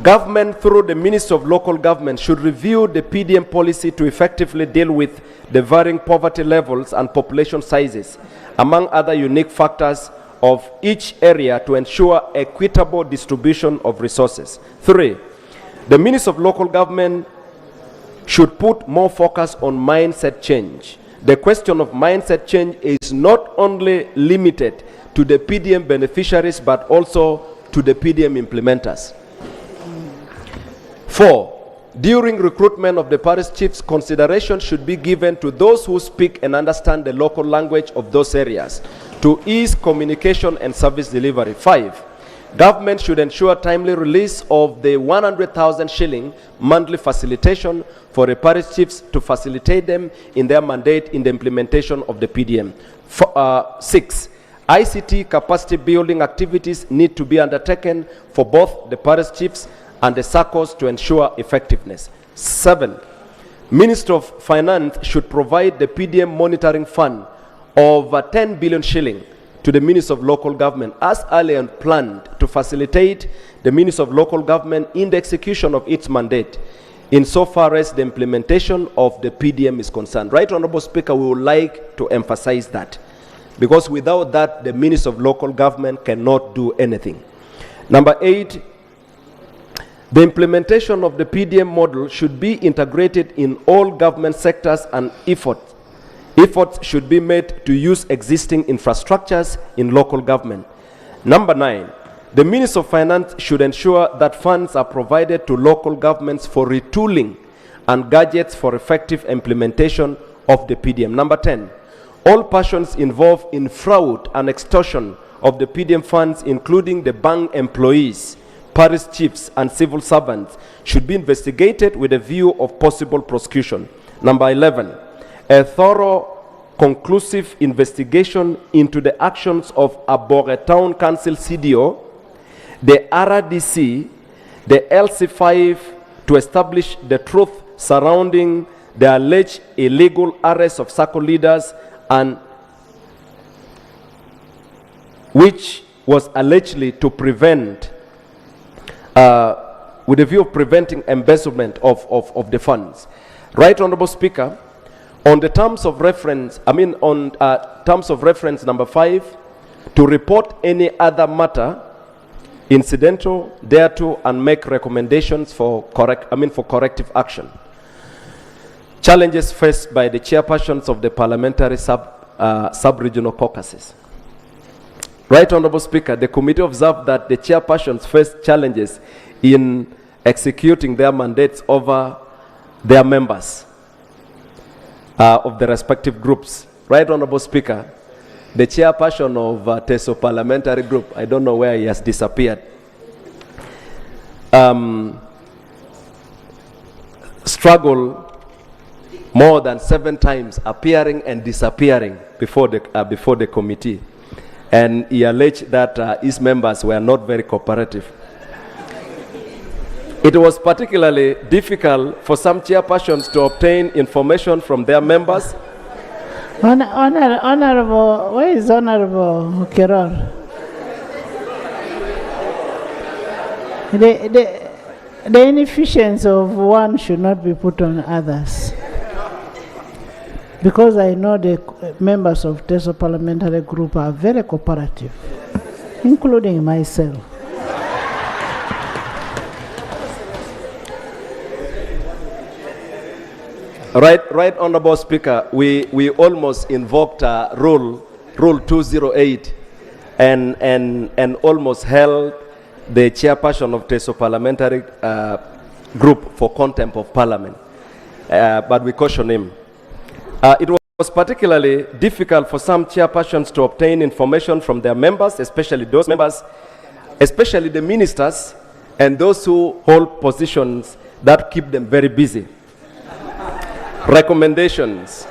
government through the Ministry of Local Government should review the PDM policy to effectively deal with the varying poverty levels and population sizes, among other unique factors of each area, to ensure equitable distribution of resources. 3, the Ministry of Local Government should put more focus on mindset change. The question of mindset change is not only limited to the PDM beneficiaries, but also to the PDM implementers. 4, during recruitment of the parish chiefs, consideration should be given to those who speak and understand the local language of those areas to ease communication and service delivery. 5, government should ensure timely release of the 100,000 shilling monthly facilitation for the parish chiefs to facilitate them in their mandate in the implementation of the PDM. 6, ICT capacity building activities need to be undertaken for both the parish chiefs and the SACCOs to ensure effectiveness. 7, Minister of Finance should provide the PDM monitoring fund of 10 billion shilling to the Ministry of Local Government as earlier planned to facilitate the Ministry of Local Government in the execution of its mandate insofar as the implementation of the PDM is concerned. Right Honorable Speaker, we would like to emphasize that, because without that, the Ministry of Local Government cannot do anything. Number 8, the implementation of the PDM model should be integrated in all government sectors, and efforts should be made to use existing infrastructures in local government. Number 9, the Minister of Finance should ensure that funds are provided to local governments for retooling and gadgets for effective implementation of the PDM. Number 10, all persons involved in fraud and extortion of the PDM funds, including the bank employees, parish chiefs, and civil servants, should be investigated with a view of possible prosecution. Number 11, a thorough, conclusive investigation into the actions of Abore Town Council CDO, the RDC, the LC5, to establish the truth surrounding the alleged illegal arrest of SACCO leaders, and which was allegedly to prevent, with a view of preventing embezzlement of the funds. Right Honorable Speaker, on the terms of reference, terms of reference number 5, to report any other matter incidental thereto and make recommendations for corrective action. Challenges faced by the chairpersons of the parliamentary sub-regional caucuses. Right Honorable Speaker, the committee observed that the chairpersons faced challenges in executing their mandates over their members of the respective groups. Right Honorable Speaker, the chairperson of TESO parliamentary group, I don't know where he has disappeared, struggled more than 7 times, appearing and disappearing before the committee, and he alleged that his members were not very cooperative. It was particularly difficult for some chairpersons to obtain information from their members. Honorable, where is Honorable Kiror? The inefficiency of one should not be put on others. Because I know the members of TESO parliamentary group are very cooperative, including myself. Right, Honorable Speaker, we almost invoked Rule 208 and almost held the chairperson of TESO parliamentary group for contempt of parliament, but we cautioned him. It was particularly difficult for some chairpersons to obtain information from their members, especially those members, especially the ministers and those who hold positions that keep them very busy. Recommendations.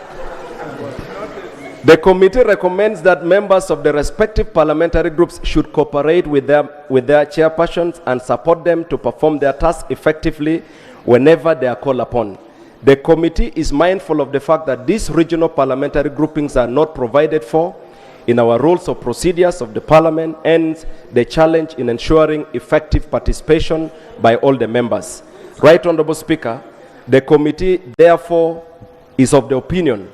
The committee recommends that members of the respective parliamentary groups should cooperate with their chairpersons and support them to perform their tasks effectively whenever they are called upon. The committee is mindful of the fact that these regional parliamentary groupings are not provided for in our rules of procedures of the parliament, and the challenge in ensuring effective participation by all the members. Right, Honorable Speaker, the committee therefore is of the opinion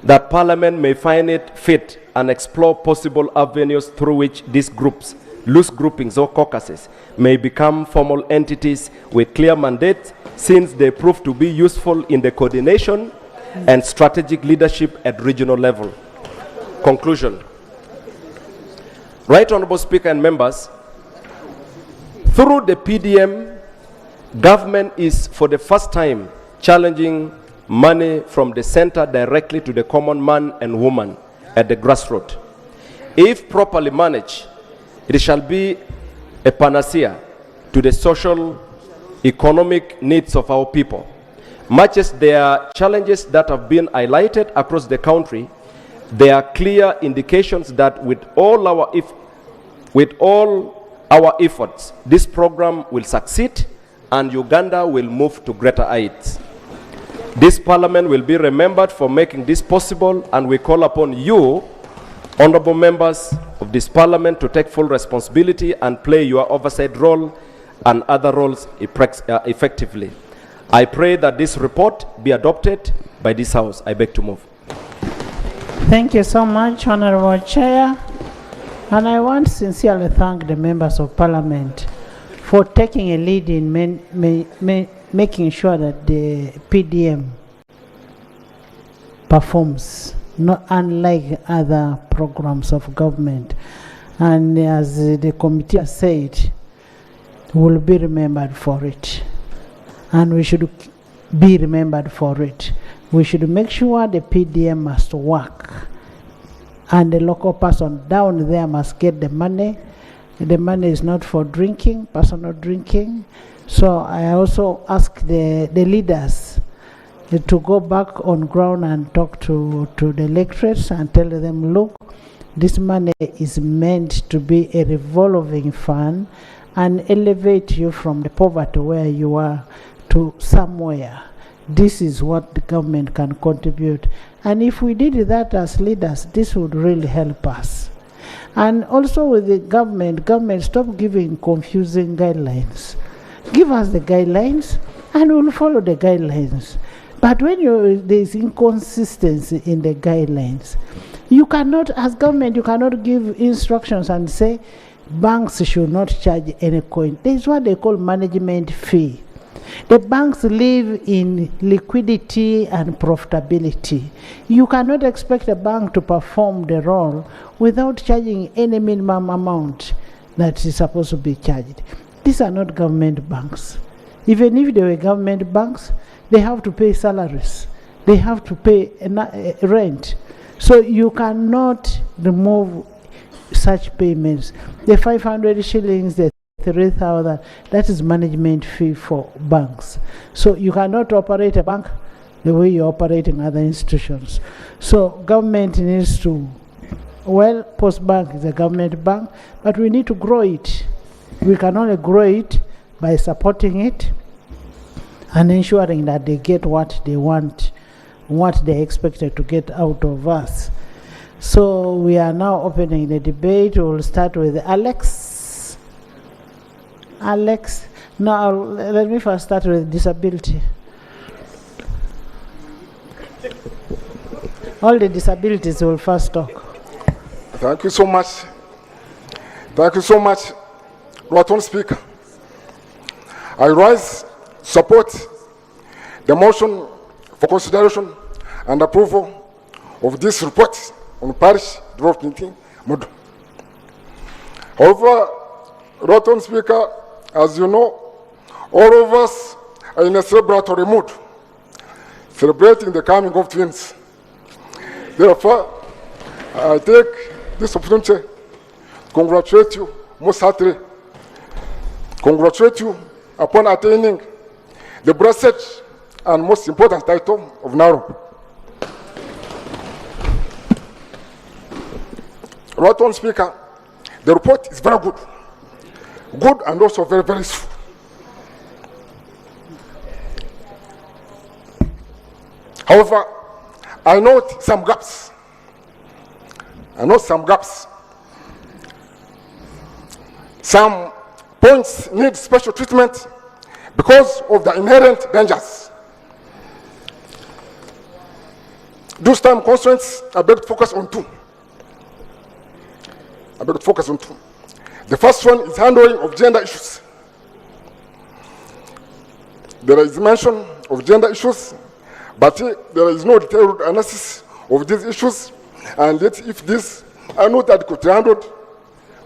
that Parliament may find it fit and explore possible avenues through which these groups, loose groupings or caucuses, may become formal entities with clear mandates, since they prove to be useful in the coordination and strategic leadership at regional level. Conclusion. Right, Honorable Speaker and members, through the PDM, government is for the first time challenging money from the center directly to the common man and woman at the grassroots. If properly managed, it shall be a panacea to the social, economic needs of our people. Much as there are challenges that have been highlighted across the country, there are clear indications that with all our efforts, this program will succeed and Uganda will move to greater heights. This parliament will be remembered for making this possible, and we call upon you, honorable members of this parliament, to take full responsibility and play your oversight role and other roles effectively. I pray that this report be adopted by this House. I beg to move. Thank you so much, Honorable Chair. And I want to sincerely thank the members of Parliament for taking a lead in making sure that the PDM performs, not unlike other programs of government. And as the committee has said, we'll be remembered for it. And we should be remembered for it. We should make sure the PDM must work. And the local person down there must get the money. The money is not for drinking, personal drinking. So I also ask the leaders to go back on ground and talk to the electorates and tell them, look, this money is meant to be a revolving fund and elevate you from the poverty where you are to somewhere. This is what the government can contribute. And if we did that as leaders, this would really help us. And also with the government, stop giving confusing guidelines. Give us the guidelines and we'll follow the guidelines. But when there's inconsistency in the guidelines, you cannot, as government, you cannot give instructions and say banks should not charge any coin. This is what they call management fee. The banks live in liquidity and profitability. You cannot expect a bank to perform the role without charging any minimum amount that is supposed to be charged. These are not government banks. Even if they were government banks, they have to pay salaries. They have to pay rent. So you cannot remove such payments. The 500 shillings, the 3,000, that is management fee for banks. So you cannot operate a bank the way you're operating other institutions. So government needs to, well, Post Bank is a government bank, but we need to grow it. We can only grow it by supporting it and ensuring that they get what they want, what they expected to get out of us. So we are now opening the debate. We will start with Alex. Alex. No, let me first start with disability. All the disabilities will first talk. Thank you so much. Thank you so much, Honorable Speaker. I rise to support the motion for consideration and approval of this report on parish development model. However, Honorable Speaker, as you know, all of us are in a celebratory mood, celebrating the coming of twins. Therefore, I take this opportunity to congratulate you most heartily, congratulate you upon attaining the blessed and most important title of Nairobi. Honorable Speaker, the report is very good. Good and also very, very useful. However, I note some gaps. Some points need special treatment because of the inherent dangers. Those time constraints, I beg to focus on two. The first one is handling of gender issues. There is mention of gender issues, but there is no detailed analysis of these issues, and yet if these are not adequately handled,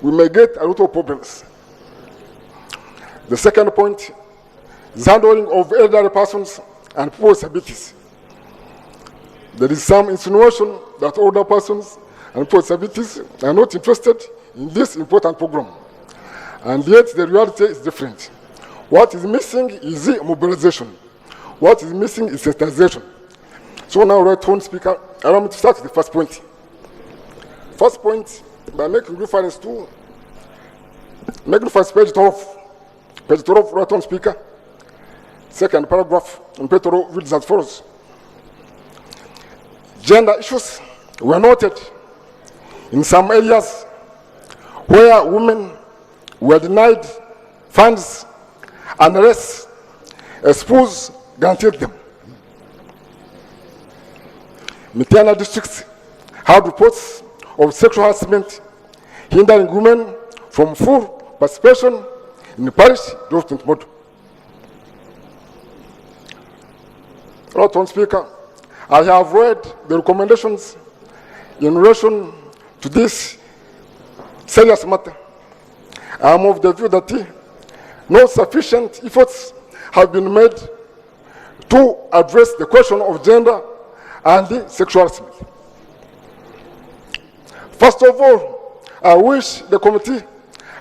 we may get a lot of problems. The second point is handling of elderly persons and people with disabilities. There is some insinuation that older persons and people with disabilities are not interested in this important program, and yet the reality is different. What is missing is the mobilization. What is missing is sensitization. So now, Honorable Speaker, allow me to start with the first point. First point, by making reference to page 12, Honorable Speaker. Second paragraph in page 12 reads as follows. Gender issues were noted in some areas where women were denied funds unless a spouse granted them. Mitiana districts had reports of sexual harassment hindering women from full participation in the parish development model. Honorable Speaker, I have read the recommendations in relation to this serious matter. I am of the view that no sufficient efforts have been made to address the question of gender and the sexual harassment. First of all, I wish the committee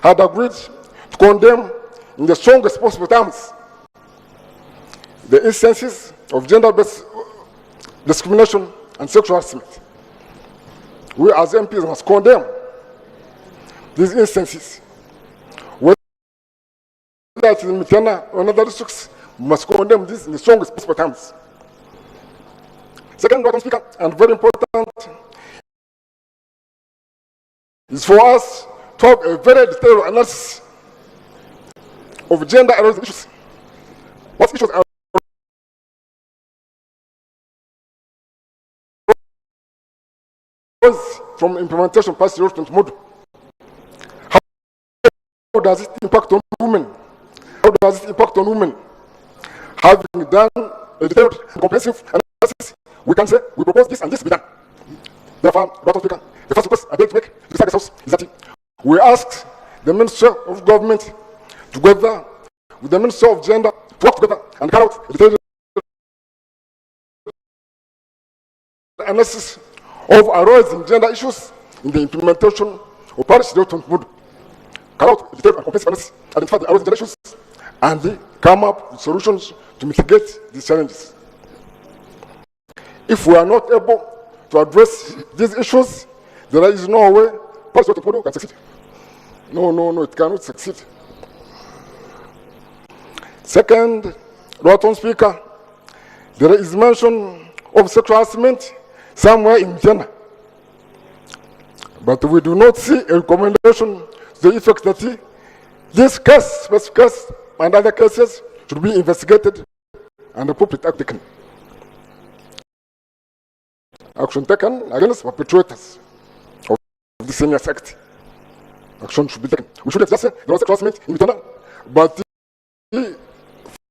had agreed to condemn in the strongest possible terms the instances of gender-based discrimination and sexual harassment. We as MPs must condemn these instances. Whether it's in Mitiana or another districts, we must condemn this in the strongest possible terms. Second, Honorable Speaker, and very important, is for us to have a very detailed analysis of gender-related issues. What issues are from implementation past development model? How does it impact on women? How does it impact on women? Having done a detailed and comprehensive analysis, we can say we propose this and this be done. Therefore, Honorable Speaker, the first request I beg to make to the House is that we ask the Minister of Government, together with the Minister of Gender, to work together and carry out a detailed analysis of arising gender issues in the implementation of parish development model. Carry out a detailed and comprehensive analysis, identify the arising gender issues, and come up with solutions to mitigate these challenges. If we are not able to address these issues, there is no way parish development model can succeed. No, it cannot succeed. Second, Lord Speaker, there is mention of sexual harassment somewhere in Ghana. But we do not see a recommendation to the effect that this case, specific case, and other cases should be investigated and appropriate action taken. Action taken against perpetrators of the senior act. Action should be taken. We should have just said there was a classmate in Ghana, but he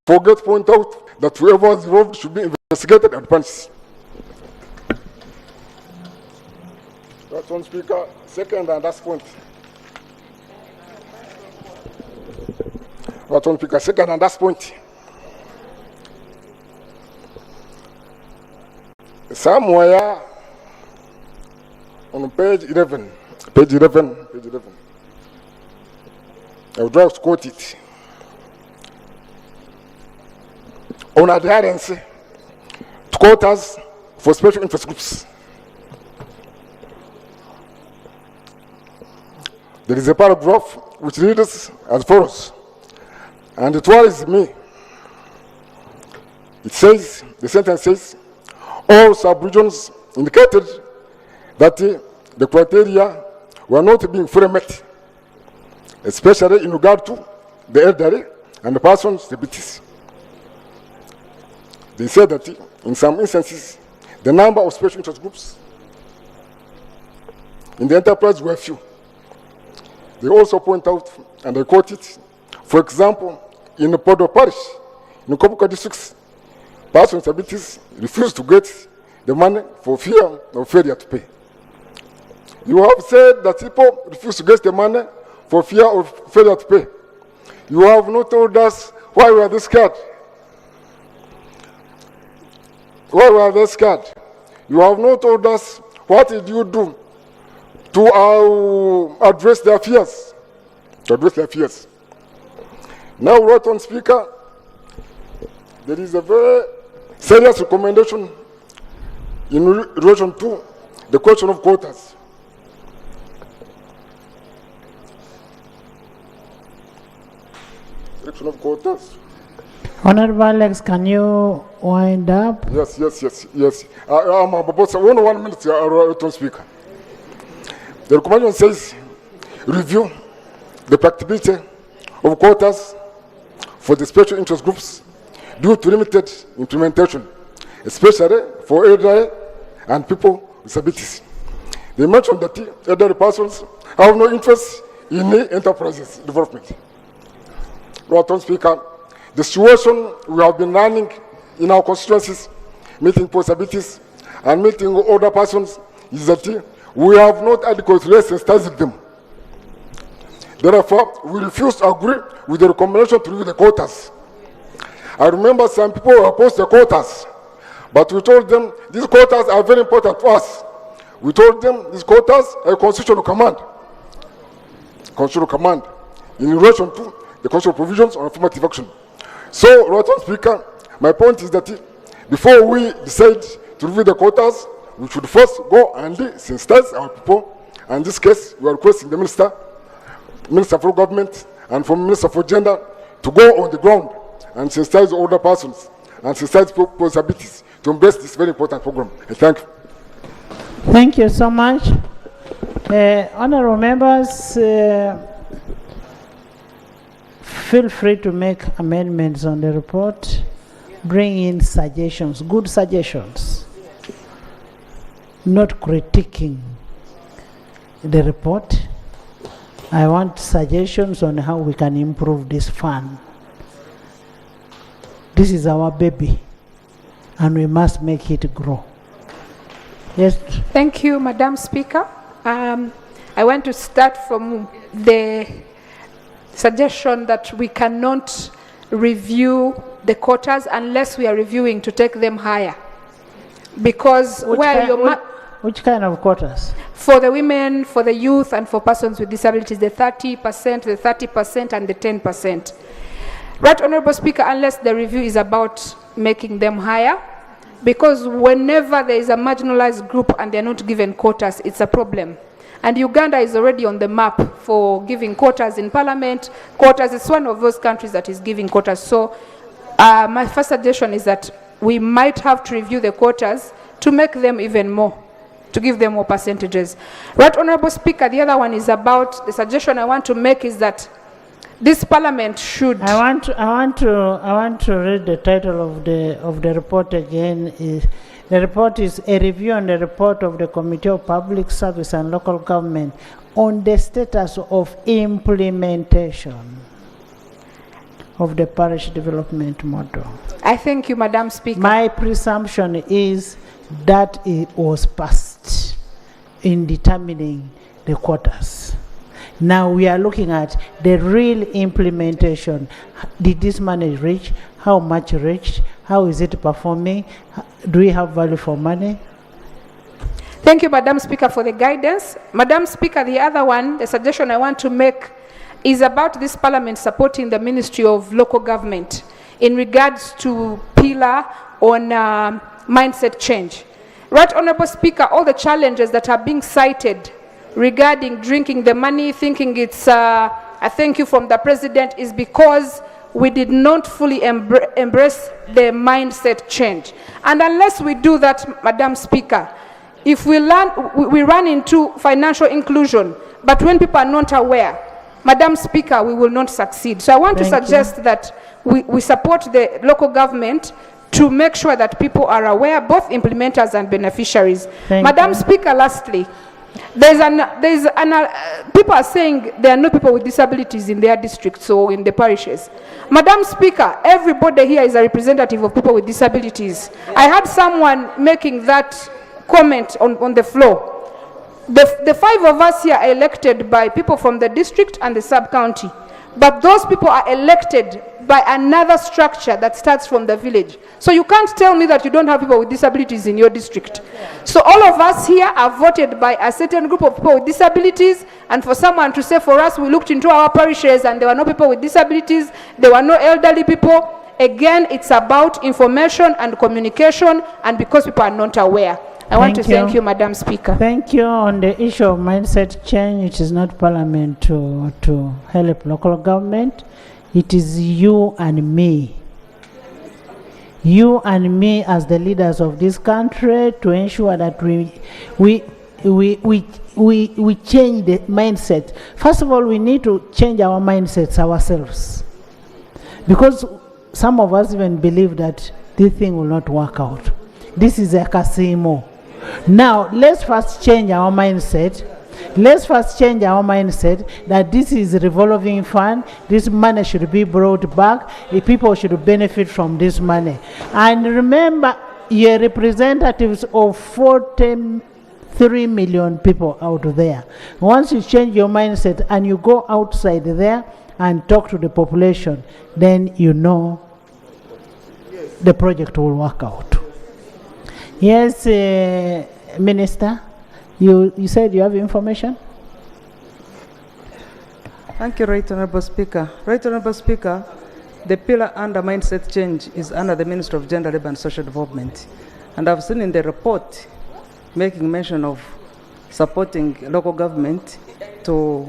forget to point out that whoever was involved should be investigated and punished. That's one speaker. Second and last point. That's one speaker. Second and last point. Somewhere on page 11, I would like to quote it. On adherence to quotas for special interest groups. There is a paragraph which reads as follows, and it worries me. It says, the sentence says, all sub-regions indicated that the criteria were not being fully met, especially in regard to the elderly and the persons with disabilities. They said that in some instances, the number of special interest groups in the enterprise were few. They also point out, and I quote it, for example, in the Podo Parish, in Kobuka districts, persons with disabilities refused to get the money for fear of failure to pay. You have said that people refuse to get the money for fear of failure to pay. You have not told us why we are this scared. Why we are this scared? You have not told us what did you do to address their fears. Now, right on Speaker, there is a very serious recommendation in relation to the question of quotas. Question of quotas. Honorable Alex, can you wind up? Yes. I'm about 1 minute, right on Speaker. The recommendation says review the practicability of quotas for the special interest groups due to limited implementation, especially for elderly and people with disabilities. They mentioned that elderly persons have no interest in enterprises development. Lord Speaker, the situation we have been running in our constituencies, meeting possibilities and meeting older persons, is that we have not adequately sensitized them. Therefore, we refuse to agree with the recommendation to review the quotas. I remember some people opposed the quotas, but we told them these quotas are very important to us. We told them these quotas are a constitutional command. In relation to the constitutional provisions on affirmative action. So, Lord Speaker, my point is that before we decide to review the quotas, we should first go and sensitize our people. And in this case, we are requesting the Minister for Government and from Minister for Gender to go on the ground and sensitize older persons and sensitize people with disabilities to embrace this very important program. Thank you. Thank you so much. Honorable members, feel free to make amendments on the report. Bring in suggestions, good suggestions, not critiquing the report. I want suggestions on how we can improve this fund. This is our baby, and we must make it grow. Yes. Thank you, Madam Speaker. I want to start from the suggestion that we cannot review the quotas unless we are reviewing to take them higher. Because which kind of quotas? For the women, for the youth, and for persons with disabilities, the 30%, the 30%, and the 10%. Right, Honorable Speaker, unless the review is about making them higher, because whenever there is a marginalized group and they're not given quotas, it's a problem. And Uganda is already on the map for giving quotas in parliament. Quotas is one of those countries that is giving quotas. So my first suggestion is that we might have to review the quotas to make them even more, to give them more percentages. Right, Honorable Speaker, the other one is about, the suggestion I want to make is that this parliament should... I want to read the title of the report again. The report is a review on the report of the Committee of Public Service and Local Government on the status of implementation of the parish development model. I thank you, Madam Speaker. My presumption is that it was passed in determining the quotas. Now we are looking at the real implementation. Did this money reach? How much reached? How is it performing? Do we have value for money? Thank you, Madam Speaker, for the guidance. Madam Speaker, the other one, the suggestion I want to make is about this parliament supporting the Ministry of Local Government in regards to pillar on mindset change. Right, Honorable Speaker, all the challenges that are being cited regarding drinking the money, thinking it's a thank you from the president, is because we did not fully embrace the mindset change. And unless we do that, Madam Speaker, if we run into financial inclusion, but when people are not aware, Madam Speaker, we will not succeed. So I want to suggest that we support the local government to make sure that people are aware, both implementers and beneficiaries. Madam Speaker, lastly, people are saying there are no people with disabilities in their districts or in the parishes. Madam Speaker, everybody here is a representative of people with disabilities. I had someone making that comment on the floor. The five of us here are elected by people from the district and the sub-county, but those people are elected by another structure that starts from the village. So you can't tell me that you don't have people with disabilities in your district. So all of us here are voted by a certain group of people with disabilities, and for someone to say for us, we looked into our parishes and there were no people with disabilities, there were no elderly people. Again, it's about information and communication, and because people are not aware. I want to thank you, Madam Speaker. Thank you. On the issue of mindset change, it is not Parliament to help local government. It is you and me. You and me as the leaders of this country to ensure that we change the mindset. First of all, we need to change our mindsets ourselves. Because some of us even believe that this thing will not work out. This is a casino. Now, let's first change our mindset. Let's first change our mindset that this is a revolving fund. This money should be brought back. People should benefit from this money. And remember, you're representatives of 43 million people out there. Once you change your mindset and you go outside there and talk to the population, then you know the project will work out. Yes, Minister, you said you have information? Thank you, Right Honorable Speaker. Right Honorable Speaker, the pillar under mindset change is under the Ministry of Gender, Labour and Social Development. And I've seen in the report making mention of supporting local government to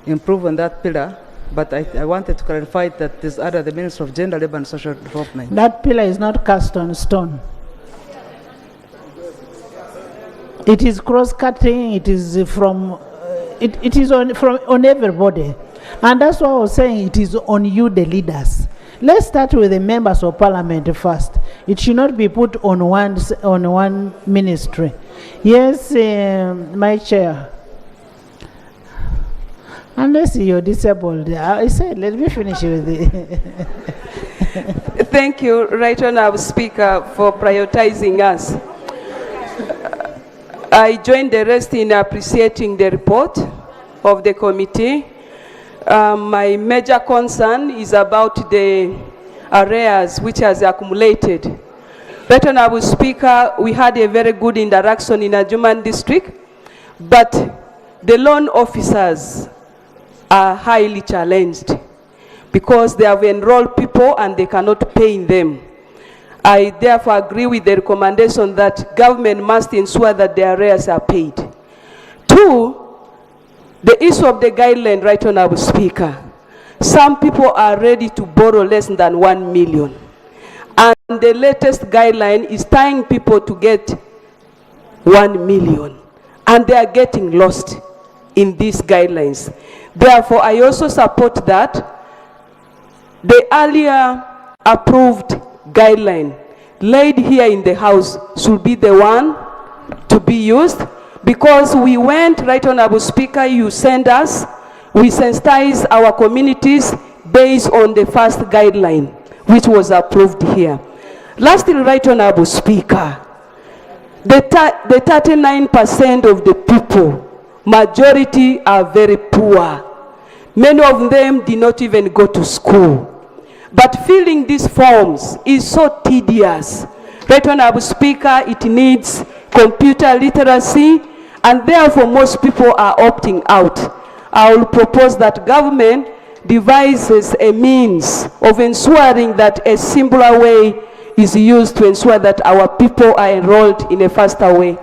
improve on that pillar, but I wanted to clarify that it is under the Ministry of Gender, Labour and Social Development. That pillar is not cast on stone. It is cross-cutting. It is from. It is on everybody, and that's why I was saying it is on you, the leaders. Let's start with the members of Parliament first. It should not be put on one ministry. Yes, my chair. Unless you're disabled, I said, let me finish with it. Thank you, Right Honourable Speaker, for prioritizing us. I join the rest in appreciating the report of the committee. My major concern is about the arrears which has accumulated. Right Honourable Speaker, we had a very good interaction in Adjumani district, but the loan officers are highly challenged because they have enrolled people and they cannot pay them. I therefore agree with the recommendation that government must ensure that the arrears are paid. Two, The issue of the guideline, Right Honorable Speaker, some people are ready to borrow less than 1 million. And the latest guideline is tying people to get 1 million. And they are getting lost in these guidelines. Therefore, I also support that the earlier approved guideline laid here in the House should be the one to be used, because we went, Right Honorable Speaker, you send us, we sensitize our communities based on the first guideline, which was approved here. Lastly, Right Honorable Speaker, the 39% of the people, majority are very poor. Many of them did not even go to school. But filling these forms is so tedious. Right Honorable Speaker, it needs computer literacy, and therefore most people are opting out. I will propose that government devises a means of ensuring that a simpler way is used to ensure that our people are enrolled in a faster way.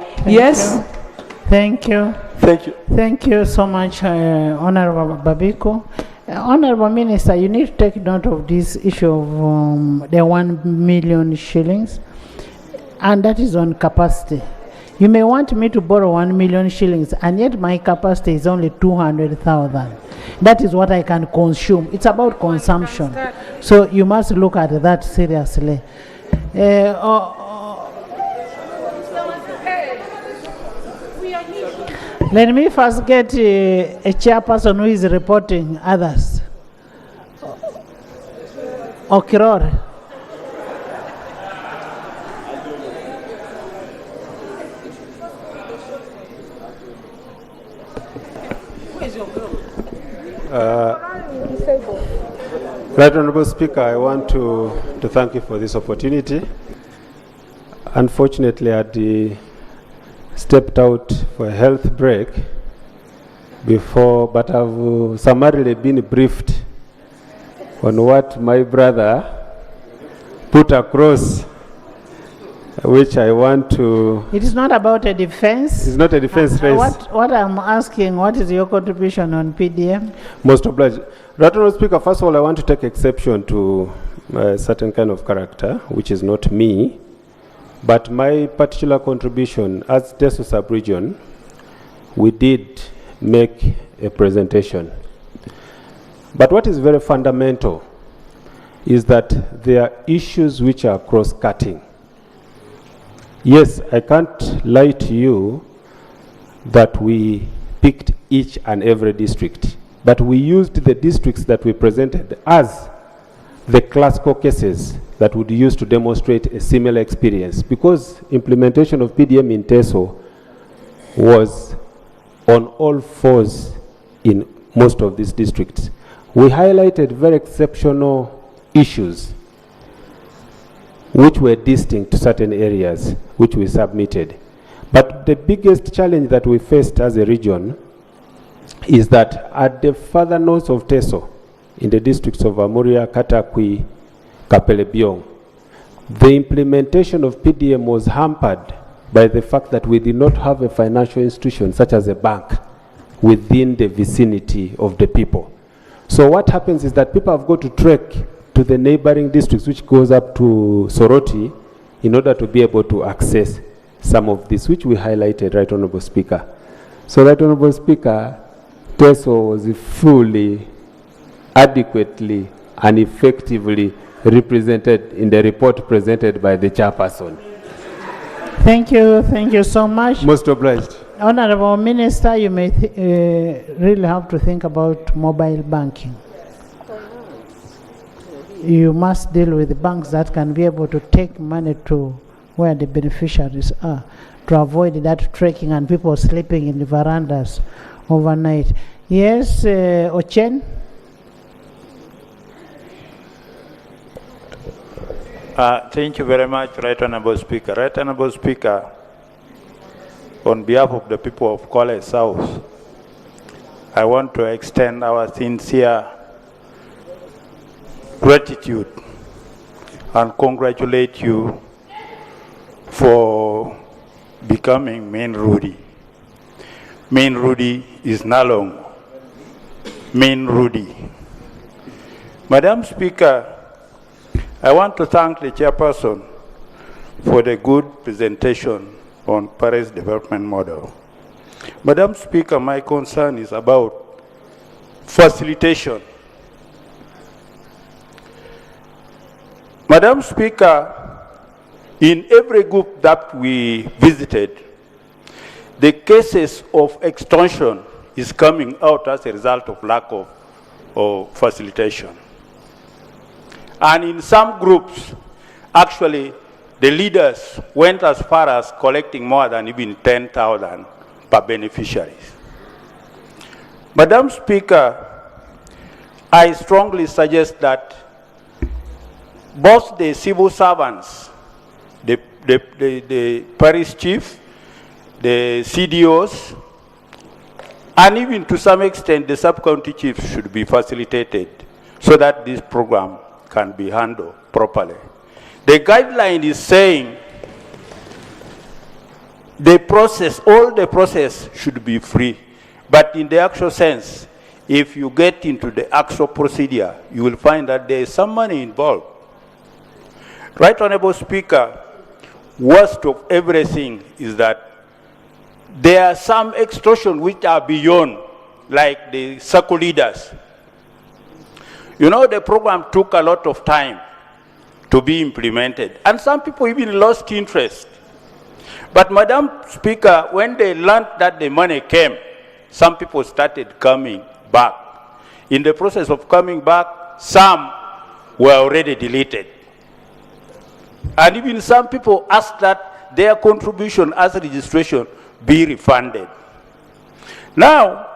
Thank you. Thank you. Thank you so much, Honorable Babiko. Honorable Minister, you need to take note of this issue of the 1 million shillings, and that is on capacity. You may want me to borrow 1 million shillings, and yet my capacity is only 200,000. That is what I can consume. It's about consumption. So you must look at that seriously. Let me first get a chairperson who is reporting others. Okirore. Right Honorable Speaker, I want to thank you for this opportunity. Unfortunately, I had stepped out for a health break before, but I've summarily been briefed on what my brother put across, which I want to... It is not about a defense. It's not a defense race. What I'm asking, what is your contribution on PDM? Most obliged. Right Honorable Speaker, first of all, I want to take exception to a certain kind of character, which is not me, but my particular contribution as Teso Sub-Region, we did make a presentation. But what is very fundamental is that there are issues which are cross-cutting. Yes, I can't lie to you that we picked each and every district, but we used the districts that we presented as the classical cases that would use to demonstrate a similar experience, because implementation of PDM in Teso was on all fours in most of these districts. We highlighted very exceptional issues which were distinct to certain areas which we submitted. But the biggest challenge that we faced as a region is that at the further north of Teso, in the districts of Amuria, Katakwi, Kapelebiong, the implementation of PDM was hampered by the fact that we did not have a financial institution such as a bank within the vicinity of the people. So what happens is that people have got to trek to the neighboring districts, which goes up to Soroti, in order to be able to access some of this, which we highlighted, Right Honorable Speaker. So, Right Honorable Speaker, Teso was fully, adequately, and effectively represented in the report presented by the chairperson. Thank you so much. Most obliged. Honorable Minister, you may really have to think about mobile banking. You must deal with the banks that can be able to take money to where the beneficiaries are, to avoid that trekking and people sleeping in the verandas overnight. Yes, Ochen? Thank you very much, Right Honorable Speaker. Right Honorable Speaker, on behalf of the people of Kwale South, I want to extend our sincere gratitude and congratulate you for becoming Main Rudi. Main Rudi is no longer Min Rudy. Madam Speaker, I want to thank the chairperson for the good presentation on Paris development model. Madam Speaker, my concern is about facilitation. Madam Speaker, in every group that we visited, the cases of extortion is coming out as a result of lack of facilitation. And in some groups, actually, the leaders went as far as collecting more than even 10,000 per beneficiaries. Madam Speaker, I strongly suggest that both the civil servants, the parish chief, the CDOs, and even to some extent the sub-county chiefs should be facilitated so that this program can be handled properly. The guideline is saying the process, all the process should be free. But in the actual sense, if you get into the actual procedure, you will find that there is some money involved. Right Honorable Speaker, worst of everything is that there are some extortion which are beyond, like the circle leaders. You know, the program took a lot of time to be implemented, and some people even lost interest. But Madam Speaker, when they learned that the money came, some people started coming back. In the process of coming back, some were already deleted. And even some people asked that their contribution as registration be refunded. Now,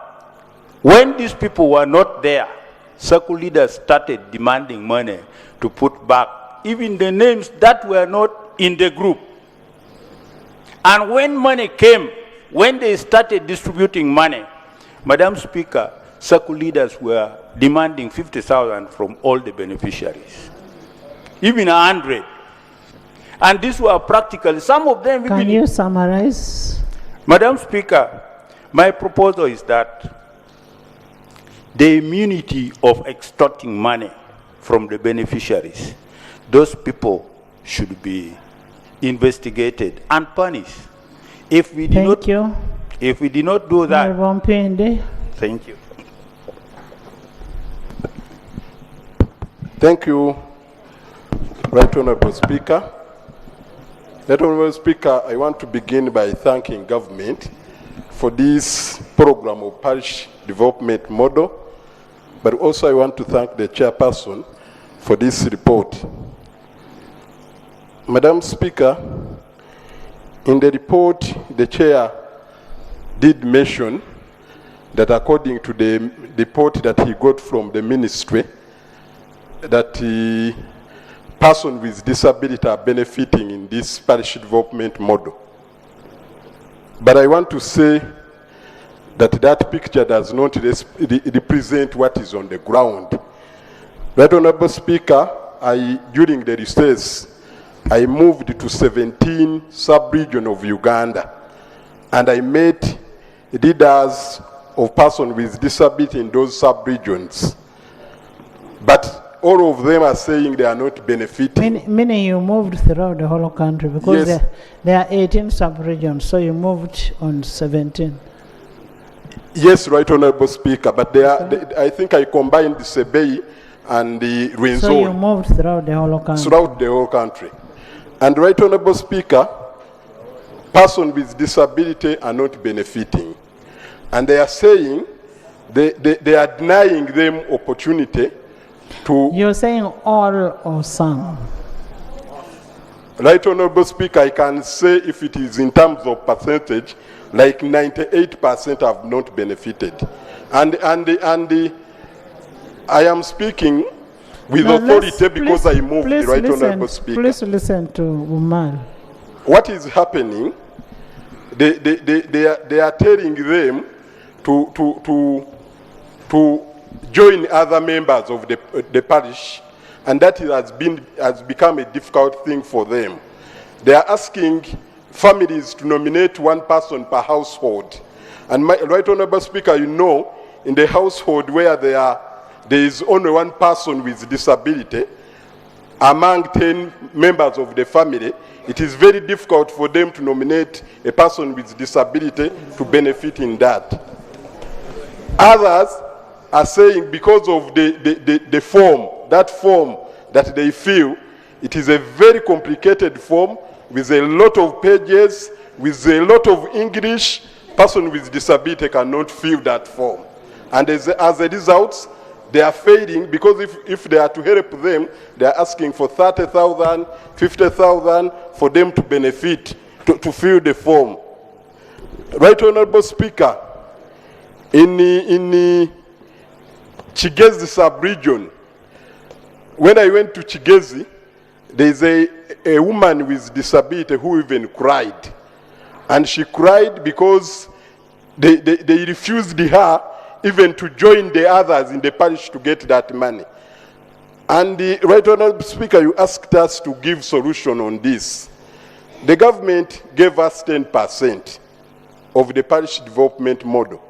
when these people were not there, circle leaders started demanding money to put back even the names that were not in the group. And when money came, when they started distributing money, Madam Speaker, circle leaders were demanding 50,000 from all the beneficiaries, even 100. And these were practically, some of them... Can you summarize? Madam Speaker, my proposal is that the immunity of extorting money from the beneficiaries, those people should be investigated and punished. If we did not, if we did not do that, thank you. Thank you, Right Honorable Speaker. Right Honorable Speaker, I want to begin by thanking government for this program of parish development model, but also I want to thank the chairperson for this report. Madam Speaker, in the report, the chair did mention that according to the report that he got from the ministry, that the person with disability are benefiting in this parish development model. But I want to say that that picture does not represent what is on the ground. Right Honorable Speaker, during the recess, I moved to 17 sub-regions of Uganda, and I met leaders of persons with disability in those sub-regions. But all of them are saying they are not benefiting. Meaning you moved throughout the whole country, because Yes. there are 18 sub-regions, so you moved on 17. Yes, Right Honorable Speaker, but I think I combined the Sebei and the Rwenzori. So you moved throughout the whole country. Throughout the whole country. And Right Honorable Speaker, persons with disability are not benefiting. And they are saying they are denying them opportunity to... You're saying all or some? Right Honorable Speaker, I can say if it is in terms of percentage, like 98% have not benefited. And I am speaking with authority because I moved, the Right Honorable Speaker. Please listen to Umar. What is happening, they are telling them to join other members of the parish, and that has become a difficult thing for them. They are asking families to nominate one person per household. And Right Honorable Speaker, you know, in the household where there is only one person with disability, among 10 members of the family, it is very difficult for them to nominate a person with disability to benefit in that. Others are saying because of the form, that form that they fill, it is a very complicated form with a lot of pages, with a lot of English. Person with disability cannot fill that form. And as a result, they are failing because if they are to help them, they are asking for 30,000, 50,000 for them to benefit, to fill the form. Right Honorable Speaker, in Chigezi sub-region, when I went to Chigezi, there is a woman with disability who even cried. And she cried because they refused her even to join the others in the parish to get that money. And the Right Honorable Speaker, you asked us to give solution on this. The government gave us 10% of the parish development model.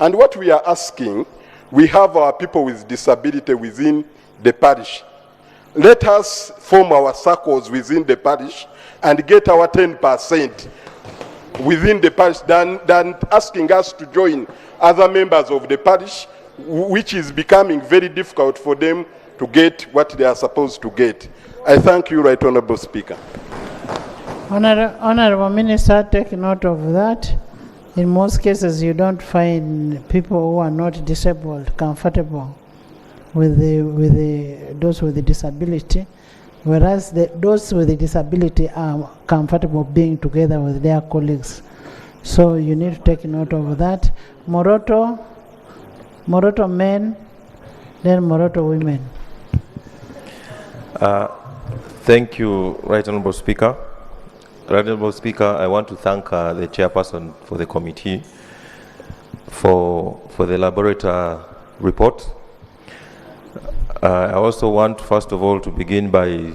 And what we are asking, we have our people with disability within the parish. Let us form our circles within the parish and get our 10% within the parish than asking us to join other members of the parish, which is becoming very difficult for them to get what they are supposed to get. I thank you, Right Honorable Speaker. Honorable Minister, take note of that. In most cases, you don't find people who are not disabled comfortable with those with the disability, whereas those with the disability are comfortable being together with their colleagues. So you need to take note of that. Moroto men, then Moroto women. Thank you, Right Honorable Speaker. Right Honorable Speaker, I want to thank the chairperson for the committee for the elaborate report. I also want, first of all, to begin by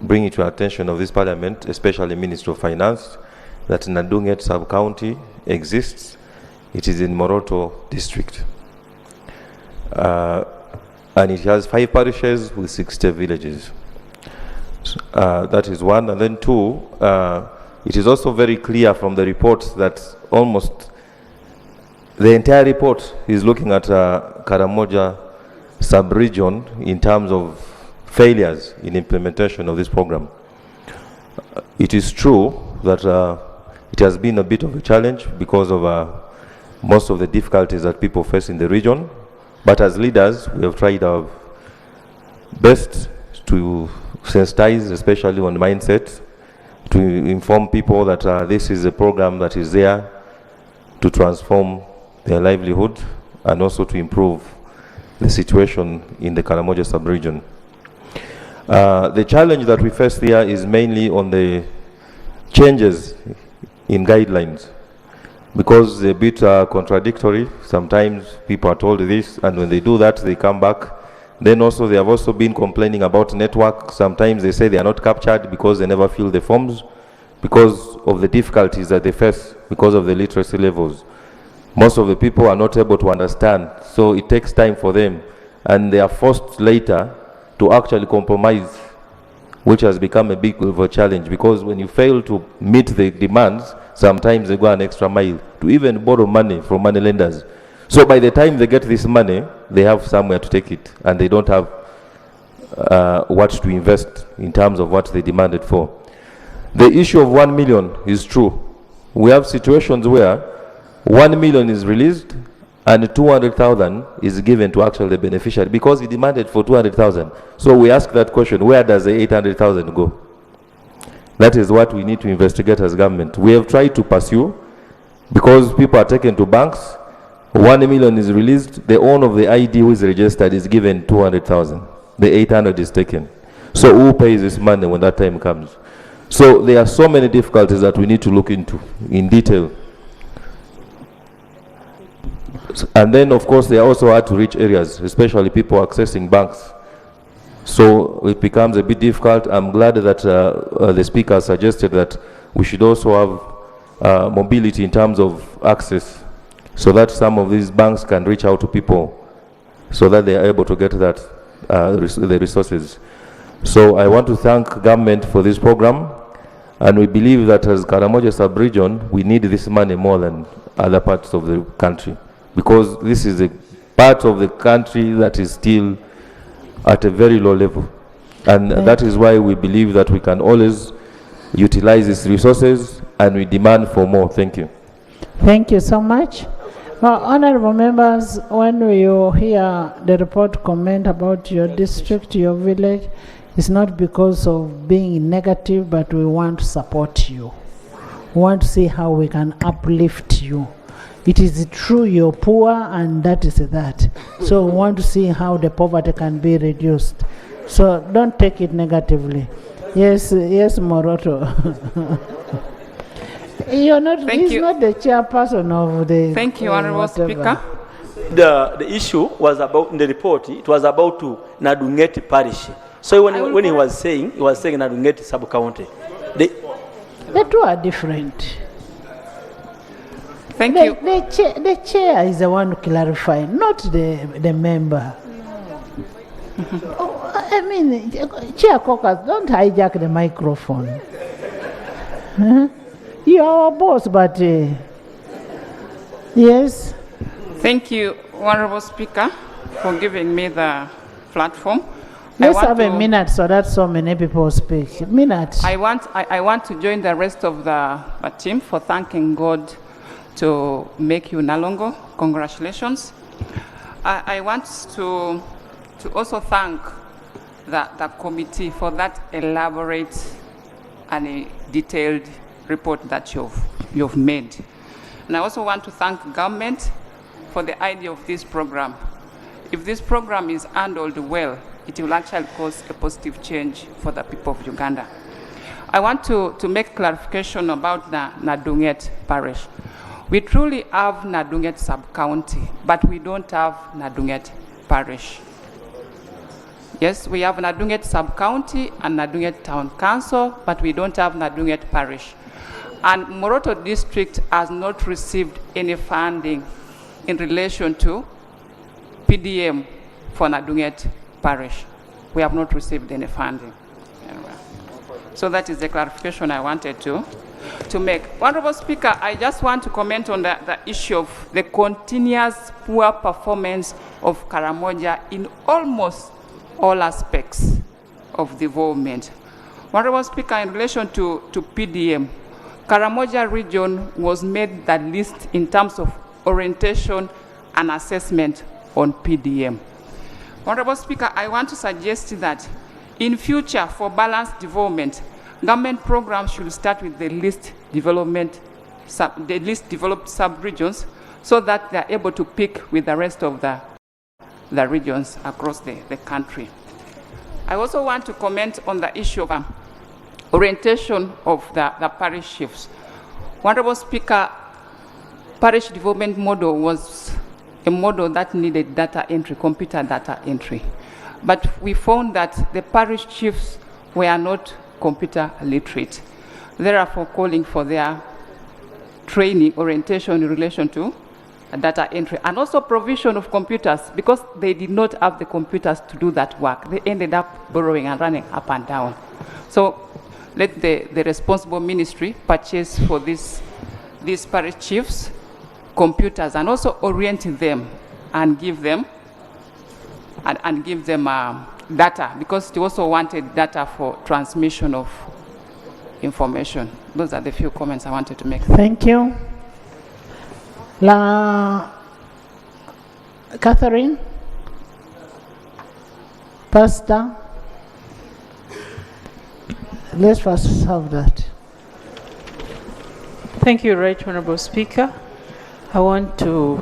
bringing to attention of this Parliament, especially Minister of Finance, that Nadunget sub-county exists. It is in Moroto district. And it has 5 parishes with 60 villages. That is one. And then 2, it is also very clear from the report that almost the entire report is looking at Karamoja sub-region in terms of failures in implementation of this program. It is true that it has been a bit of a challenge because of most of the difficulties that people face in the region. But as leaders, we have tried our best to sensitize, especially on mindset, to inform people that this is a program that is there to transform their livelihood and also to improve the situation in the Karamoja sub-region. The challenge that we face here is mainly on the changes in guidelines, because they're a bit contradictory. Sometimes people are told this, and when they do that, they come back. Then also, they have also been complaining about network. Sometimes they say they are not captured because they never fill the forms, because of the difficulties that they face, because of the literacy levels. Most of the people are not able to understand, so it takes time for them, and they are forced later to actually compromise, which has become a big of a challenge, because when you fail to meet the demands, sometimes they go an extra mile to even borrow money from money lenders. So by the time they get this money, they have somewhere to take it, and they don't have what to invest in terms of what they demanded for. The issue of 1 million is true. We have situations where 1 million is released and 200,000 is given to actually the beneficiary because he demanded for 200,000. So we ask that question, where does the 800,000 go? That is what we need to investigate as government. We have tried to pursue, because people are taken to banks, 1 million is released, the owner of the ID who is registered is given 200,000. The 800 is taken. So who pays this money when that time comes? So there are so many difficulties that we need to look into in detail. And then, of course, they are also hard to reach areas, especially people accessing banks. So it becomes a bit difficult. I'm glad that the speaker suggested that we should also have mobility in terms of access. so that some of these banks can reach out to people so that they are able to get that, the resources. So I want to thank government for this program, and we believe that as Karamoja sub-region, we need this money more than other parts of the country, because this is a part of the country that is still at a very low level. And that is why we believe that we can always utilize these resources, and we demand for more. Thank you. Thank you so much. Well, honorable members, when you hear the report comment about your district, your village, it's not because of being negative, but we want to support you. We want to see how we can uplift you. It is true you're poor, and that is that. So we want to see how the poverty can be reduced. So don't take it negatively. Yes, yes, Moroto. You're not, he's not the chairperson of the... Thank you, Honorable Speaker. The issue was about, in the report, it was about to Nadungeti parish. So when he was saying Nadungeti sub-county. The two are different. Thank you. The chair is the one to clarify, not the member. Oh, I mean, Chair Caucus, don't hijack the microphone. You are our boss, but yes. Thank you, Honorable Speaker, for giving me the platform. Let's have a minute so that so many people speak. Minute. I want to join the rest of the team for thanking God to make you Nalongo. Congratulations. I want to also thank the committee for that elaborate and a detailed report that you've made. And I also want to thank government for the idea of this program. If this program is handled well, it will actually cause a positive change for the people of Uganda. I want to make clarification about the Nadunget parish. We truly have Nadunget sub-county, but we don't have Nadunget parish. Yes, we have Nadunget sub-county and Nadunget town council, but we don't have Nadunget parish. And Moroto district has not received any funding in relation to PDM for Nadunget parish. We have not received any funding. Anyway. So that is the clarification I wanted to make. Honorable Speaker, I just want to comment on the issue of the continuous poor performance of Karamoja in almost all aspects of development. Honorable Speaker, in relation to PDM, Karamoja region was made the least in terms of orientation and assessment on PDM. Honorable Speaker, I want to suggest that in future for balanced development, government programs should start with the least developed sub-regions so that they are able to pick with the rest of the regions across the country. I also want to comment on the issue of orientation of the parish chiefs. Honorable Speaker, parish development model was a model that needed data entry, computer data entry. But we found that the parish chiefs were not computer literate, therefore calling for their training, orientation in relation to data entry, and also provision of computers, because they did not have the computers to do that work. They ended up borrowing and running up and down. So let the responsible ministry purchase for these parish chiefs computers and also orient them and give them data, because they also wanted data for transmission of information. Those are the few comments I wanted to make. Thank you. Catherine? Pastor? Let's first have that. Thank you, Right Honorable Speaker. I want to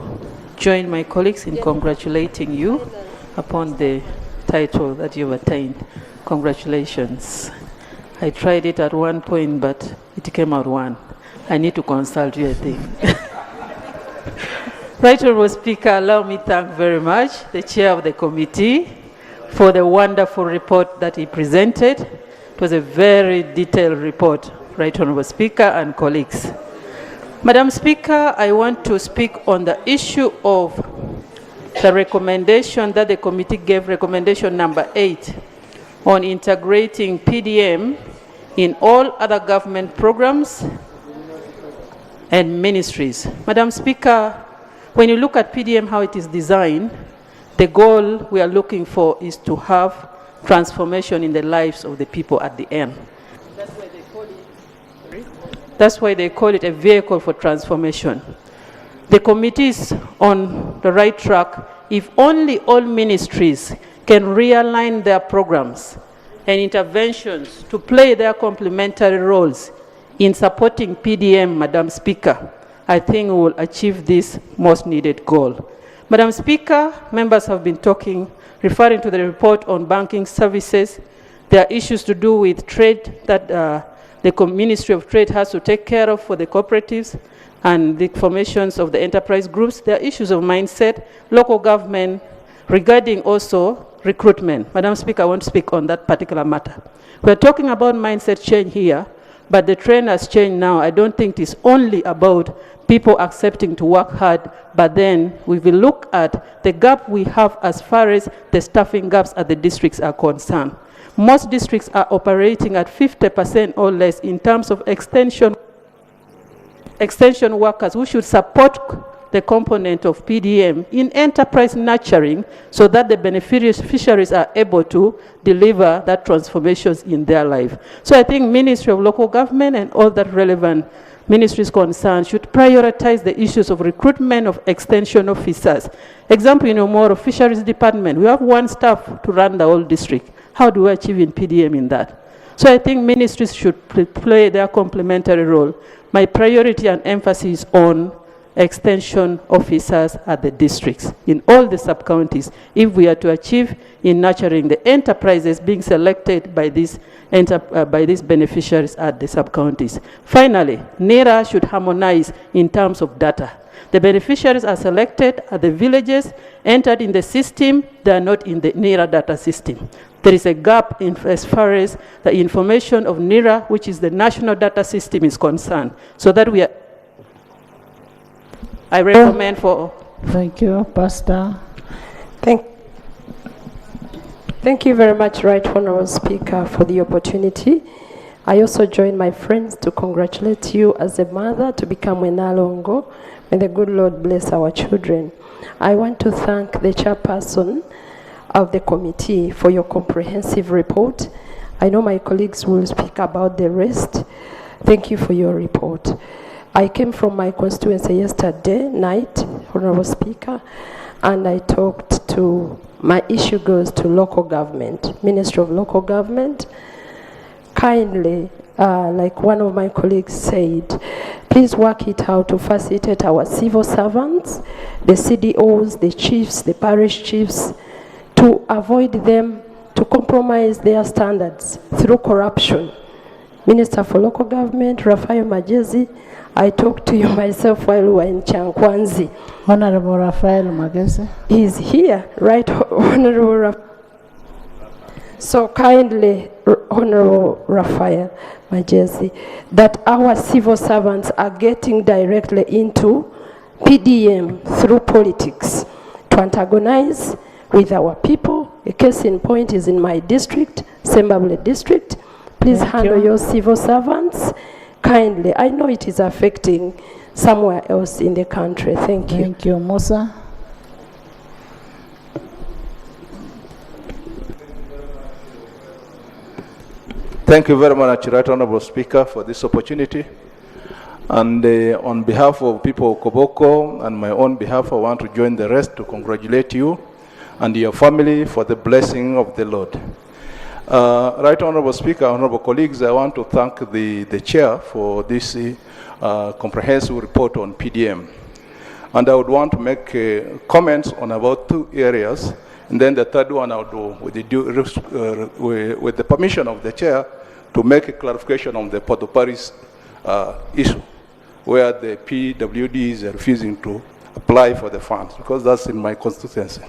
join my colleagues in congratulating you upon the title that you've attained. Congratulations. I tried it at one point, but it came out one. I need to consult you, I think. Right Honorable Speaker, allow me to thank very much the chair of the committee for the wonderful report that he presented. It was a very detailed report, Right Honorable Speaker and colleagues. Madam Speaker, I want to speak on the issue of the recommendation that the committee gave, recommendation number 8, on integrating PDM in all other government programs and ministries. Madam Speaker, when you look at PDM, how it is designed, the goal we are looking for is to have transformation in the lives of the people at the end. That's why they call it a vehicle for transformation. The committee is on the right track if only all ministries can realign their programs and interventions to play their complementary roles in supporting PDM, Madam Speaker. I think we will achieve this most needed goal. Madam Speaker, members have been talking, referring to the report on banking services. There are issues to do with trade that the Ministry of Trade has to take care of for the cooperatives and the formations of the enterprise groups. There are issues of mindset, local government, regarding also recruitment. Madam Speaker, I want to speak on that particular matter. We're talking about mindset change here, but the trend has changed now. I don't think it's only about people accepting to work hard, but then we will look at the gap we have as far as the staffing gaps at the districts are concerned. Most districts are operating at 50% or less in terms of extension workers who should support the component of PDM in enterprise nurturing so that the beneficiaries are able to deliver that transformations in their life. So I think Ministry of Local Government and all that relevant ministries concerned should prioritize the issues of recruitment of extension officers. Example, more of Fisheries Department. We have one staff to run the whole district. How do we achieve in PDM in that? So I think ministries should play their complementary role. My priority and emphasis on extension officers at the districts in all the sub-counties if we are to achieve in nurturing the enterprises being selected by these beneficiaries at the sub-counties. Finally, NERA should harmonize in terms of data. The beneficiaries are selected at the villages, entered in the system, they are not in the NERA data system. There is a gap as far as the information of NERA, which is the national data system, is concerned, so that we are. I recommend for. Thank you, Pastor. Thank you very much, Right Honourable Speaker, for the opportunity. I also join my friends to congratulate you as a mother to become a Nalongo. May the good Lord bless our children. I want to thank the chairperson of the committee for your comprehensive report. I know my colleagues will speak about the rest. Thank you for your report. I came from my constituency yesterday night, Honorable Speaker, and I talked to, my issue goes to local government, Ministry of Local Government. Kindly, like one of my colleagues said, please work it out to facilitate our civil servants, the CDOs, the chiefs, the parish chiefs, to avoid them to compromise their standards through corruption. Minister for Local Government, Raphael Magezi, I talked to you myself while we were in Chankwanzi. Honorable Raphael Magezi. He's here, right, Honorable Raphael. So kindly, Honorable Raphael Magezi, that our civil servants are getting directly into PDM through politics to antagonize with our people. A case in point is in my district, Sembabule district. Please handle your civil servants kindly. I know it is affecting somewhere else in the country. Thank you. Thank you, Musa. Thank you very much, Right Honourable Speaker, for this opportunity. And on behalf of people of Koboko and my own behalf, I want to join the rest to congratulate you and your family for the blessing of the Lord. Right Honourable Speaker, honourable colleagues, I want to thank the chair for this comprehensive report on PDM. And I would want to make comments on about 2 areas, and then the third one I will do with the permission of the chair to make a clarification on the Port au Paris issue, where the PWD is refusing to apply for the funds, because that's in my constituency.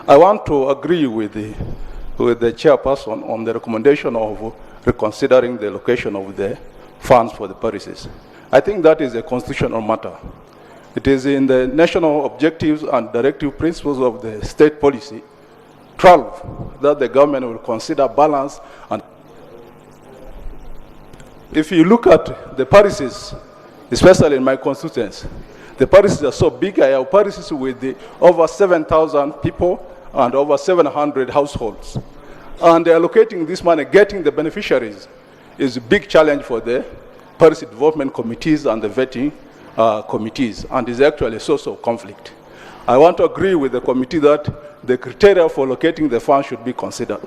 I want to agree with the chairperson on the recommendation of reconsidering the location of the funds for the parishes. I think that is a constitutional matter. It is in the national objectives and directive principles of the state policy, 12, that the government will consider balance. And if you look at the parishes, especially in my constituency, the parishes are so big. I have parishes with over 7,000 people and over 700 households. And allocating this money, getting the beneficiaries, is a big challenge for the parish development committees and the vetting committees, and is actually a source of conflict. I want to agree with the committee that the criteria for allocating the funds should be considered.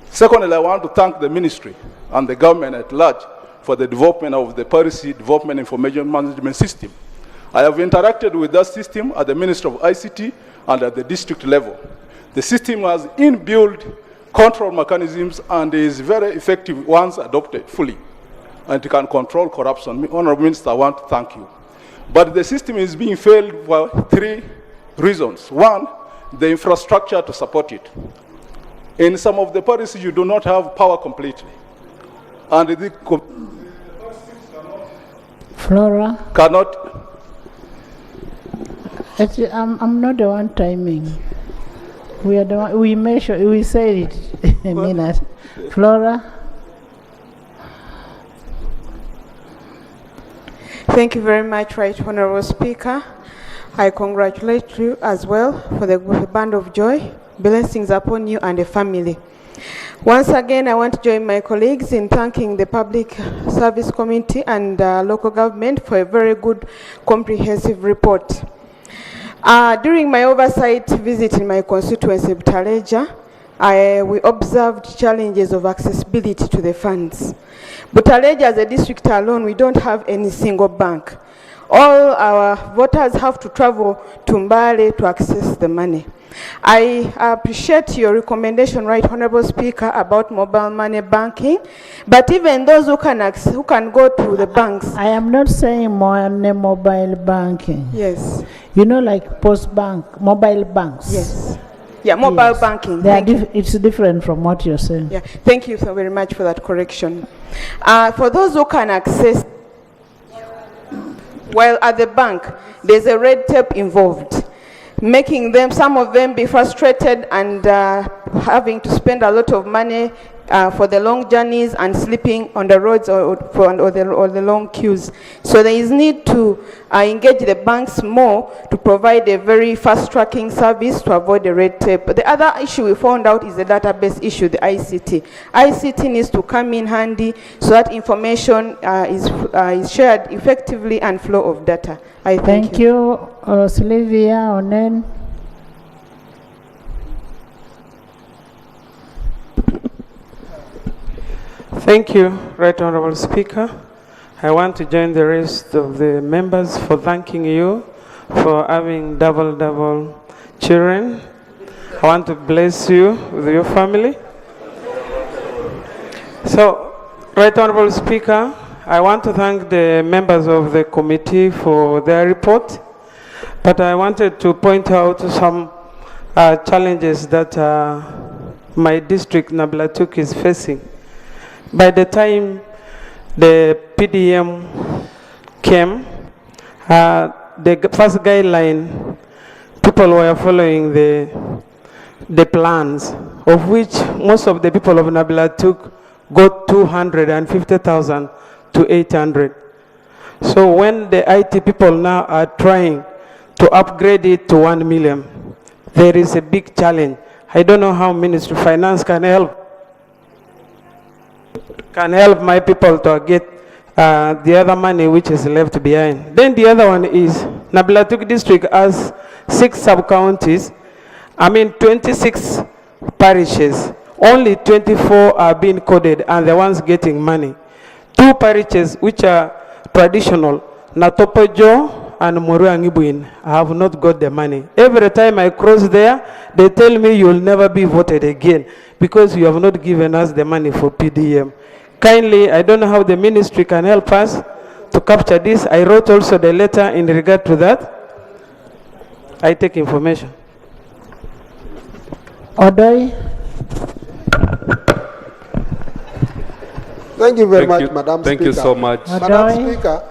Secondly, I want to thank the ministry and the government at large for the development of the parish development information management system. I have interacted with that system at the Ministry of ICT and at the district level. The system has inbuilt control mechanisms and is very effective once adopted fully, and it can control corruption. Honorable Minister, I want to thank you. But the system is being failed for 3 reasons. One, the infrastructure to support it. In some of the parishes, you do not have power completely. And the Flora? Cannot. Actually, I'm not the one timing. We are the one, we measure, we say it a minute. Flora? Thank you very much, Right Honorable Speaker. I congratulate you as well for the band of joy. Blessings upon you and the family. Once again, I want to join my colleagues in thanking the Public Service Committee and local government for a very good comprehensive report. During my oversight visit in my constituency, Butaleja, we observed challenges of accessibility to the funds. Butaleja, as a district alone, we don't have any single bank. All our voters have to travel to Mbale to access the money. I appreciate your recommendation, Right Honorable Speaker, about mobile money banking, but even those who can go to the banks. I am not saying mobile banking. Yes. You know, like post bank, mobile banks. Yes. Yeah, mobile banking. It's different from what you're saying. Yeah, thank you so very much for that correction. For those who can access, well, at the bank, there's a red tape involved, making them, some of them, be frustrated and having to spend a lot of money for the long journeys and sleeping on the roads or the long queues. So there is need to engage the banks more to provide a very fast-tracking service to avoid the red tape. But the other issue we found out is the database issue, the ICT. ICT needs to come in handy so that information is shared effectively and flow of data. I thank you. Sylvia Onen. Thank you, Right Honorable Speaker. I want to join the rest of the members for thanking you for having double children. I want to bless you with your family. So, Right Honorable Speaker, I want to thank the members of the committee for their report, but I wanted to point out some challenges that my district, Nablatuk, is facing. By the time the PDM came, the first guideline, people were following the plans, of which most of the people of Nablatuk got 250,000 to 800. So when the IT people now are trying to upgrade it to 1 million, there is a big challenge. I don't know how Ministry of Finance can help my people to get the other money which is left behind. Then the other one is Nablatuk district has 6 sub-counties, 26 parishes. Only 24 are being coded and the ones getting money. 2 parishes which are traditional, Natopojo and Moruangibuin, have not got the money. Every time I cross there, they tell me you will never be voted again because you have not given us the money for PDM. Kindly, I don't know how the ministry can help us to capture this. I wrote also the letter in regard to that. I take information. Odoi. Thank you very much, Madam Speaker. Thank you so much. Madam Speaker,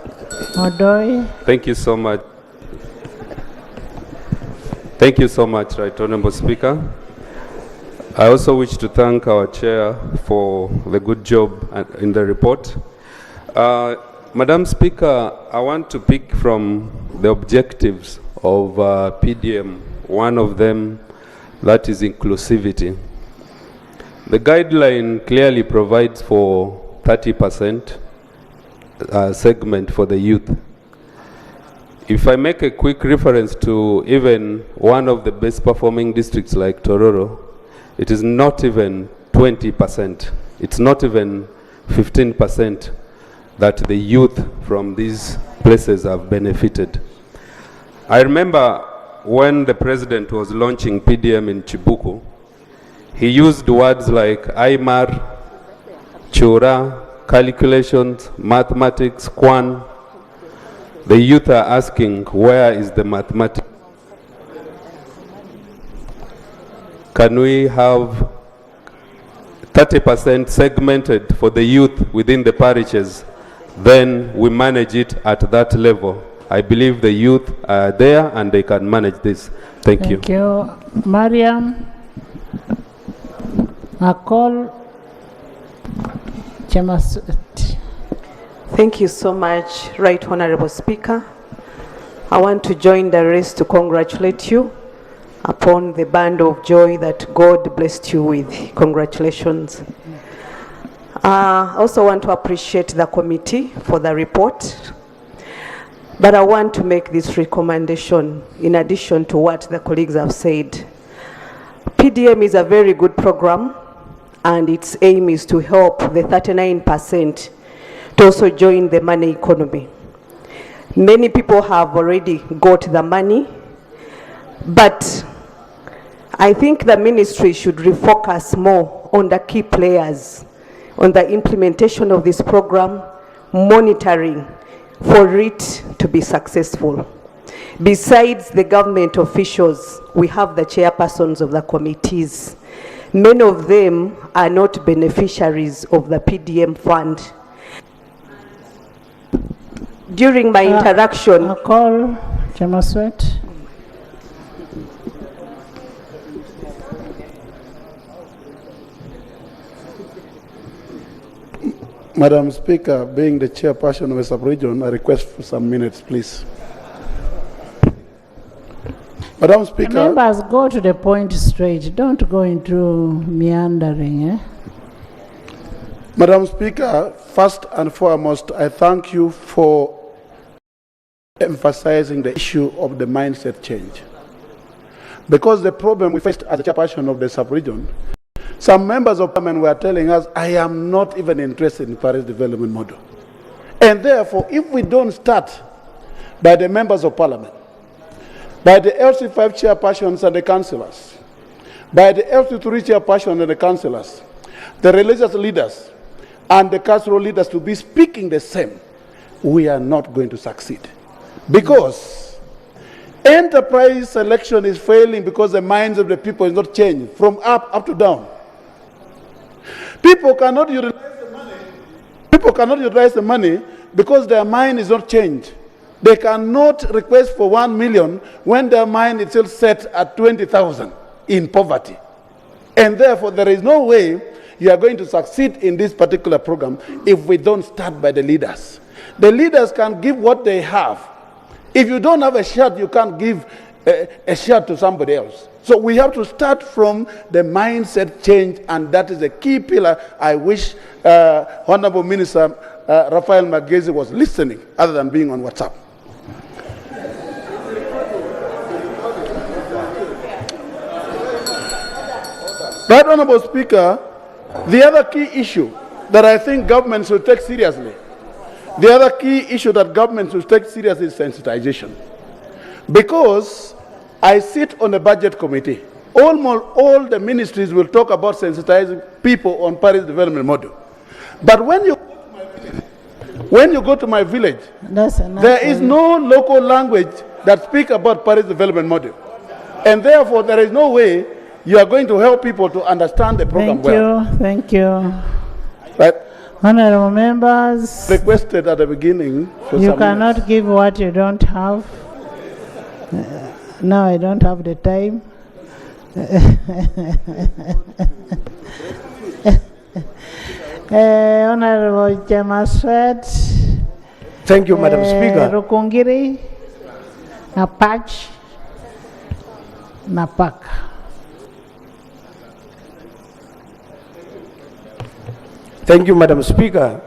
Odoi. Thank you so much. Thank you so much, Right Honorable Speaker. I also wish to thank our chair for the good job in the report. Madam Speaker, I want to pick from the objectives of PDM, one of them that is inclusivity. The guideline clearly provides for 30% segment for the youth. If I make a quick reference to even one of the best performing districts like Tororo, it is not even 20%. It's not even 15% that the youth from these places have benefited. I remember when the president was launching PDM in Chibuku, he used words like Aymar, Chura, calculations, mathematics, Kwan. The youth are asking, where is the mathematics? Can we have 30% segmented for the youth within the parishes? Then we manage it at that level. I believe the youth are there and they can manage this. Thank you. Thank you. Mariam. Akol Chemaswet. Thank you so much, Right Honorable Speaker. I want to join the rest to congratulate you upon the band of joy that God blessed you with. Congratulations. I also want to appreciate the committee for the report, but I want to make this recommendation in addition to what the colleagues have said. PDM is a very good program, and its aim is to help the 39% to also join the money economy. Many people have already got the money, but I think the ministry should refocus more on the key players, on the implementation of this program, monitoring for it to be successful. Besides the government officials, we have the chairpersons of the committees. Many of them are not beneficiaries of the PDM fund. During my interaction, Akol Chemaswet. Madam Speaker, being the chairperson of a sub-region, I request for some minutes, please. Madam Speaker. Members, go to the point straight. Don't go into meandering. Madam Speaker, first and foremost, I thank you for emphasizing the issue of the mindset change. Because the problem we faced as a chairperson of the sub-region, some members of parliament were telling us, I am not even interested in Paris development model. And therefore, if we don't start by the members of parliament, by the LC5 chairpersons and the councillors, by the LC3 chairpersons and the councillors, the religious leaders, and the cultural leaders to be speaking the same, we are not going to succeed. Because enterprise selection is failing because the minds of the people is not changing from up to down. People cannot utilize the money. People cannot utilize the money because their mind is not changed. They cannot request for 1 million when their mind is still set at 20,000 in poverty. And therefore, there is no way you are going to succeed in this particular program if we don't start by the leaders. The leaders can give what they have. If you don't have a shirt, you can't give a shirt to somebody else. So we have to start from the mindset change, and that is a key pillar. I wish Honorable Minister Raphael Magezi was listening other than being on WhatsApp. Right, Honorable Speaker, the other key issue that I think governments should take seriously, the other key issue that governments should take seriously is sensitization. Because I sit on the budget committee, almost all the ministries will talk about sensitizing people on Paris development model. But when you go to my village, there is no local language that speaks about Paris development model. And therefore, there is no way you are going to help people to understand the program well. Thank you. Right. Honorable members, Requested at the beginning for you some cannot minutes. give what you don't have. Now I don't have the time. Honorable Chemaswet. Thank you, Madam Speaker. Rukungiri, Napach, Napak. Thank you, Madam Speaker.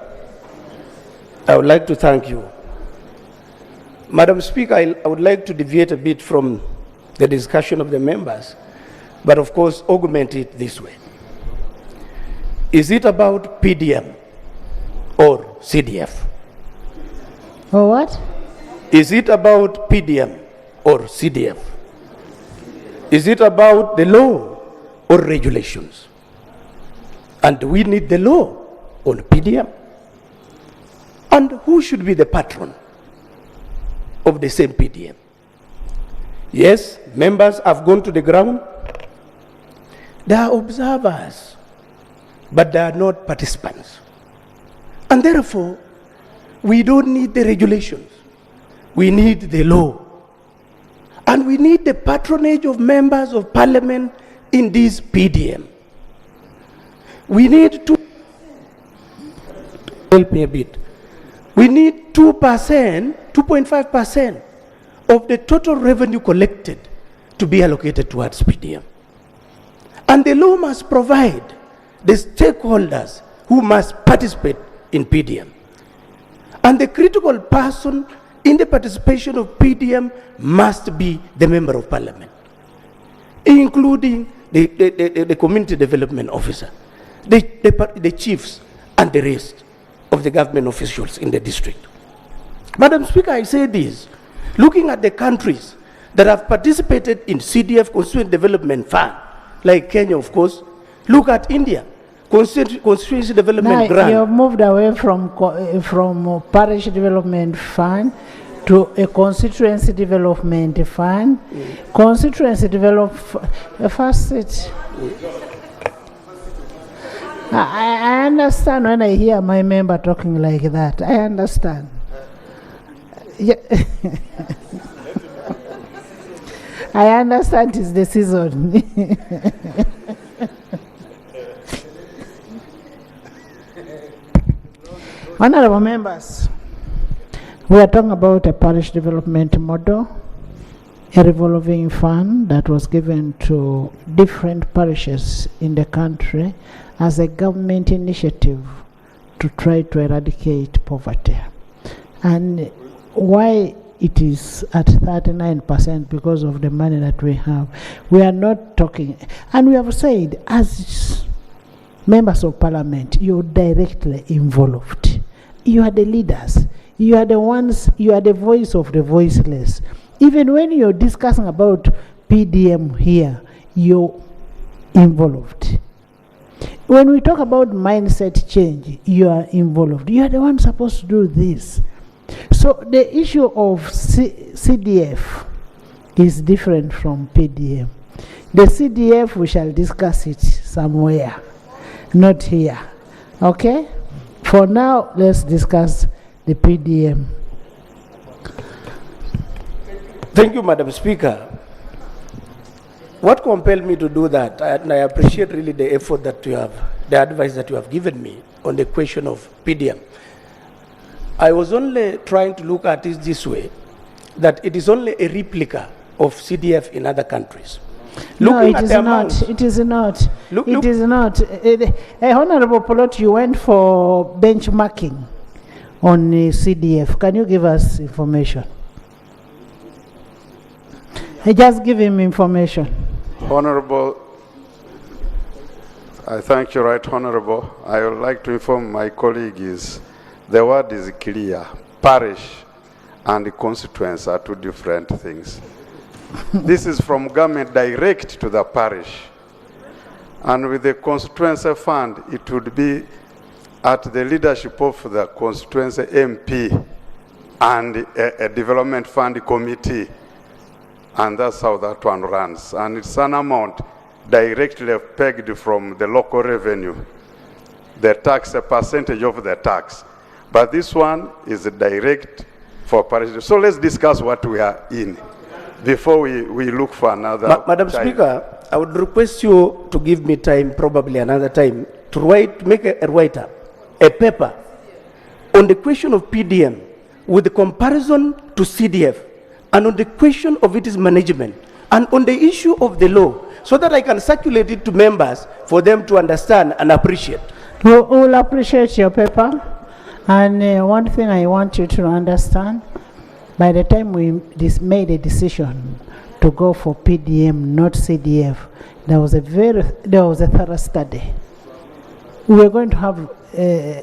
I would like to thank you. Madam Speaker, I would like to deviate a bit from the discussion of the members, but of course augment it this way. Is it about PDM or CDF? Or what? Is it about PDM or CDF? Is it about the law or regulations? And do we need the law on PDM? And who should be the patron of the same PDM? Yes, members have gone to the ground. They are observers, but they are not participants. And therefore, we don't need the regulations. We need the law. And we need the patronage of members of parliament in this PDM. We need to help me a bit. We need 2.5% of the total revenue collected to be allocated towards PDM. And the law must provide the stakeholders who must participate in PDM. And the critical person in the participation of PDM must be the member of parliament, including the community development officer, the chiefs, and the rest of the government officials in the district. Madam Speaker, I say this, looking at the countries that have participated in CDF, Constituent Development Fund, like Kenya, of course. Look at India, Constituency Development Grant. You've moved away from Parish Development Fund to a Constituency Development Fund. Constituency first it. I understand when I hear my member talking like that. I understand. Yeah. I understand it's the season. Honorable members, we are talking about a parish development model, a revolving fund that was given to different parishes in the country as a government initiative to try to eradicate poverty. And why it is at 39% because of the money that we have. We are not talking, and we have said as members of parliament, you're directly involved. You are the leaders. You are the ones, you are the voice of the voiceless. Even when you're discussing about PDM here, you're involved. When we talk about mindset change, you are involved. You are the one supposed to do this. So the issue of CDF is different from PDM. The CDF, we shall discuss it somewhere, not here. Okay? For now, let's discuss the PDM. Thank you, Madam Speaker. What compelled me to do that, and I appreciate really the effort that you have, the advice that you have given me on the question of PDM. I was only trying to look at it this way, that it is only a replica of CDF in other countries. No, it is not. It is not. It is not. Honorable Polot, you went for benchmarking on CDF. Can you give us information? Just give him information. Honorable, I thank you, Right Honorable. I would like to inform my colleagues, the word is clear. Parish and constituents are two different things. This is from government direct to the parish. And with the constituency fund, it would be at the leadership of the constituency MP and a development fund committee. And that's how that one runs. And it's an amount directly pegged from the local revenue. the tax, a percentage of the tax. But this one is direct for parish. So let's discuss what we are in before we look for another Madam time. Speaker, I would request you to give me time, probably another time, to make a write-up, a paper, on the question of PDM with the comparison to CDF, and on the question of its management, and on the issue of the law, so that I can circulate it to members for them to understand and appreciate. We will appreciate your paper. And one thing I want you to understand, by the time we made a decision to go for PDM, not CDF, there was a thorough study. We were going to have a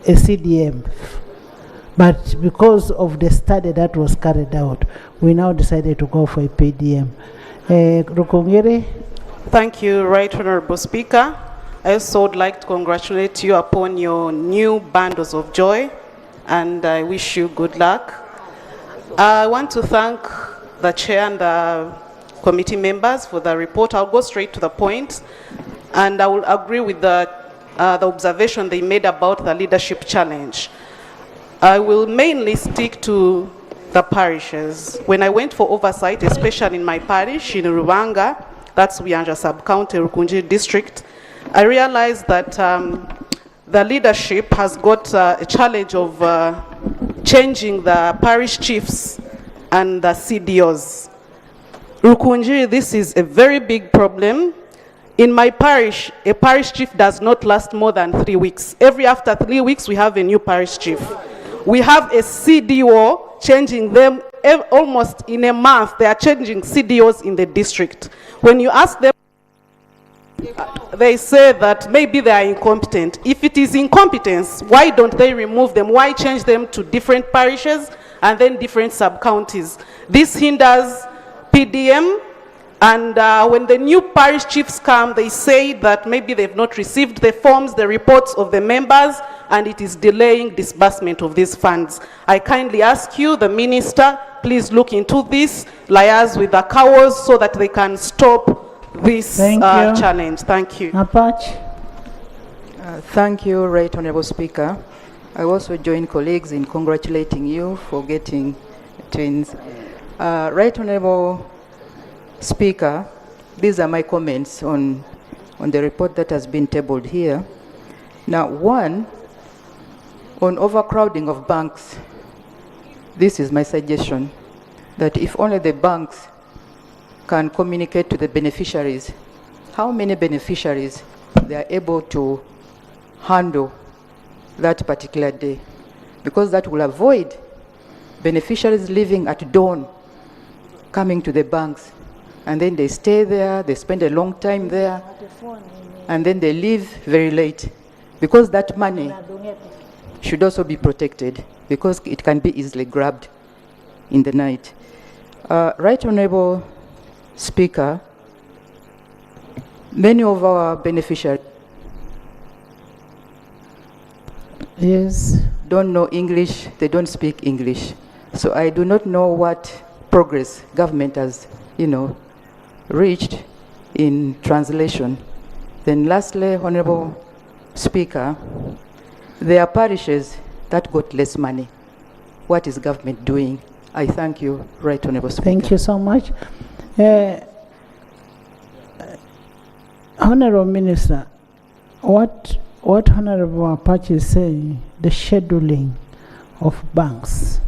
CDM, but because of the study that was carried out, we now decided to go for a PDM. Rukungiri. Thank you, Right Honorable Speaker. I also would like to congratulate you upon your new bundles of joy, and I wish you good luck. I want to thank the chair and the committee members for the report. I'll go straight to the point, and I will agree with the observation they made about the leadership challenge. I will mainly stick to the parishes. When I went for oversight, especially in my parish in Rubanga, that's Uyanja sub-county, Rukunji district, I realized that the leadership has got a challenge of changing the parish chiefs and the CDOs. Rukunji, this is a very big problem. In my parish, a parish chief does not last more than 3 weeks. After 3 weeks, we have a new parish chief. We have a CDO changing them almost in a month. They are changing CDOs in the district. When you ask them, they say that maybe they are incompetent. If it is incompetence, why don't they remove them? Why change them to different parishes and then different sub-counties? This hinders PDM, and when the new parish chiefs come, they say that maybe they've not received the forms, the reports of the members, and it is delaying disbursement of these funds. I kindly ask you, the minister, please look into this, liaise with the cows so that they can stop this challenge. Thank you. Thank you, Right Honorable Speaker. I also join colleagues in congratulating you for getting twins. Right Honorable Speaker, these are my comments on the report that has been tabled here. Now, one, on overcrowding of banks, this is my suggestion, that if only the banks can communicate to the beneficiaries how many beneficiaries they are able to handle that particular day, because that will avoid beneficiaries leaving at dawn, coming to the banks, and then they stay there, they spend a long time there, and then they leave very late, because that money should also be protected, because it can be easily grabbed in the night. Right Honorable Speaker, many of our beneficiaries don't know English, they don't speak English. So I do not know what progress government has, reached in translation. Then lastly, Honorable Speaker, there are parishes that got less money. What is government doing? I thank you, Right Honorable Speaker. Thank you so much. Honorable Minister, what Honorable Apache is saying, the scheduling of banks,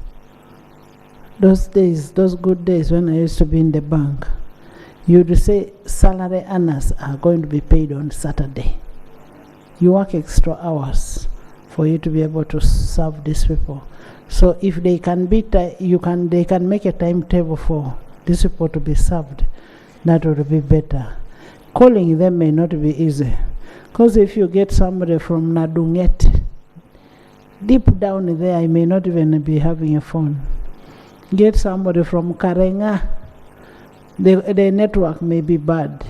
those days, those good days when I used to be in the bank, you'd say salary earners are going to be paid on Saturday. You work extra hours for you to be able to serve these people. So if they can be, they can make a timetable for these people to be served. That would be better. Calling them may not be easy, because if you get somebody from Nadunget, deep down there, I may not even be having a phone. Get somebody from Karenga, the network may be bad,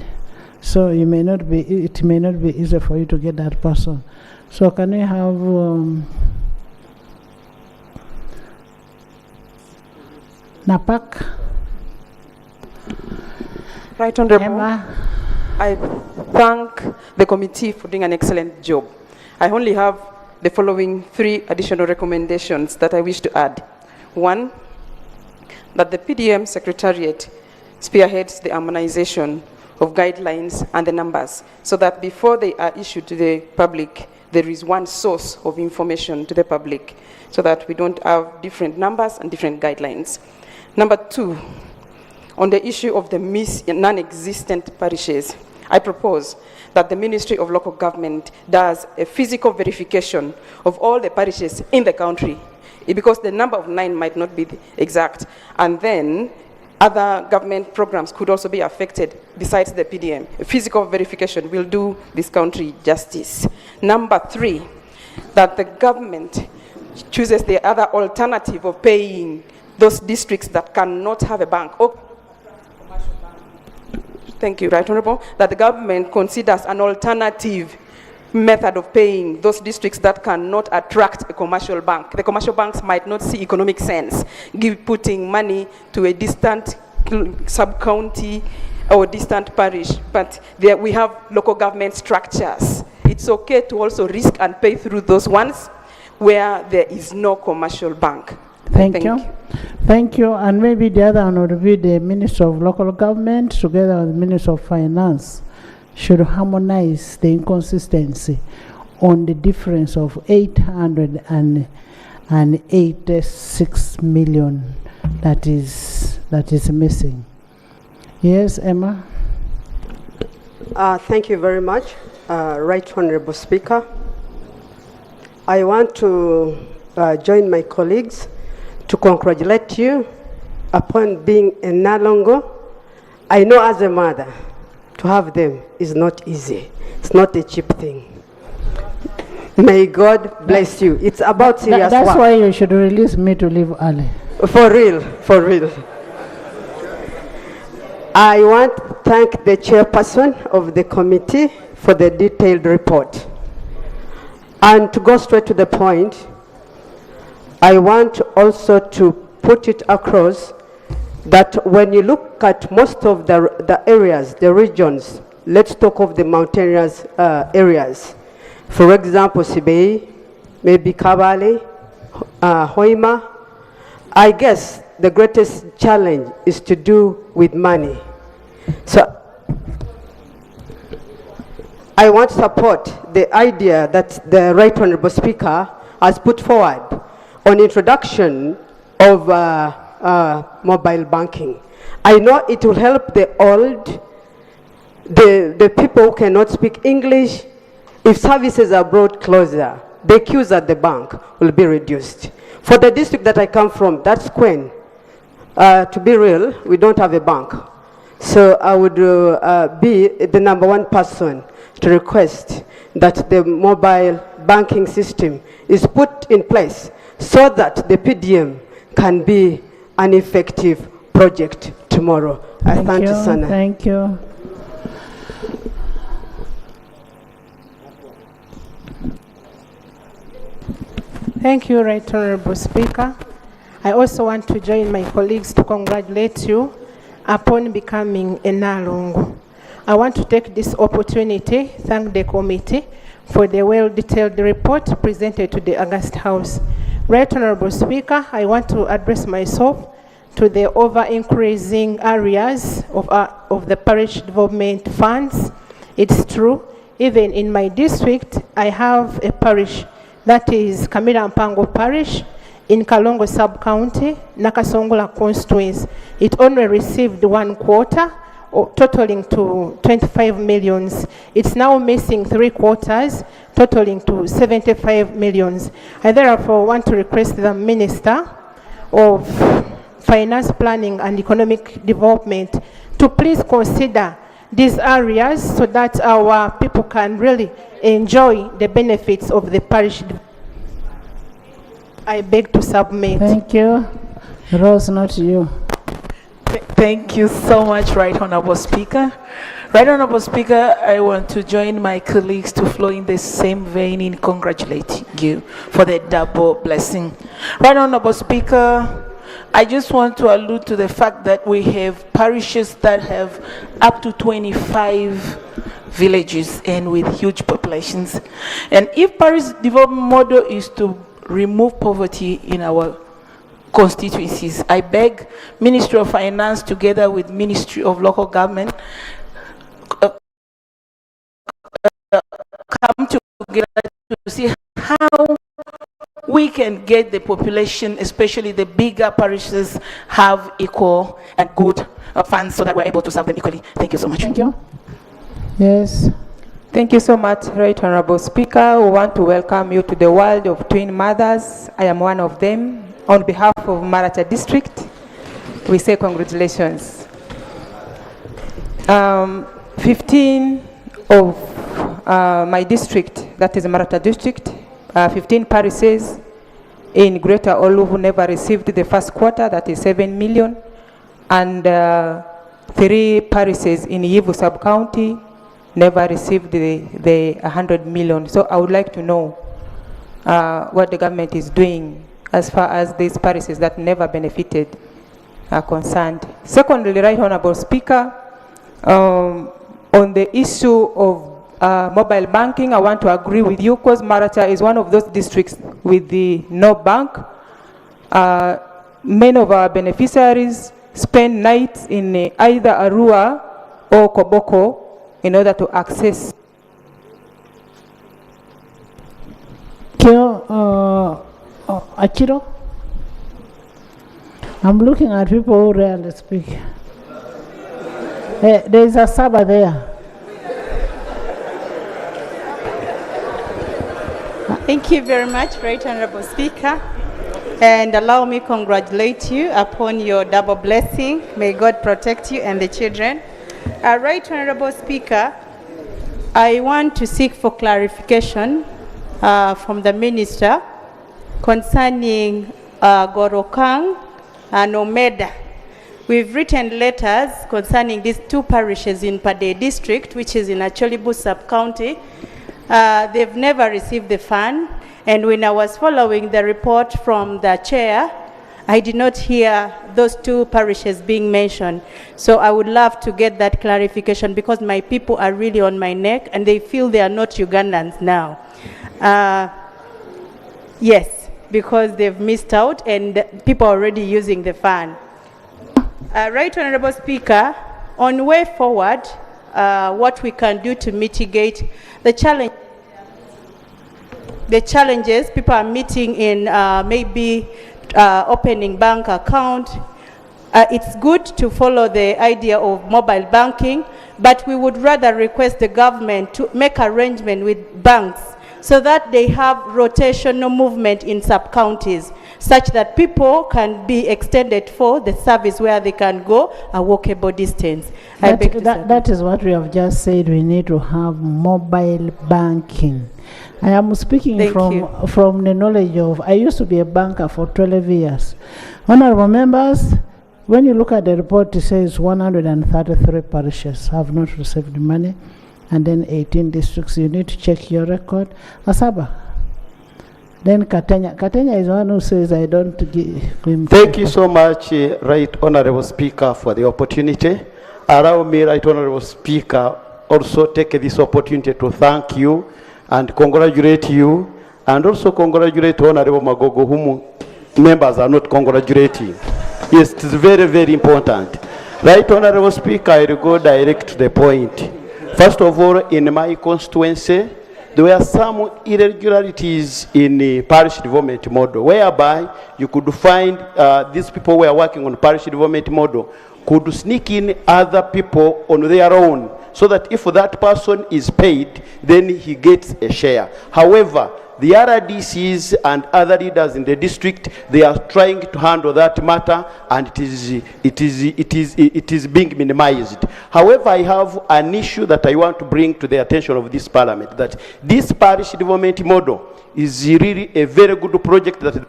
so it may not be easy for you to get that person. So can we have Napak? Right Honorable, I thank the committee for doing an excellent job. I only have the following 3 additional recommendations that I wish to add. 1, that the PDM Secretariat spearheads the harmonization of guidelines and the numbers so that before they are issued to the public, there is one source of information to the public so that we don't have different numbers and different guidelines. Number 2, on the issue of the non-existent parishes, I propose that the Ministry of Local Government does a physical verification of all the parishes in the country, because the number of 9 might not be exact, and then other government programs could also be affected besides the PDM. A physical verification will do this country justice. Number 3, that the government chooses the other alternative of paying those districts that cannot have a bank. Thank you, Right Honorable. That the government considers an alternative method of paying those districts that cannot attract a commercial bank. The commercial banks might not see economic sense putting money to a distant sub-county or distant parish, but there we have local government structures. It's okay to also risk and pay through those ones where there is no commercial bank. Thank you. Thank you. And maybe the other one would be the Minister of Local Government together with the Minister of Finance should harmonize the inconsistency on the difference of 886 million that is missing. Yes, Emma? Thank you very much, Right Honorable Speaker. I want to join my colleagues to congratulate you upon being a Nalongo. I know as a mother, to have them is not easy. It's not a cheap thing. May God bless you. It's about serious That's work. why you should release me to leave early. For real, for real. I want to thank the chairperson of the committee for the detailed report. And to go straight to the point, I want also to put it across that when you look at most of the areas, the regions, let's talk of the mountainous areas. For example, Sibei, maybe Kabale, Hoima. I guess the greatest challenge is to do with money. So I want to support the idea that the Right Honorable Speaker has put forward on introduction of mobile banking. I know it will help the old, the people who cannot speak English. If services are brought closer, the queues at the bank will be reduced. For the district that I come from, that's Queen. To be real, we don't have a bank. So I would be the #1 person to request that the mobile banking system is put in place so that the PDM can be an effective project tomorrow. I thank you, Sana. Thank you. Thank you, Right Honorable Speaker. I also want to join my colleagues to congratulate you upon becoming a Nalongo. I want to take this opportunity, thank the committee for the well-detailed report presented to the August House. Right Honorable Speaker, I want to address myself to the over-increasing areas of the parish development funds. It's true, even in my district, I have a parish that is Kamira Mpango Parish in Kalongo Sub-County, Nakasongola constituency. It only received 1 quarter, totaling to 25 millions. It's now missing 3 quarters, totaling to 75 millions. I therefore want to request the Minister of Finance, Planning and Economic Development to please consider these areas so that our people can really enjoy the benefits of the parish. I beg to submit. Thank you. Rose, not you. Thank you so much, Right Honorable Speaker. Right Honorable Speaker, I want to join my colleagues to flow in the same vein in congratulating you for the double blessing. Right Honorable Speaker, I just want to allude to the fact that we have parishes that have up to 25 villages and with huge populations. And if Paris development model is to remove poverty in our constituencies, I beg Ministry of Finance together with Ministry of Local Government come together to see how we can get the population, especially the bigger parishes, have equal and good funds so that we're able to serve them equally. Thank you so much. Thank you. Yes. Thank you so much, Right Honorable Speaker. We want to welcome you to the world of twin mothers. I am one of them. On behalf of Maracha District, we say congratulations. 15 of my district, that is Maracha District, 15 parishes in Greater Oluvu never received the first quarter, that is 7 million, and 3 parishes in Yivu sub-county never received the 100 million. So I would like to know what the government is doing as far as these parishes that never benefited are concerned. Secondly, Right Honorable Speaker, on the issue of mobile banking, I want to agree with you because Maracha is one of those districts with the no bank. Many of our beneficiaries spend nights in either Arua or Koboko in order to access. Achiro, I'm looking at people who rarely speak. There is a Saba there. Thank you very much, Right Honorable Speaker. And allow me to congratulate you upon your double blessing. May God protect you and the children. Right Honorable Speaker, I want to seek for clarification from the Minister concerning Gorokang and Omeda. We've written letters concerning these 2 parishes in Pade District, which is in Acholibu sub-county. They've never received the fund, and when I was following the report from the chair, I did not hear those 2 parishes being mentioned. So I would love to get that clarification because my people are really on my neck and they feel they are not Ugandans now. Yes, because they've missed out and people are already using the fund. Right Honorable Speaker, on way forward, what we can do to mitigate the challenges people are meeting in maybe opening bank account. It's good to follow the idea of mobile banking, but we would rather request the government to make arrangement with banks so that they have rotational movement in sub-counties, such that people can be extended for the service where they can go a walkable distance. That is what we have just said. We need to have mobile banking. I am speaking from the knowledge of, I used to be a banker for 12 years. Honorable members, when you look at the report, it says 133 parishes have not received money, and then 18 districts. You need to check your record. Asaba. Then Katenya. Katenya is one who says, I don't give him. Thank you so much, Right Honorable Speaker, for the opportunity. Allow me, Right Honorable Speaker, also take this opportunity to thank you and congratulate you, and also congratulate Honorable Magogo, whom members are not congratulating. Yes, it is very, very important. Right Honorable Speaker, I will go direct to the point. First of all, in my constituency, there were some irregularities in the parish development model, whereby you could find these people who were working on parish development model could sneak in other people on their own, so that if that person is paid, then he gets a share. However, the RDCs and other leaders in the district, they are trying to handle that matter, and it is being minimized. However, I have an issue that I want to bring to the attention of this parliament, that this parish development model is really a very good project that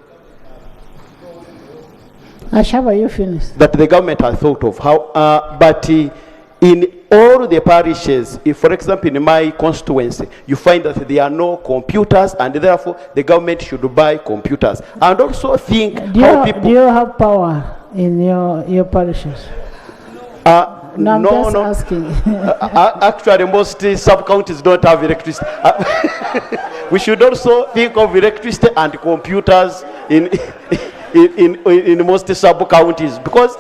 Ashaba, you finished. That the government has thought of. But in all the parishes, if, for example, in my constituency, you find that there are no computers, and therefore the government should buy computers. And also think do you have power in your parishes? No, I'm just asking. Actually, most sub-counties don't have electricity. We should also think of electricity and computers in most sub-counties because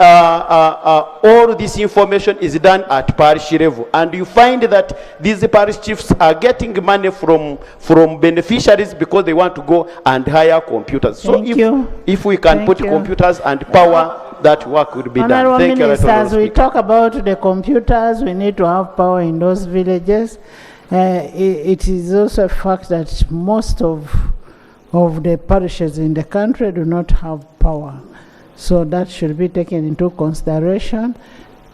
all this information is done at parish level, and you find that these parish chiefs are getting money from beneficiaries because they want to go and hire computers. So if we can put computers and power, that work would be done. Thank you, Ministers, we talk about the computers, we need to have power in those villages. It is also a fact that most of the parishes in the country do not have power. So that should be taken into consideration.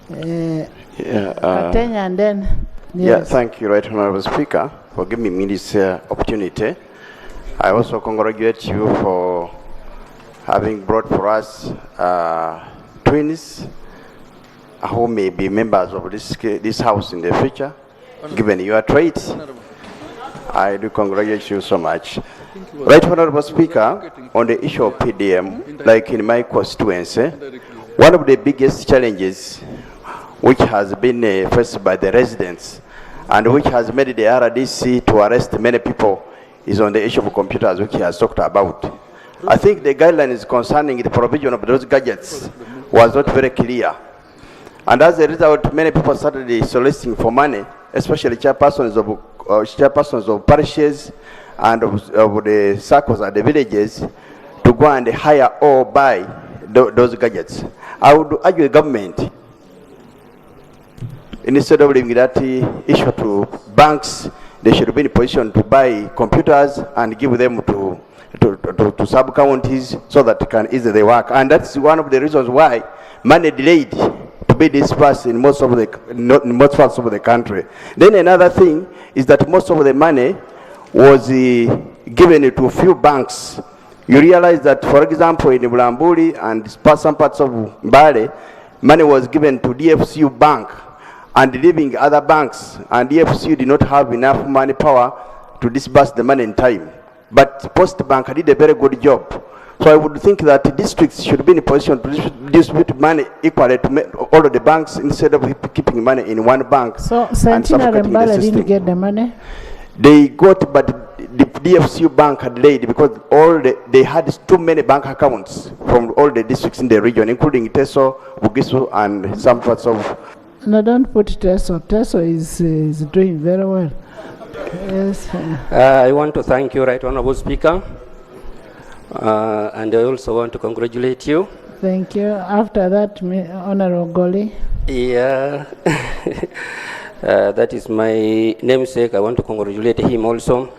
Katenya, and then... Yeah, thank you, Right Honorable Speaker, for giving me this opportunity. I also congratulate you for having brought for us twins who may be members of this house in the future, given your traits. I do congratulate you so much. Right Honorable Speaker, on the issue of PDM, like in my constituency, one of the biggest challenges which has been faced by the residents and which has made the RDC to arrest many people is on the issue of computers, which he has talked about. I think the guidelines concerning the provision of those gadgets was not very clear. And as a result, many people started soliciting for money, especially chairpersons of parishes and of the circles at the villages, to go and hire or buy those gadgets. I would urge the government, instead of leaving that issue to banks, they should be in a position to buy computers and give them to sub-counties so that it can easily work. And that's one of the reasons why money delayed to be dispersed in most parts of the country. Then another thing is that most of the money was given to a few banks. You realize that, for example, in Bulambuli and some parts of Mbale, money was given to DFCU Bank and leaving other banks, and DFCU did not have enough money power to disburse the money in time. But Post Bank did a very good job. So I would think that districts should be in a position to distribute money equally to all of the banks instead of keeping money in one bank. So Sentinel and Mbale didn't get the money? They got, but the DFCU Bank had laid because they had too many bank accounts from all the districts in the region, including Teso, Bugisu, and some parts of... No, don't put Teso. Teso is doing very well. Yes. I want to thank you, Right Honorable Speaker, and I also want to congratulate you. Thank you. After that, Honorable Goli. Yeah. That is my namesake. I want to congratulate him also.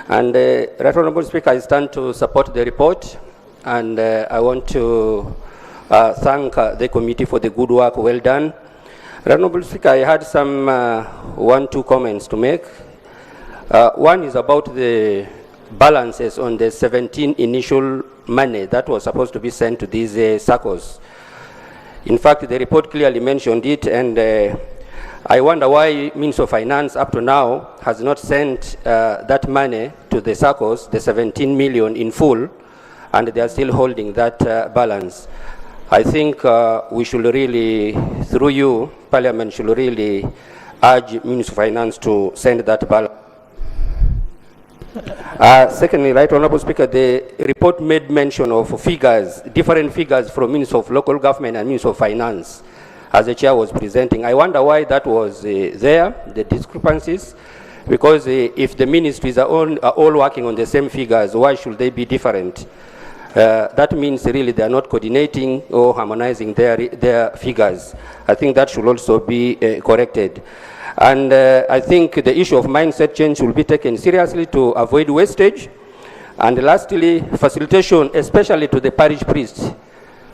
And Right Honorable Speaker, I stand to support the report, and I want to thank the committee for the good work well done. Right Honorable Speaker, I had some 1-2 comments to make. One is about the balances on the 17 initial money that was supposed to be sent to these SACCOs. In fact, the report clearly mentioned it, and I wonder why Ministry of Finance up to now has not sent that money to the SACCOs, the 17 million in full, and they are still holding that balance. I think we should really, through you, Parliament should really urge Ministry of Finance to send that balance. Secondly, Right Honorable Speaker, the report made mention of figures, different figures from Ministry of Local Government and Ministry of Finance, as the chair was presenting. I wonder why that was there, the discrepancies, because if the ministries are all working on the same figures, why should they be different? That means really they are not coordinating or harmonizing their figures. I think that should also be corrected. And I think the issue of mindset change will be taken seriously to avoid wastage. And lastly, facilitation, especially to the parish priests,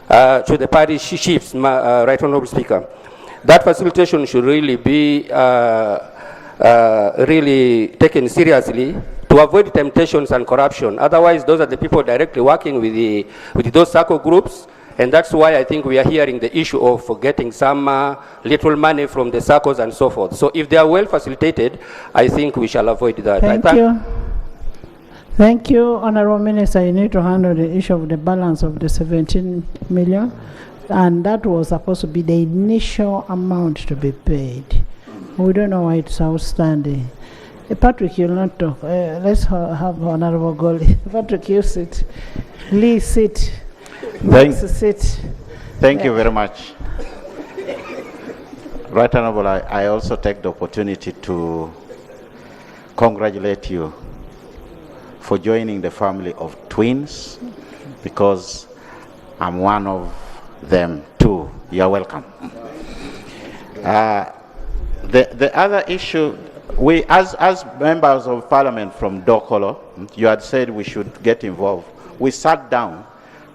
to the parish chiefs, Right Honorable Speaker. That facilitation should really be really taken seriously to avoid temptations and corruption. Otherwise, those are the people directly working with those SACCO groups. And that's why I think we are hearing the issue of getting some little money from the SACCOs and so forth. So if they are well facilitated, I think we shall avoid that. Thank you. Thank you, Honorable Minister. You need to handle the issue of the balance of the 17 million. And that was supposed to be the initial amount to be paid. We don't know why it's outstanding. Patrick, you'll not talk. Let's have Honorable Goli. Patrick, you sit. Lee, sit. Max, sit. Thank you very much. Right Honorable, I also take the opportunity to congratulate you for joining the family of twins, because I'm one of them too. You're welcome. The other issue, we as members of parliament from Dokolo, you had said we should get involved. We sat down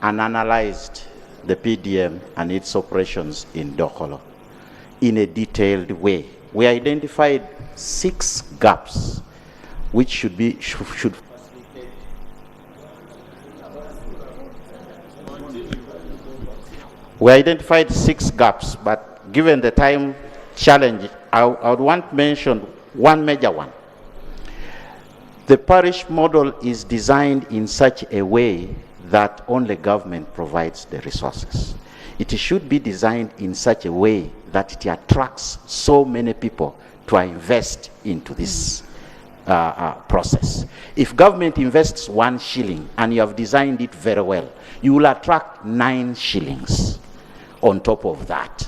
and analyzed the PDM and its operations in Dokolo in a detailed way. We identified 6 gaps which should we identified 6 gaps, but given the time challenge, I would want to mention one major one. The parish model is designed in such a way that only government provides the resources. It should be designed in such a way that it attracts so many people to invest into this process. If government invests 1 shilling and you have designed it very well, you will attract 9 shillings on top of that.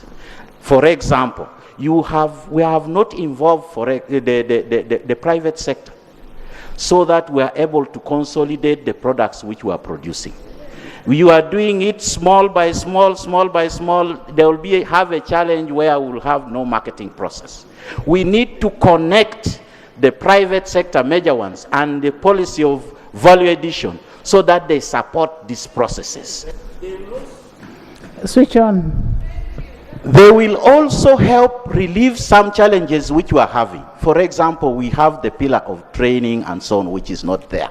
For example, we have not involved the private sector so that we are able to consolidate the products which we are producing. You are doing it small by small, small by small. There will have a challenge where we will have no marketing process. We need to connect the private sector, major ones, and the policy of value addition so that they support these processes. Switch on. They will also help relieve some challenges which we are having. For example, we have the pillar of training and so on, which is not there.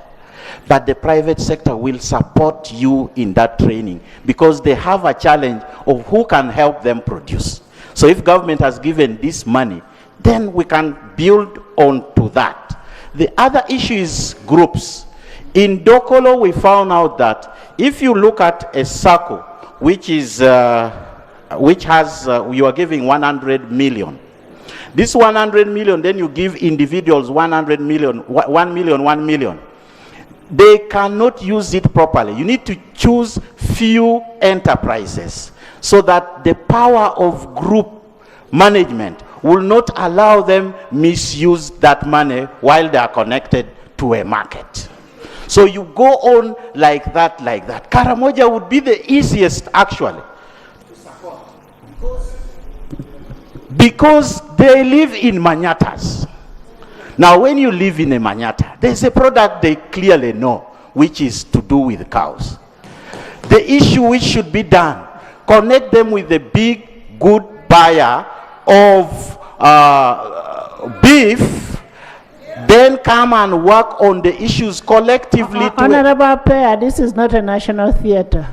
But the private sector will support you in that training because they have a challenge of who can help them produce. So if government has given this money, then we can build on to that. The other issue is groups. In Dokolo, we found out that if you look at a circle, which has, you are giving 100 million. This 100 million, then you give individuals 100 million, 1 million, 1 million. They cannot use it properly. You need to choose few enterprises so that the power of group management will not allow them misuse that money while they are connected to a market. So you go on like that, like that. Karamoja would be the easiest actually. Because they live in Manyatas. Now when you live in a Manyata, there's a product they clearly know, which is to do with cows. The issue which should be done, connect them with a big, good buyer of beef, then come and work on the issues collectively. Honorable Pair, this is not a national theater.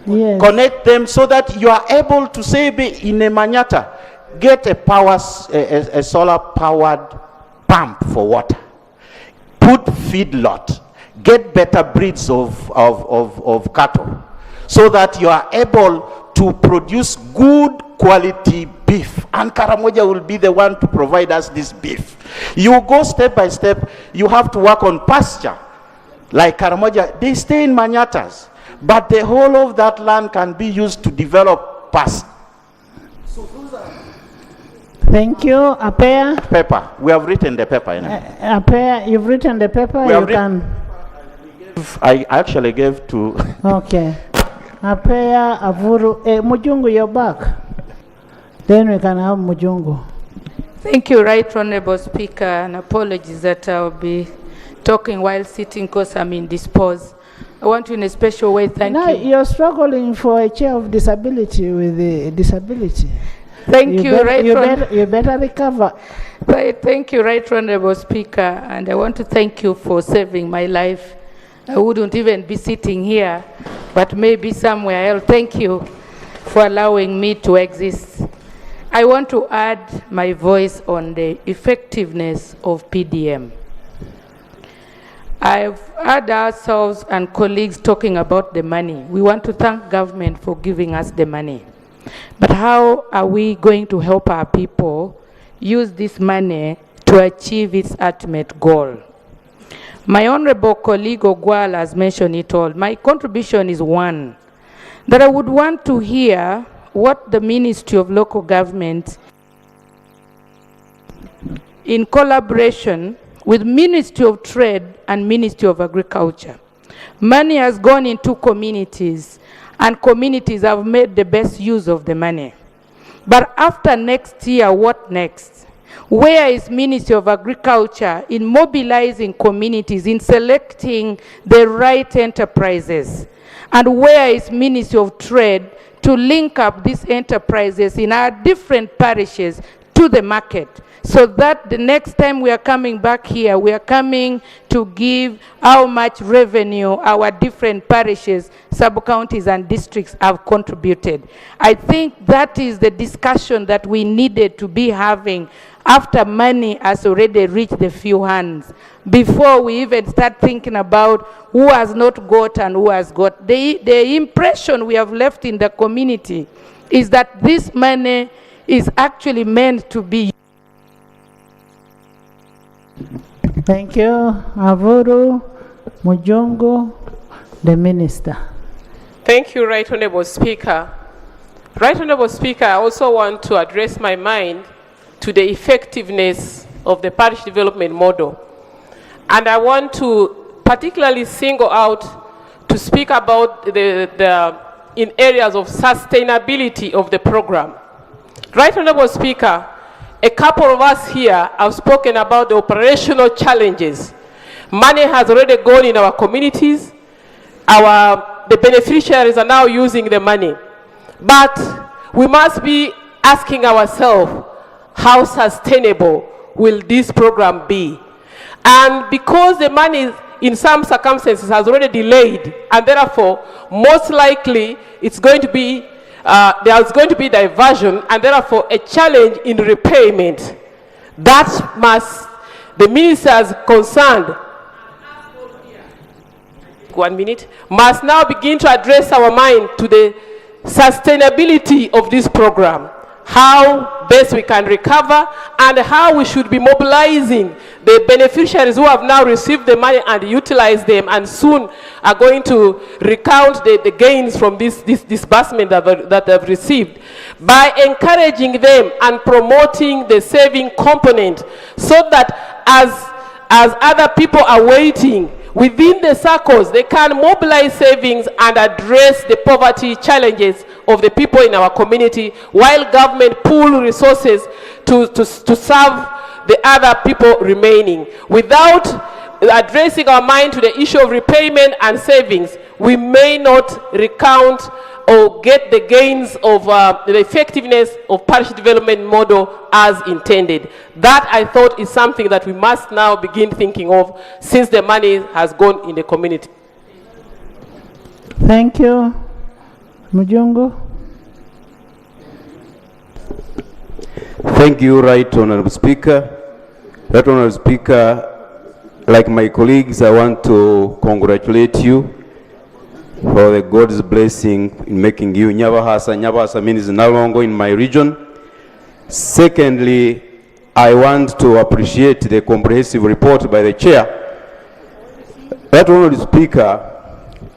Yes. Connect them so that you are able to say in a Manyata, get a solar powered pump for water, put feedlot, get better breeds of cattle so that you are able to produce good quality beef, and Karamoja will be the one to provide us this beef. You go step by step. You have to work on pasture like Karamoja. They stay in Manyatas, but the whole of that land can be used to develop pasture. Thank you. Apea? Paper. We have written the paper. Apea, you've written the paper? You can. I actually gave to... Okay. Apea, Avuru. Mujungu, you're back. Then we can have Mujungu. Thank you, Right Honorable Speaker, and apologies that I'll be talking while sitting because I'm indisposed. I want to in a special way thank you. Now you're struggling for a chair of disability with the disability. Thank you, you better recover. Right, thank you, Right Honorable Speaker, and I want to thank you for saving my life. I wouldn't even be sitting here, but maybe somewhere else. Thank you for allowing me to exist. I want to add my voice on the effectiveness of PDM. I've heard ourselves and colleagues talking about the money. We want to thank government for giving us the money. But how are we going to help our people use this money to achieve its ultimate goal? My honorable colleague Ogwal has mentioned it all. My contribution is one, that I would want to hear what the Ministry of Local Government, in collaboration with Ministry of Trade and Ministry of Agriculture. Money has gone into communities, and communities have made the best use of the money. But after next year, what next? Where is Ministry of Agriculture in mobilizing communities, in selecting the right enterprises? And where is Ministry of Trade to link up these enterprises in our different parishes to the market, so that the next time we are coming back here, we are coming to give how much revenue our different parishes, sub-counties and districts have contributed. I think that is the discussion that we needed to be having after money has already reached the few hands, before we even start thinking about who has not got and who has got. The impression we have left in the community is that this money is actually meant to be. Thank you. Avuru Mujongo, the Minister. Thank you, Right Honourable Speaker. Right Honourable Speaker, I also want to address my mind to the effectiveness of the parish development model. And I want to particularly single out to speak about in areas of sustainability of the program. Right Honourable Speaker, a couple of us here have spoken about the operational challenges. Money has already gone in our communities. The beneficiaries are now using the money. But we must be asking ourselves, how sustainable will this program be? And because the money in some circumstances has already delayed, and therefore most likely it's going to be there's going to be diversion, and therefore a challenge in repayment. That must, the ministers concerned, 1 minute, must now begin to address our mind to the sustainability of this program, how best we can recover, and how we should be mobilizing the beneficiaries who have now received the money and utilize them, and soon are going to recount the gains from this disbursement that they've received, by encouraging them and promoting the saving component, so that as other people are waiting within the circles, they can mobilize savings and address the poverty challenges of the people in our community, while government pool resources to serve the other people remaining. Without addressing our mind to the issue of repayment and savings, we may not recount or get the gains of the effectiveness of parish development model as intended. That, I thought, is something that we must now begin thinking of, since the money has gone in the community. Thank you. Mujongo. Thank you, Right Honourable Speaker. Right Honourable Speaker, like my colleagues, I want to congratulate you for the God's blessing in making you Nyabahasa. Nyabahasa means no longer in my region. Secondly, I want to appreciate the comprehensive report by the chair. Right Honourable Speaker,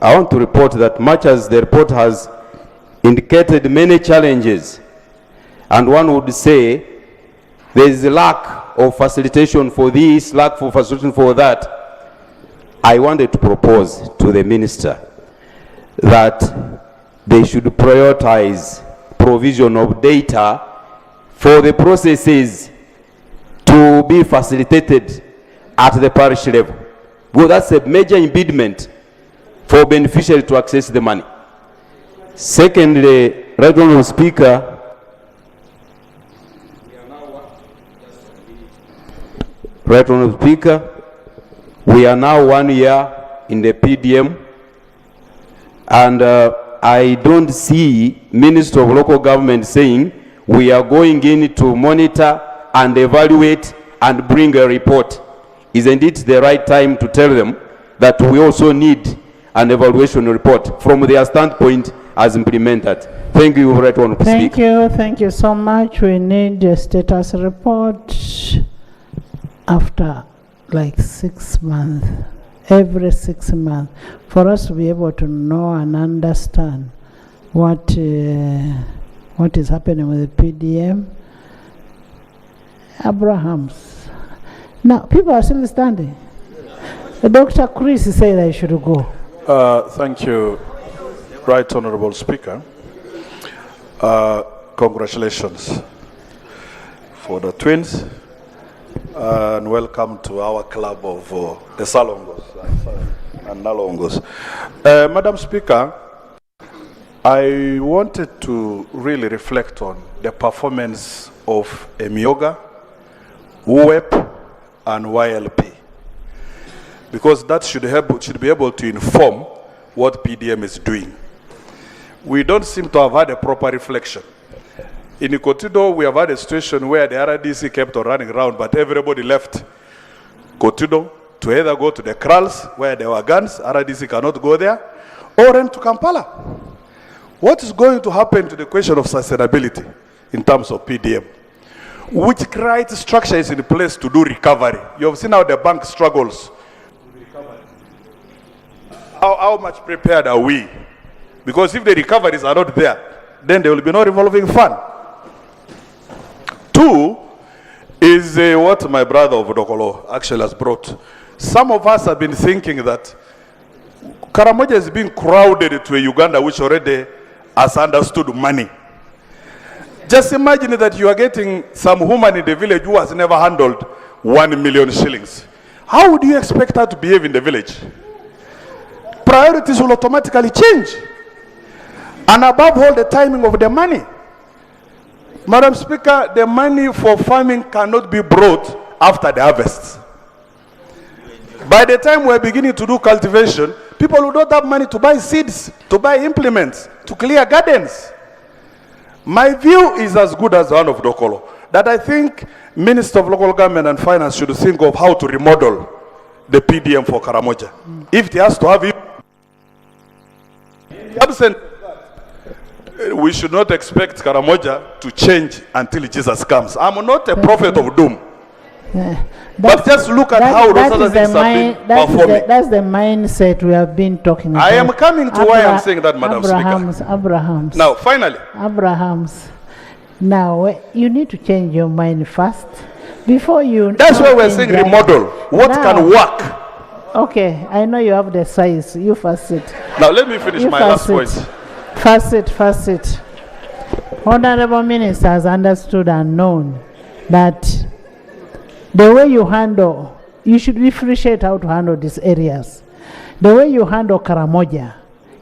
I want to report that much as the report has indicated many challenges, and one would say there is a lack of facilitation for this, lack of facilitation for that, I wanted to propose to the minister that they should prioritize provision of data for the processes to be facilitated at the parish level. Well, that's a major impediment for beneficiaries to access the money. Secondly, Right Honourable Speaker, Right Honourable Speaker, we are now 1 year in the PDM, and I don't see Minister of Local Government saying we are going in to monitor and evaluate and bring a report. Isn't it the right time to tell them that we also need an evaluation report from their standpoint as implemented. Thank you, Right Honorable Speaker. Thank you so much. We need a status report after like 6 months, every 6 months, for us to be able to know and understand what is happening with the PDM. Abrahams. Now, people are still standing. Dr. Chris said I should go. Thank you, Right Honorable Speaker. Congratulations for the twins, and welcome to our club of the Salongos and Nalongos. Madam Speaker, I wanted to really reflect on the performance of Emioga, UWEP, and YLP, because that should be able to inform what PDM is doing. We don't seem to have had a proper reflection. In Kotido, we have had a situation where the RDC kept on running around, but everybody left Kotido to either go to the kraals where there were guns, RDC cannot go there, or run to Kampala. What is going to happen to the question of sustainability in terms of PDM? Which right structure is in place to do recovery? You have seen how the bank struggles. How much prepared are we? Because if the recoveries are not there, then there will be no revolving fund. Two is what my brother of Dokolo actually has brought. Some of us have been thinking that Karamoja is being crowded to a Uganda which already has understood money. Just imagine that you are getting some woman in the village who has never handled 1 million shillings. How would you expect her to behave in the village? Priorities will automatically change. And above all, the timing of the money. Madam Speaker, the money for farming cannot be brought after the harvest. By the time we're beginning to do cultivation, people who don't have money to buy seeds, to buy implements, to clear gardens. My view is as good as one of Dokolo, that I think Minister of Local Government and Finance should think of how to remodel the PDM for Karamoja. If he has to have it, absent, we should not expect Karamoja to change until Jesus comes. I'm not a prophet of doom. But just look at how those other things have been performing. That's the mindset we have been talking about. I am coming to why I'm saying that, Madam Speaker. Abrahams. Now, finally. Abrahams. Now, you need to change your mind first. Before you... That's why we're saying remodel. What can work? Okay, I know you have the size. You first sit. Now, let me finish my last point. First sit. Honorable Minister has understood and known that the way you handle, you should differentiate how to handle these areas. The way you handle Karamoja,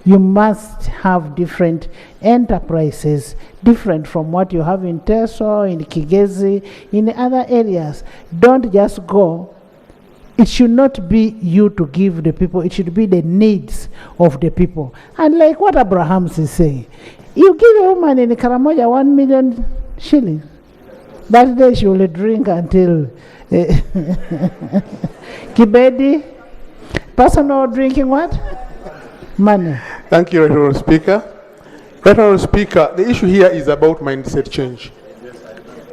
you must have different enterprises, different from what you have in Teso, in Kigezi, in other areas. Don't just go. It should not be you to give the people, it should be the needs of the people. And like what Abrahams is saying, you give a woman in Karamoja 1 million shillings. That day she will drink until Kibedi, personal drinking what? Money. Thank you, Right Honourable Speaker. Right Honourable Speaker, the issue here is about mindset change.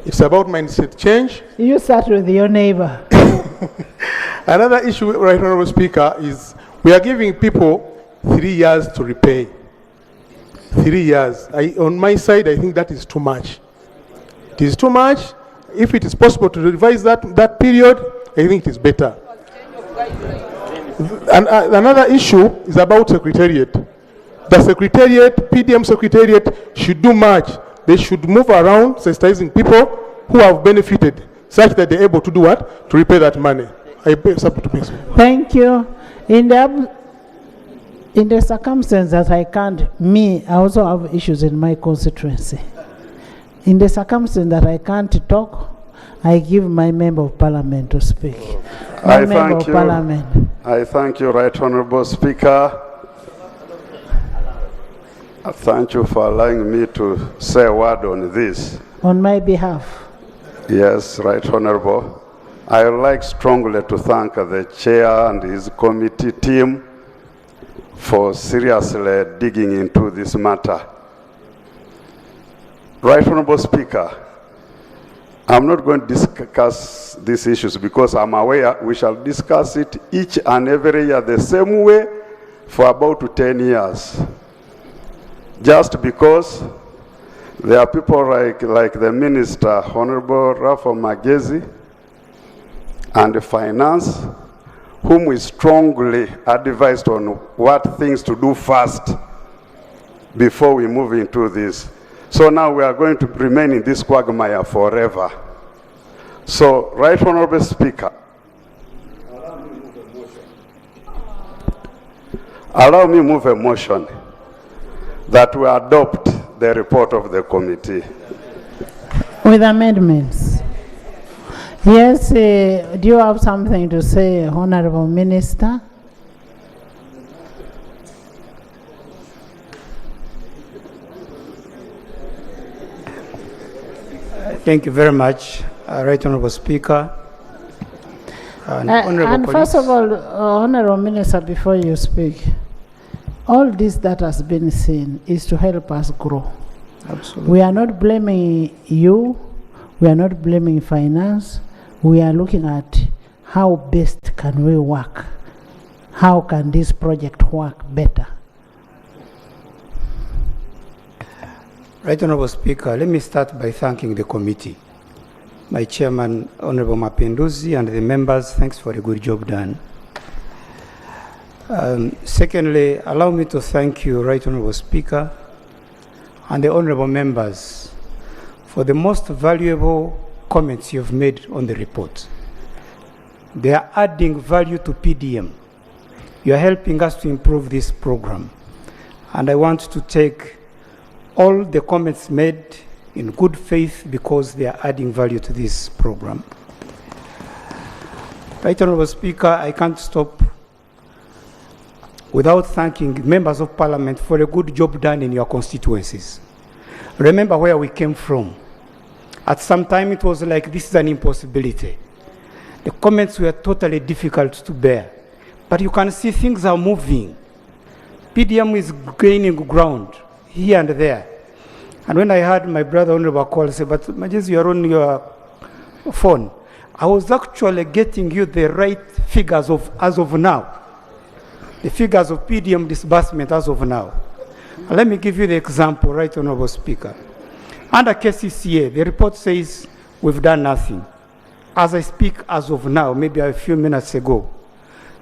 It's about mindset change. You start with your neighbor. Another issue, Right Honourable Speaker, is we are giving people 3 years to repay. 3 years. On my side, I think that is too much. It is too much. If it is possible to revise that period, I think it is better. And another issue is about secretariat. The secretariat, PDM secretariat, should do much. They should move around, sensitizing people who have benefited, such that they're able to do what? To repay that money. I support to please. Thank you. In the circumstance that I can't, I also have issues in my constituency. In the circumstance that I can't talk, I give my member of parliament to speak. I thank you, Right Honourable Speaker. Thank you for allowing me to say a word on this. On my behalf. Yes, Right Honourable. I would like strongly to thank the chair and his committee team for seriously digging into this matter. Right Honorable Speaker, I'm not going to discuss these issues because I'm aware we shall discuss it each and every year the same way for about 10 years. Just because there are people like the Minister, Honorable Rafa Magezi, and the Finance, whom we strongly advised on what things to do first before we move into this. So now we are going to remain in this quagmire forever. So, Right Honorable Speaker, allow me move a motion that we adopt the report of the committee. With amendments. Yes, do you have something to say, Honorable Minister? Thank you very much, Right Honorable Speaker. And first of all, Honorable Minister, before you speak, all this that has been seen is to help us grow. Absolutely. We are not blaming you, we are not blaming finance, we are looking at how best can we work, how can this project work better. Right Honorable Speaker, let me start by thanking the committee. My chairman, Honorable Mapinduzi, and the members, thanks for a good job done. Secondly, allow me to thank you, Right Honorable Speaker, and the honorable members for the most valuable comments you've made on the report. They are adding value to PDM. You are helping us to improve this program. And I want to take all the comments made in good faith because they are adding value to this program. Right Honorable Speaker, I can't stop without thanking members of Parliament for a good job done in your constituencies. Remember where we came from. At some time it was like this is an impossibility. The comments were totally difficult to bear. But you can see things are moving. PDM is gaining ground here and there. And when I heard my brother Honorable call say, but Magezi, you're on your phone, I was actually getting you the right figures of as of now. The figures of PDM disbursement as of now. And let me give you the example, Right Honorable Speaker. Under KCCA, the report says we've done nothing. As I speak as of now, maybe a few minutes ago,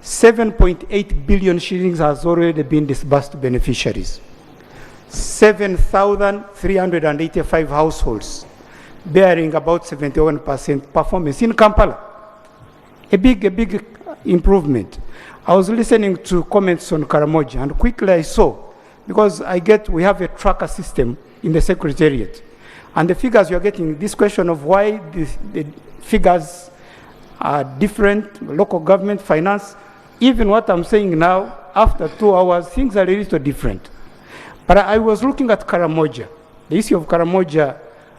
7.8 billion shillings has already been disbursed to beneficiaries. 7,385 households, bearing about 71% performance in Kampala. A big improvement. I was listening to comments on Karamoja, and quickly I saw, because we have a tracker system in the Secretariat, and the figures you're getting, this question of why the figures are different, local government, finance, even what I'm saying now, after 2 hours, things are a little different. But I was looking at Karamoja, the issue of Karamoja,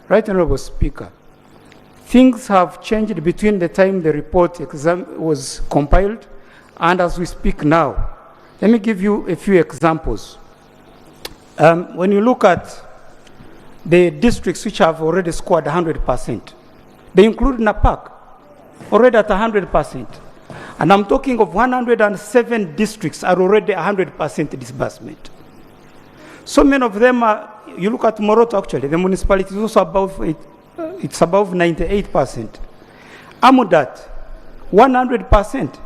Right Honorable Speaker. Things have changed between the time the report was compiled and as we speak now. Let me give you a few examples. When you look at the districts which have already scored 100%, they include Napak, already at 100%. And I'm talking of 107 districts are already 100% disbursement. So many of them are, you look at Moroto actually, the municipality is also above, it's above 98%. Amudat, 100%.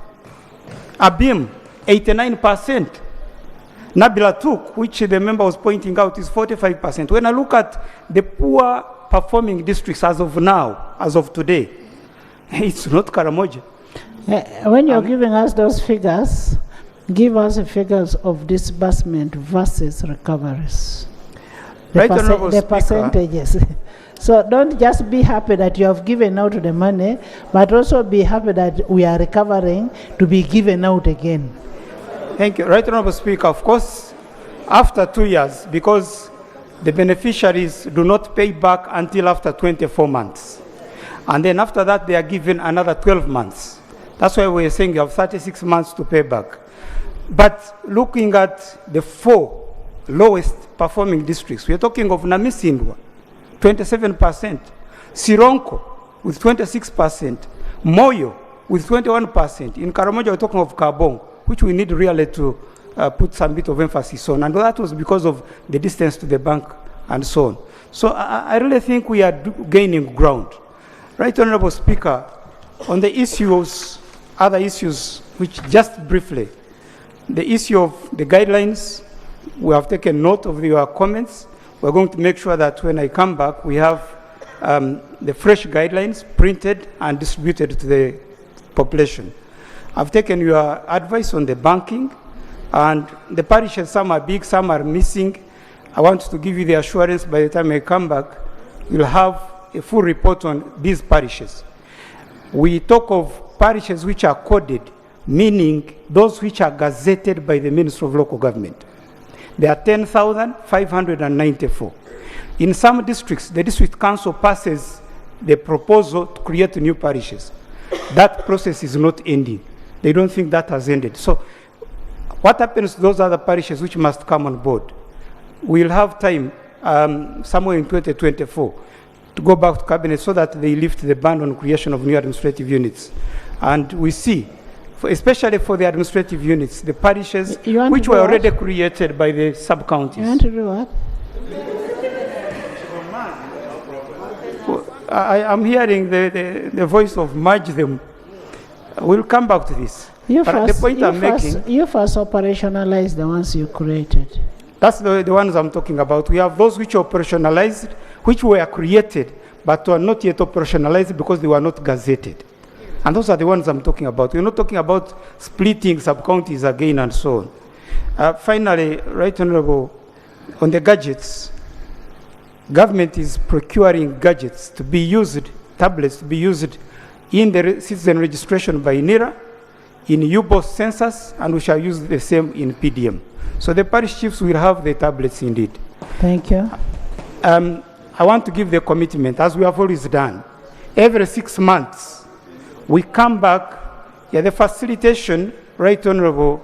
Abim, 89%. Nabila Tuk, which the member was pointing out, is 45%. When I look at the poor performing districts as of now, as of today, it's not Karamoja. When you're giving us those figures, give us the figures of disbursement versus recoveries. The percentages. So don't just be happy that you have given out the money, but also be happy that we are recovering to be given out again. Thank you. Right Honorable Speaker, of course, after 2 years, because the beneficiaries do not pay back until after 24 months. And then after that, they are given another 12 months. That's why we're saying you have 36 months to pay back. But looking at the 4 lowest performing districts, we're talking of Namisindwa, 27%, Sironko with 26%, Moyo with 21%. In Karamoja, we're talking of Kabong, which we need really to put some bit of emphasis on. And that was because of the distance to the bank and so on. So I really think we are gaining ground. Right, Honorable Speaker, on the issues, other issues, which just briefly, the issue of the guidelines, we have taken note of your comments. We're going to make sure that when I come back, we have the fresh guidelines printed and distributed to the population. I've taken your advice on the banking, and the parishes, some are big, some are missing. I want to give you the assurance by the time I come back, you'll have a full report on these parishes. We talk of parishes which are coded, meaning those which are gazetted by the Ministry of Local Government. There are 10,594. In some districts, the district council passes the proposal to create new parishes. That process is not ending. They don't think that has ended. So what happens to those other parishes which must come on board? We'll have time somewhere in 2024 to go back to cabinet so that they lift the ban on creation of new administrative units. And we see, especially for the administrative units, the parishes which were already created by the sub-counties. You want to do what? I'm hearing the voice of merge them. We'll come back to this. You But the point I'm making, you first operationalize the ones you created. that's the ones I'm talking about. We have those which are operationalized, which were created, but are not yet operationalized because they were not gazetted. And those are the ones I'm talking about. We're not talking about splitting sub-counties again and so on. Finally, Right Honorable, on the gadgets, government is procuring gadgets to be used, tablets to be used in the citizen registration by NIRA, in UBOS census, and we shall use the same in PDM. So the parish chiefs will have the tablets indeed. Thank you. I want to give the commitment, as we have always done. Every 6 months, we come back, the facilitation, Right Honorable,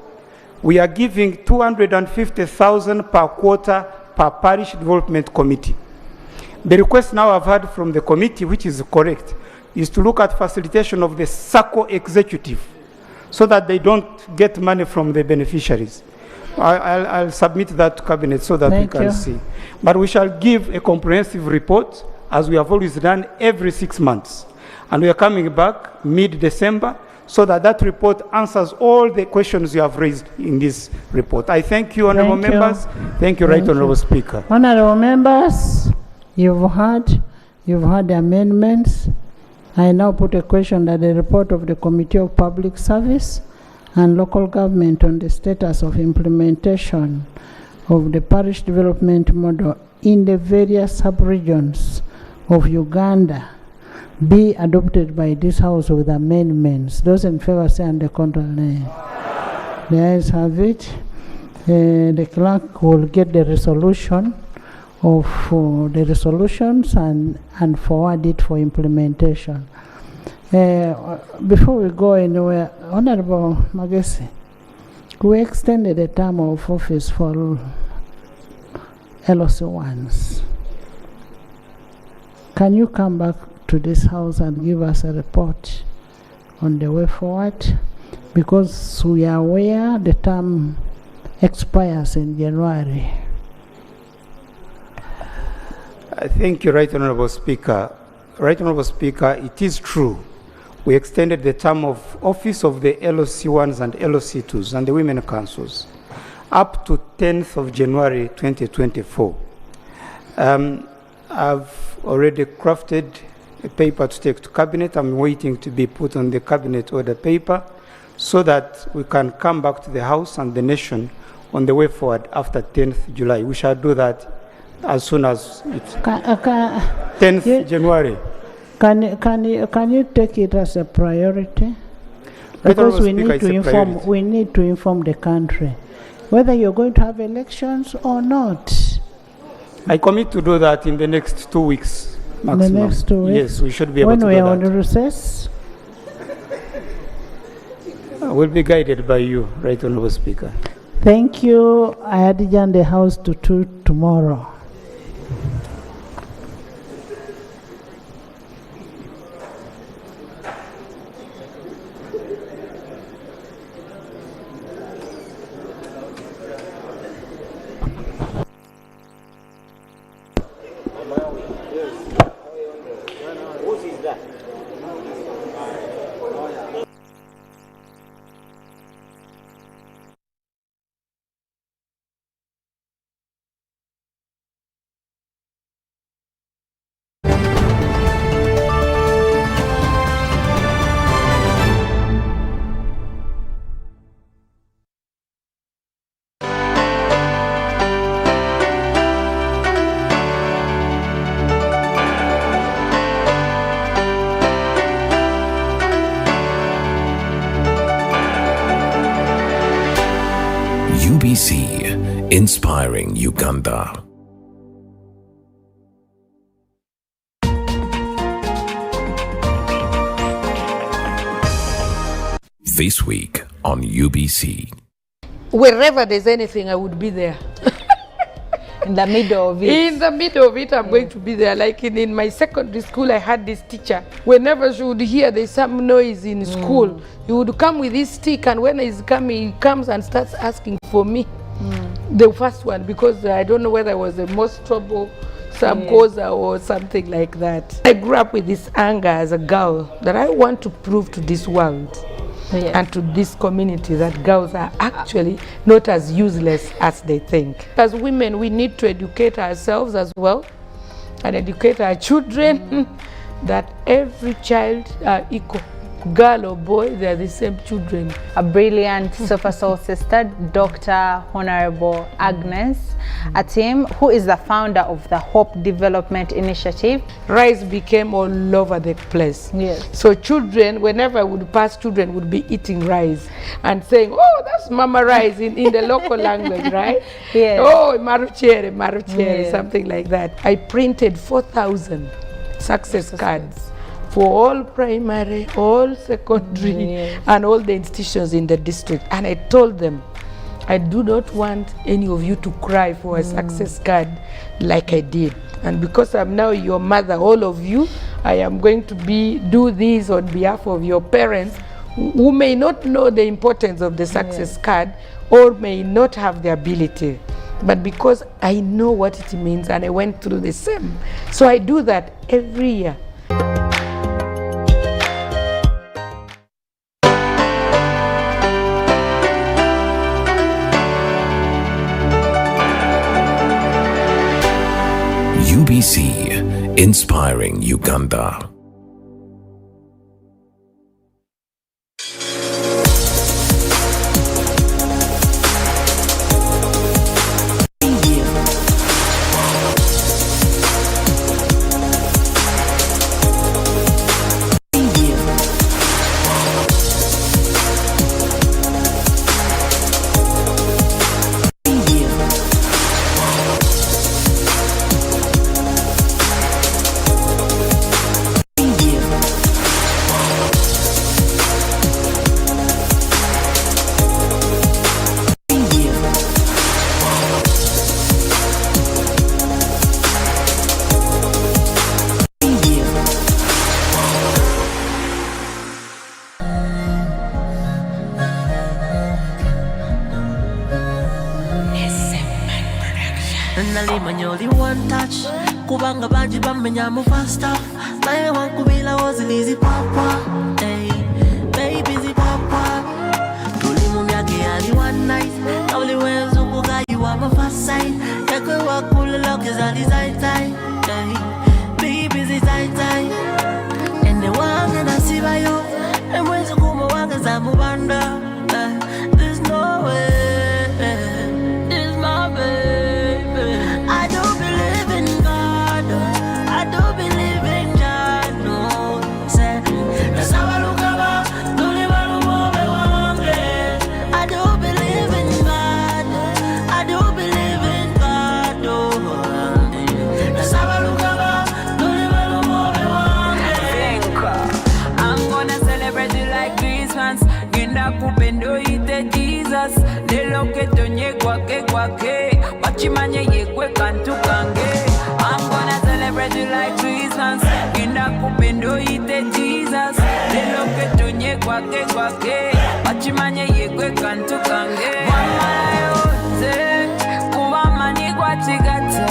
we are giving 250,000 per quarter per parish development committee. The request now I've had from the committee, which is correct, is to look at facilitation of the SACCO executive so that they don't get money from the beneficiaries. I'll submit that to cabinet so that we can see. But we shall give a comprehensive report, as we have always done, every 6 months. And we are coming back mid-December so that that report answers all the questions you have raised in this report. I thank you, honorable members. Thank you, Right Honorable Speaker. Honorable members, you've heard the amendments. I now put a question that the report of the Committee of Public Service and Local Government on the status of implementation of the parish development model in the various sub-regions of Uganda be adopted by this House with amendments. Those in favor say and the contrary. The ayes have it. The clerk will get the resolution of the resolutions and forward it for implementation. Before we go anywhere, Honorable Magesi, we extended the term of office for LOC1s. Can you come back to this House and give us a report on the way forward? Because we are aware the term expires in January. Thank you, Right Honorable Speaker. Right Honorable Speaker, it is true. We extended the term of office of the LOC1s and LOC2s and the women councils up to 10th of January 2024. I've already crafted a paper to take to cabinet. I'm waiting to be put on the cabinet order paper so that we can come back to the House and the nation on the way forward after 10th July. We shall do that as soon as it's 10th January. Can you take it as a priority? Because we need to inform the country whether you're going to have elections or not. I commit to do that in the next 2 weeks. in the next 2 weeks? Yes, we should be able when to we do are on that. recess? We'll be guided by you, Right Honorable Speaker. Thank you. I adjourn the House to tomorrow. UBC, inspiring Uganda. This week on UBC. Wherever there's anything, I would be there. In the middle of it. In the middle of it, I'm going to be there. Like in my secondary school, I had this teacher. Whenever she would hear there's some noise in school, he would come with his stick, and when he's coming, he comes and starts asking for me. The first one, because I don't know whether it was the most trouble, some causa or something like that. I grew up with this anger as a girl that I want to prove to this world and to this community that girls are actually not as useless as they think. As women, we need to educate ourselves as well and educate our children that every child are equal. Girl or boy, they are the same children. A brilliant Super Soul sister, Dr. Honorable Agnes Atim, who is the founder of the Hope Development Initiative. Rice became all over the place. Yes. So children, whenever I would pass, children would be eating rice and saying, oh, that's Mama Rice in the local language, right? Yes. Oh, maruchere, maruchere, Yes. something like that. I printed 4,000 success cards for all primary, all secondary, and all the institutions in the district. And I told them, I do not want any of you to cry for a success card like I did. And because I'm now your mother, all of you, I am going to do this on behalf of your parents who may not know the importance of the success card or may not have the ability. But because I know what it means and I went through the same. So I do that every year. UBC, inspiring Uganda. Nalimanya oli one touch kubanga banji bamenya mu fast stuff naye wankubira wozilizi papa hey baby zi papa tuli mu myaka yali one night na uli wenzunguka you are my first sight yakwe wakula loke zali zaitai hey baby zi zaitai ende wange nasibayo emwezi kumo wange za mubanda there's no way. kwake kwake bachimanye yekwe kantu kange. I'm gonna celebrate you like Christmas. Kenda kupendo ite Jesus. Lelo ketunye kwake kwake bachimanye yekwe kantu kange. Wamala yote kubamani kwa chigata.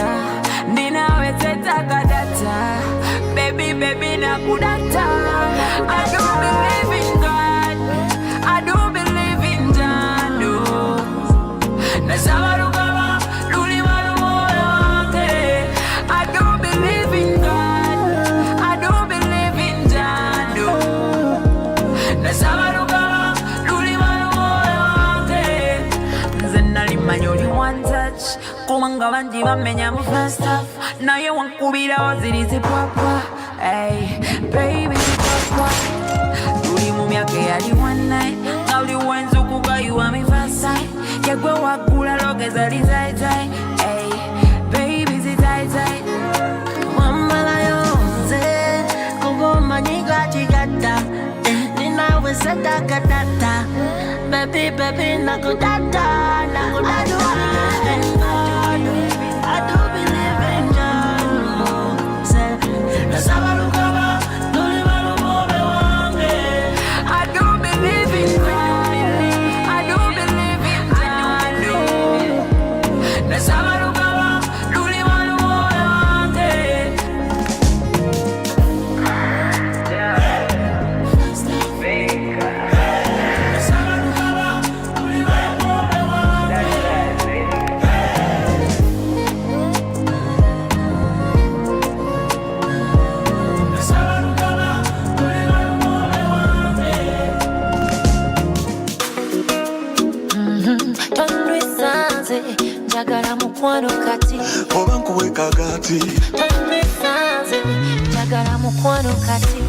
Ninawe tetaka data. Baby baby na kudata. I don't believe in God. I don't believe in Jando. Nasabarukaba luli marumoyo wange. I don't believe in God. I don't believe in Jando. Nasabarukaba luli marumoyo wange. Nze nali manyi oli one touch. Kumanga banji bamenya mu first half. Naye wankubira wazirizi pwapwa. Hey, baby pwapwa. Tuli mu myaka yali one night. Nga uli wenzu kugayiwa mi first sight. Yegwe wagula logeza li tight tight. Hey, baby zi tight tight. Wamala yonze kubomanyi gwachigata. Ninawe setakatata. Baby baby nakudata. I do believe in God. Nasabarukaba luli marumobe wange. I don't believe in God. I don't believe in God. Nasabarukaba luli marumobe wange. Tonrisanze njagala mukwano kati. Oba nkuweka gati. Tonrisanze njagala mukwano kati.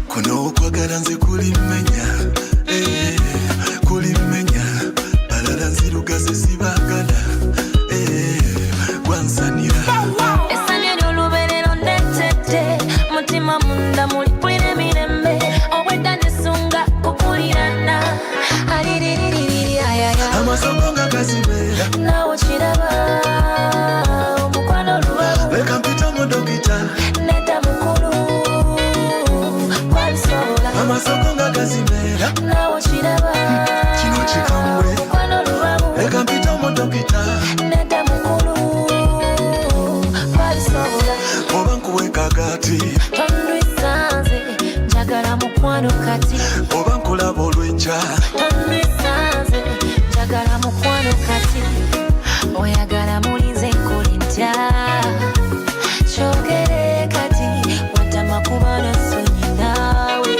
Kuno okwagala nze kulimenya. Kulimenya. Balala nzirugaze sibagala. Gwansanira. Essanyu ly'olubeerero ndetedde. Mutima munda mulipwire mirembe. Obwedda nesunga kukulirana. Aliriririri ayaya. Amasongo nga gazibera. Nawe kiraba omukwano lubabu. Leka mpita mu dokita. Nedda mukulu kwabisobola. Amasongo nga gazibera. Nawe kiraba kino kikambwe. omukwano lubabu. Leka mpita mu dokita. Nedda mukulu kwabisobola. Oba nkuweka gati. Tonrisanze njagala mukwano kati. Oba nkulaba olw'enkya. Tonrisanze njagala mukwano kati. Oyagala mulinze nkola ntya. Kyogere kati watama kuba na ssonyi naawe.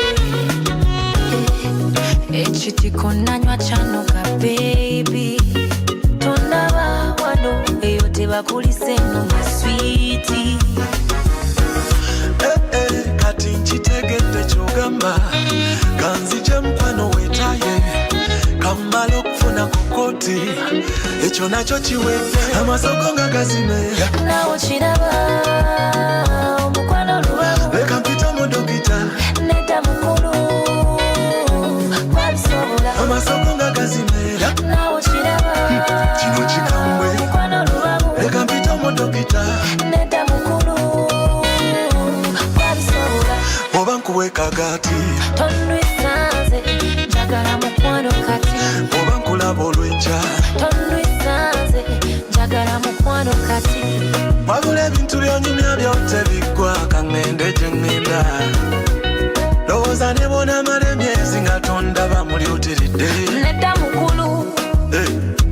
Ekitiko nanywa kyanoga baby. Tondaba wano eyo tebakulise no maswiti. Kati nkitegedde kyogamba. Kanzije mukwano weetaye. Kamala okufuna ku kkooti. Ekyo nakyo kiwedde. Amasongo nga gazimera. Nawe kiraba omukwano lubabu. Leka mpita mu dokita. Nedda mukulu kwabisobola. Amasongo nga gazimera. Nawe kiraba kino kikambwe. omukwano lubabu. Leka mpita mu dokita. Nedda mukulu kwabisobola. Oba nkuweka gati. Tonrisanze njagala mukwano kati. Oba nkulaba olw'enkya. Tonrisanze njagala mukwano kati. Wabula ebintu byonyumya byotebiggwa kaŋŋende gye ŋŋenda. Lowooza ne bw'onaamala emyezi nga tondaba mulyutiridde. Nedda mukulu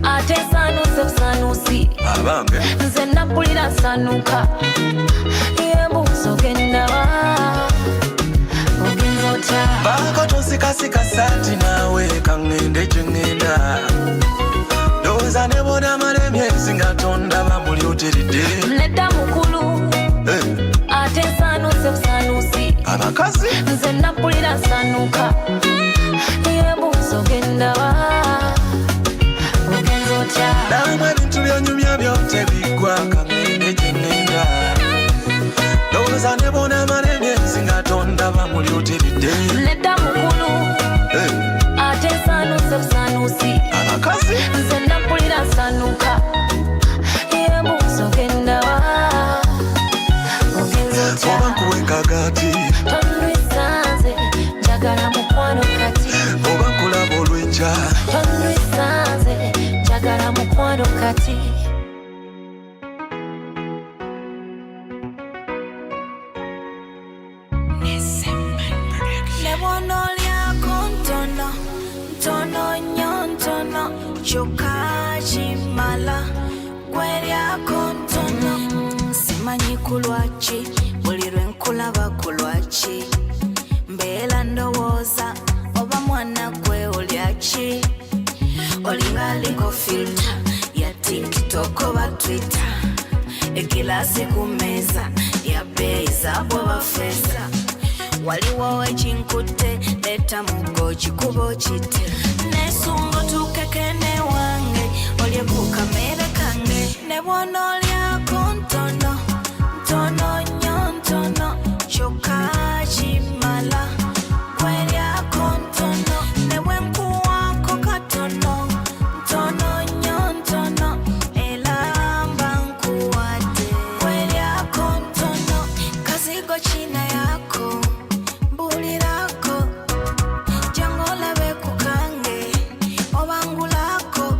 ate nsanuuse busanuusi. Abange Nze nampulira nsanuka. Yembuuza ogendaba ogenza otya. baako tonsikasika saati naawe kaŋŋende gye ŋŋenda. Lowooza ne bw'onaamala emyezi nga tondaba mulyutiridde. Nedda mukulu ate nsanuuse busanuusi. Abakazi nze nampulira nsanuka. Yembuuza ogendaba ogenza otya. namwe ebintu byonyumya byotebiggwa kaŋŋende gye ŋŋenda. Lowooza ne bw'onaamala emyezi nga tondaba mulyutiridde. Nedda mukulu ate nsanuuse busanuusi. Abakazi nze nampulira nsanuka. party. Ntono nyontono chokachimala kweryako ntono simanyi kulwaki buli lwe nkulaba kulwaki mbeera ndowooza oba mwana gwe olyaki olinga aliko filter ya tiktok oba twitter egilasi ku meeza ya bei zaabwe bafeesa waliwo ekinkutte leta mugo kikubo kite nesungo tukekene wange olye ku kamere kange ne bwona olyako ntono ntono nyontono kyokka kimala kweryako ntono ne bwe nkuwaako katono ntono nyontono elamba nkuwadde kweryako ntono kazigo kina yako bulirako jangolabe kukange obangulako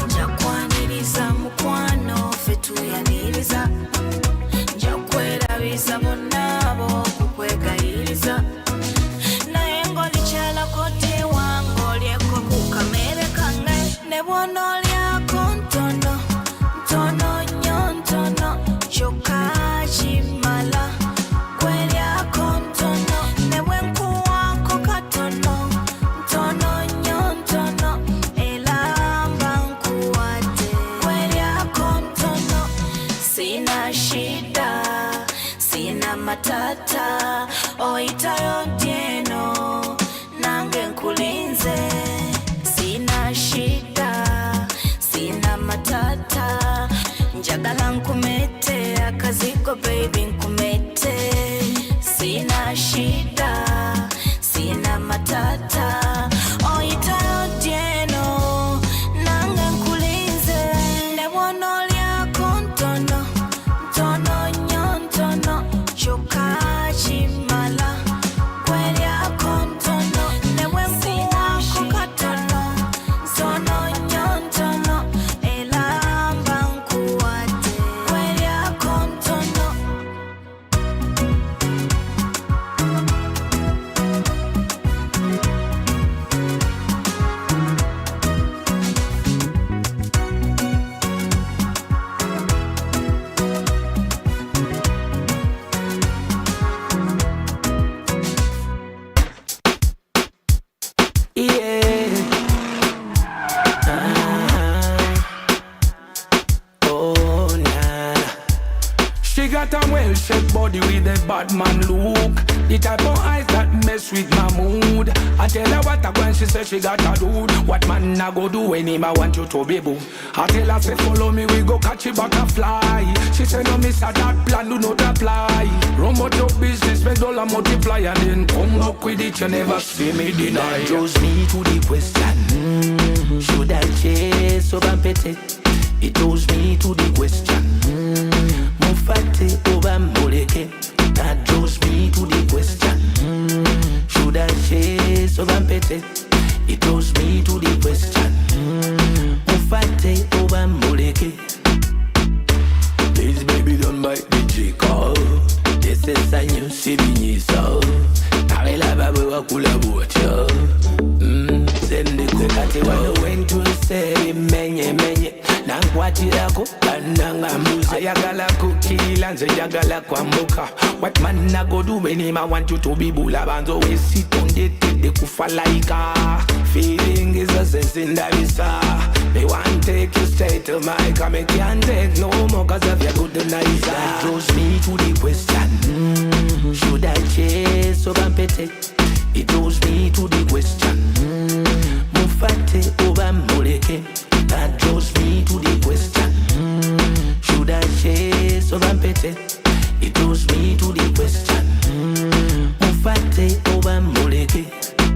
njakwaniriza mukwano fetuyaniriza njakwerabisa bonnabo kukwegayiriza naye ngolikyalako tewange olyeko kukamere kange ne bwona olyako ntono ntono nyontono kyokka kimala kweryako ntono ne bwe nkuwaako katono ntono nyontono elamba nkuwadde kweryako ntono sina shida sina matata oyitayo ndyeno nange nkulinze sina shida sina matata njagala nkumete akazigo baby nkumete sina shida sina matata oyitayo ndyeno nange nkulinze ne bwona olyako ntono ntono nyontono kyokka kimala kweryako ntono ne bwe nkuwaako katono ntono nyontono elamba nkuwadde kweryako ntono. She got a well-shaped body with a bad man look. The type of eyes that mess with my mood. I tell her what I want, she said she got a dude. What man I go do when him I want you to be boo. I tell her say follow me, we go catch a butterfly. She said no miss that plan, do not apply. Run out your business, make dollar multiply. And then come up with it, you never see me deny. That draws me to the question, should I chase or pete? It draws me to the question, mufate oba moleke. That draws me to the question, should I chase or pete? It draws me to the question, mufate oba moleke. This baby don't bite the chico. This is a new Sibinyisa. Tarela babu wakula buacha. Send the Kati wano wentu se menye menye Nangwatirako kananga muze ayagala kukila nze yagala kwambuka. What man I go do when him I want you to be bula banzo. We sit on the tete kufalaika. Feeling is a sense in the visa. They want take you straight to my car. Me can't take no more cause of your good night. That draws me to the question, should I chase or pete? It draws me to the question, mufate oba moleke. That draws me to the question, should I chase or pete? It draws me to the question, mufate oba moleke.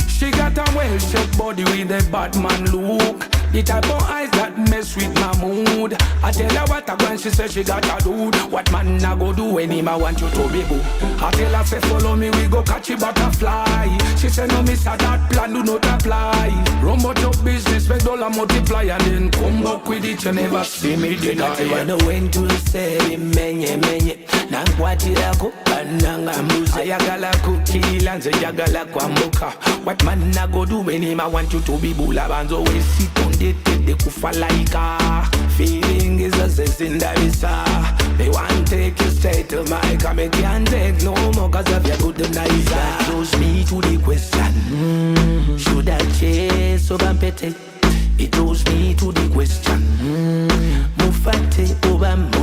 She got a well-shaped body with a bad man look. The type of eyes that mess mess with my mood. I tell her what I want, she said she got a dude. What man I go do when him I want you to be boo? I tell her say follow me, we go catch a butterfly. She said no miss that plan do not apply. Run about your business, make dollar multiply, and then come back with it, you never see me deny. Wano when to say menye nankwatira ko bananga mbuzi ayagala kukila nze yagala kwambuka. What man I go do when him I want you to be bula banzo we sit on the de kufalaika. Feeling is a sense in the visa. They want take you straight to my come and can't take no more cause of your good night. That throws me to the question, should I chase or bampete? It throws me to the question, mufate obama